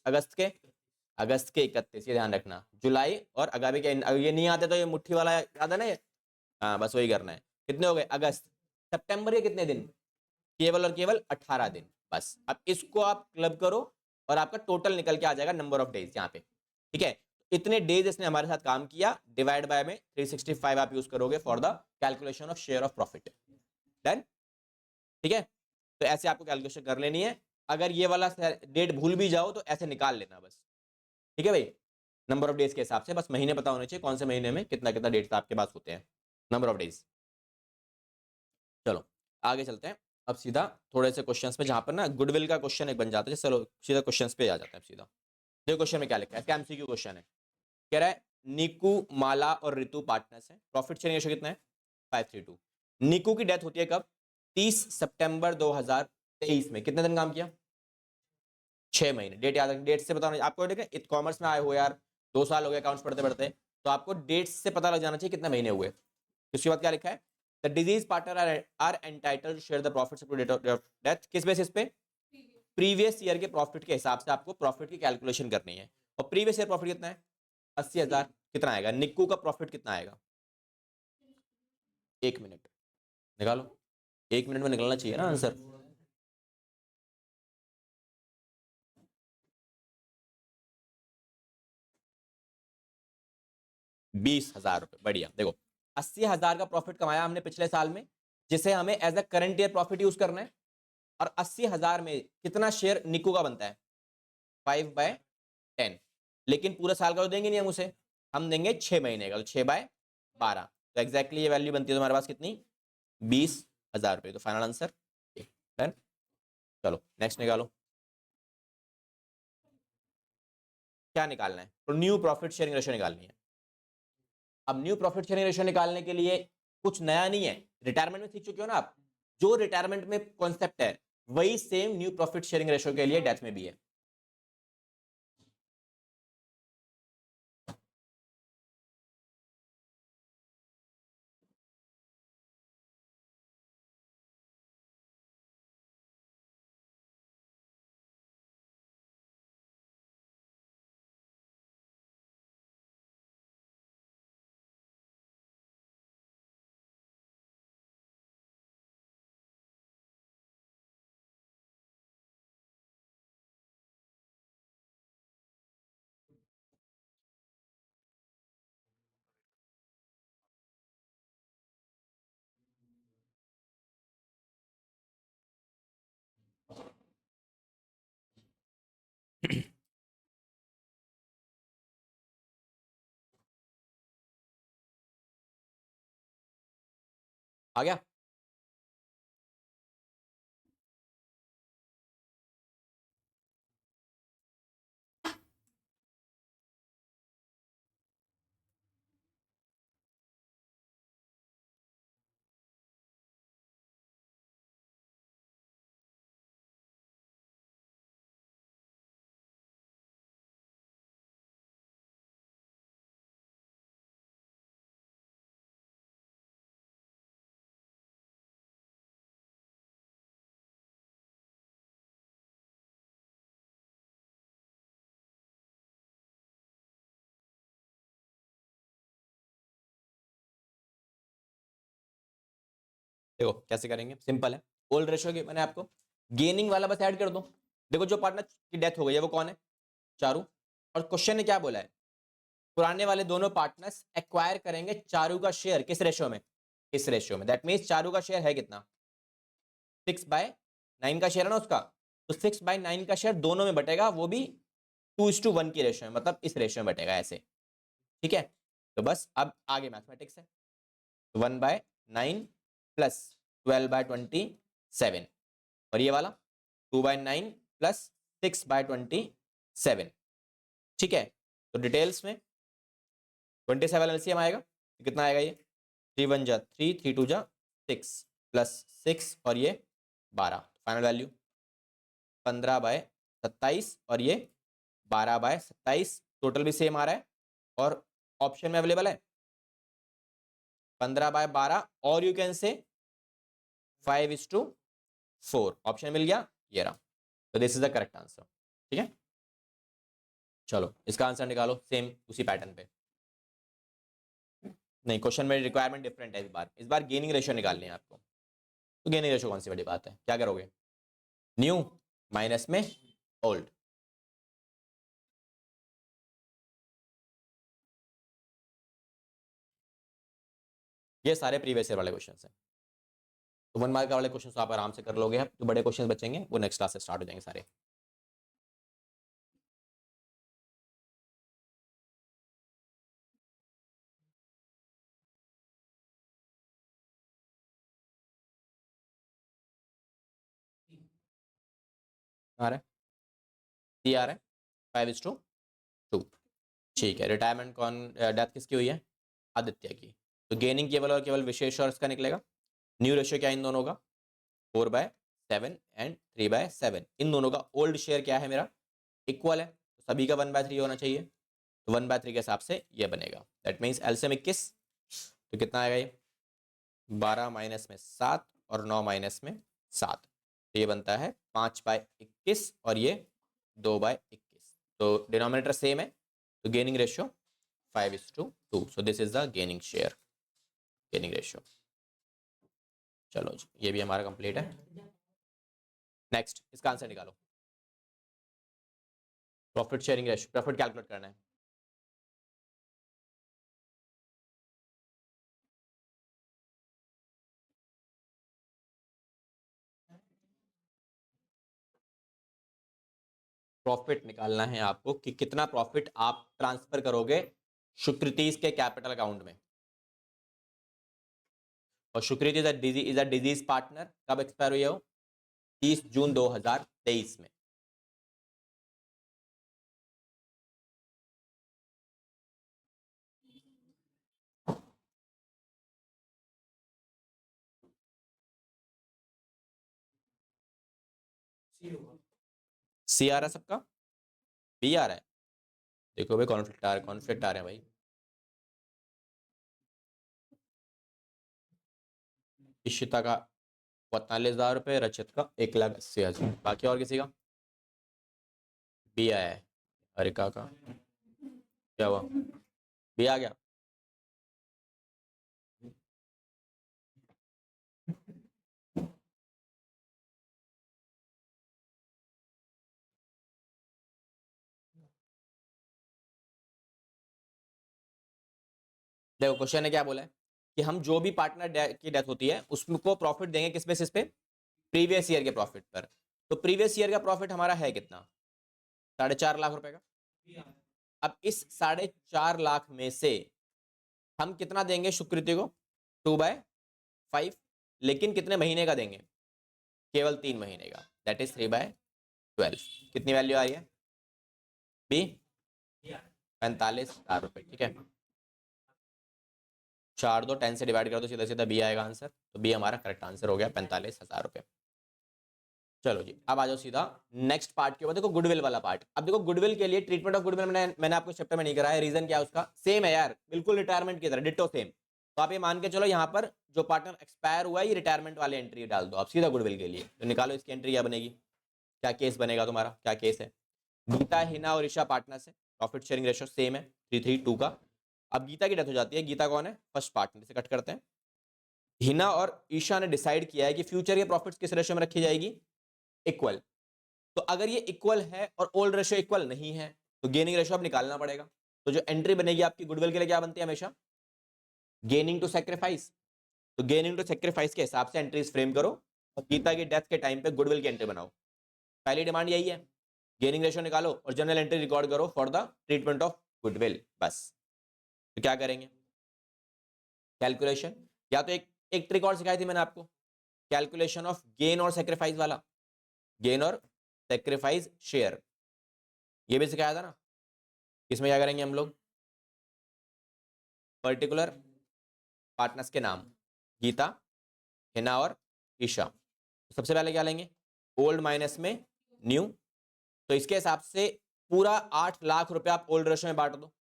अगस्त के 31, ये ध्यान रखना। जुलाई और अगाबी के ये नहीं आते तो ये मुट्ठी वाला याद है ना ये, हाँ बस वही करना है। कितने हो गए? अगस्त। सितंबर के कितने दिन? केवल और केवल 18 दिन, बस। अब इसको आप क्लब करो और आपका टोटल निकल के आ जाएगा नंबर ऑफ डेज यहाँ पे, ठीक है। इतने डेज इसने हमारे साथ काम किया, डिवाइड बाय में 365 आप यूज करोगे for the calculation of share of profit. Done, ठीक है। तो ऐसे आपको कैलकुलेशन कर लेनी है। अगर ये वाला डेट भूल भी जाओ तो ऐसे निकाल लेना बस, ठीक है भाई। नंबर ऑफ डेज के हिसाब से बस महीने पता होने चाहिए, कौन से महीने में कितना कितना डेट्स आपके पास होते हैं, नंबर ऑफ डेज। चलो आगे चलते हैं अब सीधा थोड़े से क्वेश्चंस पे, जहां पर ना गुडविल का क्वेश्चन एक बन जाता है। चलो सीधा क्वेश्चंस पे आ जाते हैं सीधा। देखो क्वेश्चन में क्या लिखा है, इसका एमसीक्यू क्वेश्चन है। कह रहा है निकू, माला और ऋतु पार्टनर्स हैं, प्रॉफिट शेयरिंग रेशियो कितना है 5:3। निकू की डेथ होती है कब, 30 सितंबर 2023 में। कितने दिन काम किया, 6 महीने। डेट याद रखना, डेट से बताना आपको। देखिए कॉमर्स में आए हो यार, 2 साल हो गए अकाउंट्स पढ़ते पढ़ते, तो आपको डेट से पता लग जाना चाहिए कितने महीने हुए। उसके बाद क्या लिखा है, the deceased partner are entitled to share the profits up to date of death. किस बेसिस पे, प्रीवियस ईयर के प्रॉफिट के हिसाब से आपको प्रॉफिट की कैलकुलेशन करनी है। और प्रीवियस ईयर प्रॉफिट कितना है 80,000। कितना आएगा, निक्कू का प्रॉफिट कितना आएगा, 1 मिनट निकालो, 1 मिनट में निकलना चाहिए ना आंसर। ₹20,000। बढ़िया। देखो 80,000 का प्रॉफिट कमाया हमने पिछले साल में, जिसे हमें as a current year profit use करना है। और 80,000 में कितना शेयर निक्कू का बनता है, 5/10। लेकिन पूरे साल का तो देंगे नहीं हम उसे, हम देंगे 6 महीने का, तो 6/12। तो एग्जैक्टली ये वैल्यू बनती है तुम्हारे पास कितनी, 20,000 रुपये। तो फाइनल आंसर डन। चलो नेक्स्ट निकालो, क्या निकालना है, तो न्यू प्रॉफिट शेयरिंग रेशियो निकालनी है। अब न्यू प्रॉफिट शेयरिंग रेशियो निकालने के लिए कुछ नया नहीं है, रिटायरमेंट में सीख चुके हो ना आप, जो रिटायरमेंट में कॉन्सेप्ट है वही same new profit sharing ratio के लिए डेथ में भी है। आ गया, देखो कैसे करेंगे, सिंपल है। ओल्ड रेशियो के मैंने आपको गेनिंग वाला बस ऐड कर दो। देखो जो पार्टनर की डेथ हो गई है वो कौन है, चारू। और क्वेश्चन ने क्या बोला है, पुराने वाले दोनों पार्टनर्स एक्वायर करेंगे चारू का शेयर किस रेशियो में, इस रेशियो में। दैट मींस चारू का शेयर है कितना, 6/9 का शेयर है ना उसका, तो 6/9 का शेयर दोनों में बटेगा, वो भी 2:1 की रेशियो में, मतलब इस रेशियो में बटेगा ऐसे, ठीक है। तो बस अब आगे मैथमेटिक्स है, 1/9 प्लस 12/27, और ये वाला 2/9 प्लस 6/27, ठीक है। तो डिटेल्स में 27 एलसीएम आएगा, तो कितना आएगा ये, 3 1 जा 3, 3 2 जा 6 प्लस 6 और ये 12, फाइनल वैल्यू 15/27 और ये 12/27, टोटल भी सेम आ रहा है। और ऑप्शन में अवेलेबल है 15/12 और यू कैन से 5:4, ऑप्शन मिल गया, ये रहा। तो this is the correct answer, ठीक है। चलो इसका आंसर निकालो सेम उसी पैटर्न पे। नहीं, क्वेश्चन में रिक्वायरमेंट डिफरेंट है इस बार गेनिंग रेशियो निकालनी है आपको। तो गेनिंग रेशियो कौन सी बड़ी बात है, क्या करोगे, न्यू माइनस में ओल्ड। ये सारे प्रीवियस ईयर वाले क्वेश्चन हैं। तो 1 मार्क वाले क्वेश्चन आप आराम से कर लोगे। अब जो बड़े क्वेश्चन बचेंगे वो नेक्स्ट क्लास से स्टार्ट हो जाएंगे सारे। आ रहा है, सी आ रहा है 5:2। ठीक है, रिटायरमेंट कौन, डेथ किसकी हुई है? आदित्य की। तो गेनिंग केवल और केवल विशेष और इसका निकलेगा। न्यू रेशियो क्या इन दोनों का? 4/7 एंड 3/7। इन दोनों का ओल्ड शेयर क्या है मेरा? इक्वल है, तो सभी का 1/3 होना चाहिए। तो 1/3 के हिसाब से ये बनेगा। दैट मीन्स एलसीएम 21, तो कितना आएगा ये? 12 माइनस में 7 और 9 माइनस में 7, तो ये बनता है 5/21 और ये 2/21। तो डिनोमिनेटर सेम है, तो gaining ratio 5:2। So this is the gaining share, gaining ratio. चलो जी, ये भी हमारा कंप्लीट है। नेक्स्ट इसका आंसर निकालो। Profit sharing ratio, profit calculate करना है। प्रॉफिट निकालना है आपको कि कितना प्रॉफिट आप ट्रांसफर करोगे सुकृतीज के कैपिटल अकाउंट में। और सुकृति इज अ डिजीज पार्टनर। कब एक्सपायर हुई है वो? 30 जून 2023 में। सी आ रहा है सबका? बी आ रहा है? देखो भाई कॉन्फ्लिक्ट आ रहा है, कॉन्फ्लिक्ट आ रहे हैं भाई। इशिता का 45,000 रुपये, रचित का 1,80,000। बाकी और किसी का? बी आया है, हरिका का क्या हुआ? बी आ गया। देखो क्वेश्चन ने क्या बोला है कि हम जो भी पार्टनर की डेथ होती है उसको प्रॉफिट देंगे किस बेसिस पे? प्रीवियस ईयर के प्रॉफिट पर। तो प्रीवियस ईयर का प्रॉफिट हमारा है कितना? 4.5 लाख रुपए का। अब इस 4.5 लाख में से हम कितना देंगे सुकृति को? 2/5। लेकिन कितने महीने का देंगे? केवल 3 महीने का, दैट इज 3/12। कितनी वैल्यू आ रही है? बी 45,000 रुपए। ठीक है, 4 दो 10 से डिवाइड कर दो, सीधा सीधा बी आएगा आंसर। तो बी हमारा करेक्ट आंसर हो गया, 45,000 रुपए। चलो जी, अब आ जाओ सीधा नेक्स्ट पार्ट के ऊपर। देखो गुडविल वाला पार्ट। अब देखो गुडविल के लिए ट्रीटमेंट ऑफ गुडविल मैंने आपको चैप्टर में नहीं कराया। रीजन क्या है उसका? सेम है यार, बिल्कुल रिटायरमेंट की तरह डिट्टो सेम। तो आप ये मान के चलो यहाँ पर जो पार्टनर एक्सपायर हुआ है ये रिटायरमेंट वाले एंट्री डाल दो आप सीधा गुडविल के लिए। तो निकालो इसकी एंट्री क्या बनेगी, क्या केस बनेगा तुम्हारा, क्या केस है? गीता, हिना और ईशा पार्टनर्स है। प्रॉफिट शेयरिंग रेशियो सेम है 3:2 का। अब गीता की डेथ हो जाती है। गीता कौन है? फर्स्ट पार्टनर, से कट करते हैं। हिना और ईशा ने डिसाइड किया है कि फ्यूचर के प्रॉफिट्स किस रेशियो में रखी जाएगी? इक्वल। तो अगर ये इक्वल है और ओल्ड रेशियो इक्वल नहीं है तो गेनिंग रेशियो अब निकालना पड़ेगा। तो जो एंट्री बनेगी आपकी गुडविल के लिए क्या बनती है हमेशा? Gaining to sacrifice. तो गेनिंग टू सेक्रीफाइस के हिसाब से एंट्रीज फ्रेम करो और गीता की डेथ के टाइम पे गुडविल की एंट्री बनाओ। पहली डिमांड यही है, गेनिंग रेशियो निकालो और जनरल एंट्री रिकॉर्ड करो for the treatment of goodwill. बस। तो क्या करेंगे? कैलकुलेशन, या तो एक ट्रिक और सिखाई थी मैंने आपको, कैलकुलेशन ऑफ गेन और सेक्रीफाइस वाला, गेन और सेक्रीफाइस शेयर, ये भी सिखाया था ना। इसमें क्या करेंगे हम लोग? पर्टिकुलर पार्टनर्स के नाम, गीता, हिना और ईशा। तो सबसे पहले क्या लेंगे? ओल्ड माइनस में न्यू। तो इसके हिसाब से पूरा 8 लाख रुपए आप ओल्ड रेशो में बांट दो।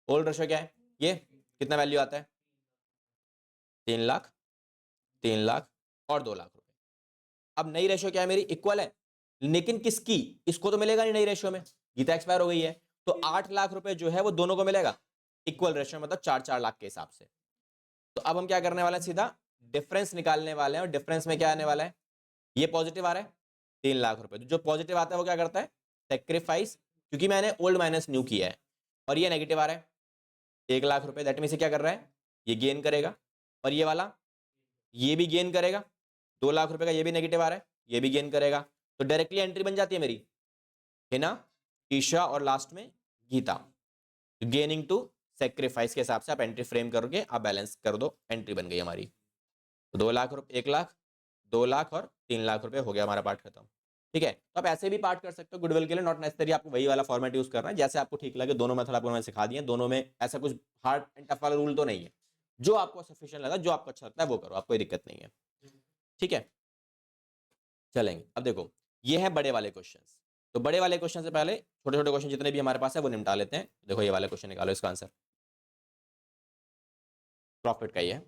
ओल्ड रेशो क्या है? ये कितना वैल्यू आता है? 3 लाख, 3 लाख और 2 लाख रुपए। अब नई रेशो क्या है मेरी? इक्वल है। लेकिन किसकी? इसको तो मिलेगा नहीं नई रेशो में, गीता एक्सपायर हो गई है। तो 8 लाख रुपए जो है वो दोनों को मिलेगा इक्वल रेशो, मतलब 4-4 लाख के हिसाब से। तो अब हम क्या करने वाले हैं? सीधा डिफरेंस निकालने वाले हैं। और डिफरेंस में क्या आने वाला है? ये पॉजिटिव आ रहा है 3 लाख रुपए। तो जो पॉजिटिव आता है वो क्या करता है? सेक्रीफाइस, क्योंकि मैंने ओल्ड माइनस न्यू किया है। और ये नेगेटिव आ रहा है 1 लाख रुपए। दैट मीन से क्या कर रहा है? ये गेन करेगा। और ये वाला ये भी गेन करेगा, 2 लाख रुपए का ये भी नेगेटिव आ रहा है, ये भी गेन करेगा, तो डायरेक्टली एंट्री बन जाती है मेरी, है ना, ईशा और लास्ट में गीता। गेनिंग टू सेक्रीफाइस के हिसाब से आप एंट्री फ्रेम करके आप बैलेंस कर दो, एंट्री बन गई हमारी। तो 2 लाख रुपए, 1 लाख, 2 लाख और 3 लाख रुपए हो गया हमारा पार्ट खत्म। ठीक है, तो आप ऐसे भी पार्ट कर सकते हो गुडविल के लिए, नॉट नेसेसरी आपको वही वाला फॉर्मेट यूज करना है, जैसे आपको ठीक लगे। दोनों मेथड आपको मैंने सिखा दिए, दोनों में ऐसा कुछ हार्ड एंड टफ वाला रूल तो नहीं है, जो आपको सफिशिएंट लगा, जो आपको अच्छा लगता है वो करो, आपको कोई दिक्कत नहीं है। ठीक है, चलेंगे। अब देखो ये है बड़े वाले क्वेश्चंस, तो बड़े वाले क्वेश्चन से पहले छोटे छोटे क्वेश्चन जितने भी हमारे पास है वो निपटा लेते हैं। देखो ये वाले क्वेश्चन निकालो, इसका आंसर प्रॉफिट का ही है।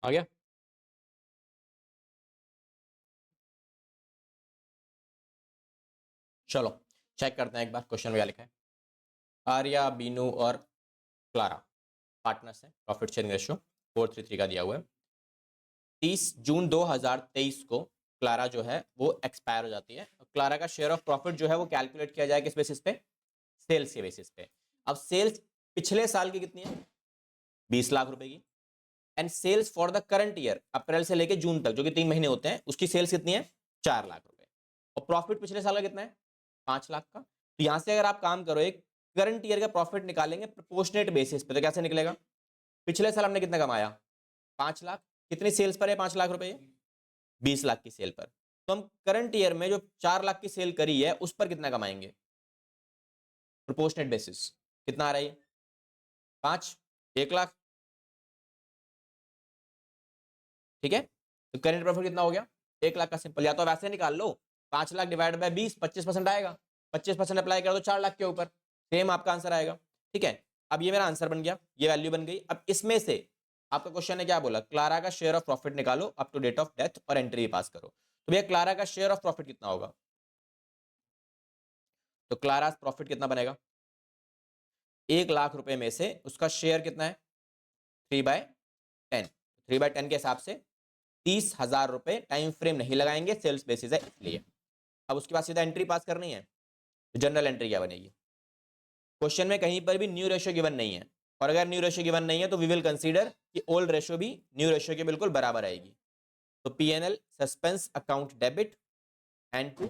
आ गया, चलो चेक करते हैं एक बार। क्वेश्चन में क्या लिखा है, आर्या, बीनू और क्लारा पार्टनर्स हैं, प्रॉफिट शेयरिंग रेशियो 4:3 का दिया हुआ है। 30 जून 2023 को क्लारा जो है वो एक्सपायर हो जाती है। क्लारा का शेयर ऑफ प्रॉफिट जो है वो कैलकुलेट किया जाए किस बेसिस पे, सेल्स के बेसिस पे। अब सेल्स पिछले साल की कितनी है, 20 लाख रुपए की, and sales for the current year April से लेके जून तक जो कि 3 महीने होते हैं उसकी सेल्स कितनी है, 4 लाख रुपए, और प्रॉफिट पिछले साल का कितना है, 5 लाख का। तो यहां से अगर आप काम करो, एक करंट ईयर का प्रॉफिट निकालेंगे प्रोपोर्शनेट बेसिस पे, तो कैसे निकलेगा, पिछले साल हमने कितना कमाया, 5 लाख, कितनी सेल्स पर है 5 लाख रुपए, 20 लाख की सेल पर, तो हम करंट ईयर में जो 4 लाख की सेल करी है उस पर कितना कमाएंगे, प्रोपोर्शनेट बेसिस कितना आ रहा है, 5, 1 लाख। ठीक है, तो करंट प्रॉफिट कितना हो गया, 1 लाख का। सिंपल, या तो वैसे निकाल लो, 5 लाख डिवाइड बाय 20, 25% आएगा, 25% अप्लाई कर दो 4 लाख के ऊपर, सेम आपका आंसर आएगा। ठीक है, अब ये मेरा आंसर बन गया, ये वैल्यू बन गई। अब इसमें से आपका क्वेश्चन ने क्या बोला, क्लारा का शेयर ऑफ प्रॉफिट निकालो up to date of death और एंट्री पास करो। तो भैया क्लारा का शेयर ऑफ प्रॉफिट कितना होगा, तो क्लारा प्रॉफिट कितना बनेगा, 1 लाख रुपए में से उसका शेयर कितना है, 3/10, 3/10 के हिसाब से 30,000 रुपए, टाइम फ्रेम नहीं लगाएंगे, सेल्स बेसिस है इसलिए। अब उसके बाद सीधा एंट्री पास करनी है, तो जनरल एंट्री क्या बनेगी, क्वेश्चन में कहीं पर भी न्यू रेशियो गिवन नहीं है, और अगर न्यू रेशियो गिवन नहीं है तो वी विल कंसीडर कि ओल्ड रेशियो भी न्यू रेशियो के बिल्कुल बराबर आएगी। तो PNL suspense account debit and to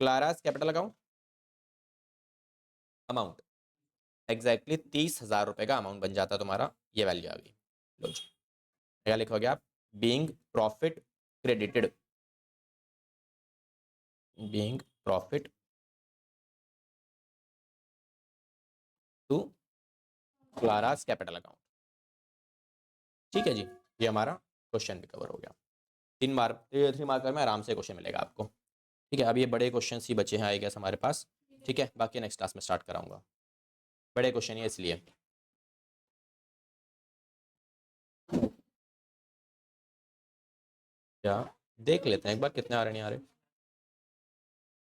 Clara's capital account amount, exactly 30,000 रुपए का अमाउंट बन जाता है तुम्हारा, ये वैल्यू आ गई। लो जी, क्या लिखोगे आप, being profit credited, being profit to Clara's capital account. ठीक है जी, ये हमारा क्वेश्चन भी कवर हो गया। 3 मार्क, 3 मार्कर में आराम से क्वेश्चन मिलेगा आपको। ठीक है, अब ये बड़े क्वेश्चन ही बचे हैं आई गेस हमारे पास। ठीक है, बाकी नेक्स्ट क्लास में स्टार्ट कराऊंगा, बड़े क्वेश्चन ही इसलिए। क्या देख लेते हैं एक बार कितने आ रहे नहीं आ रहे।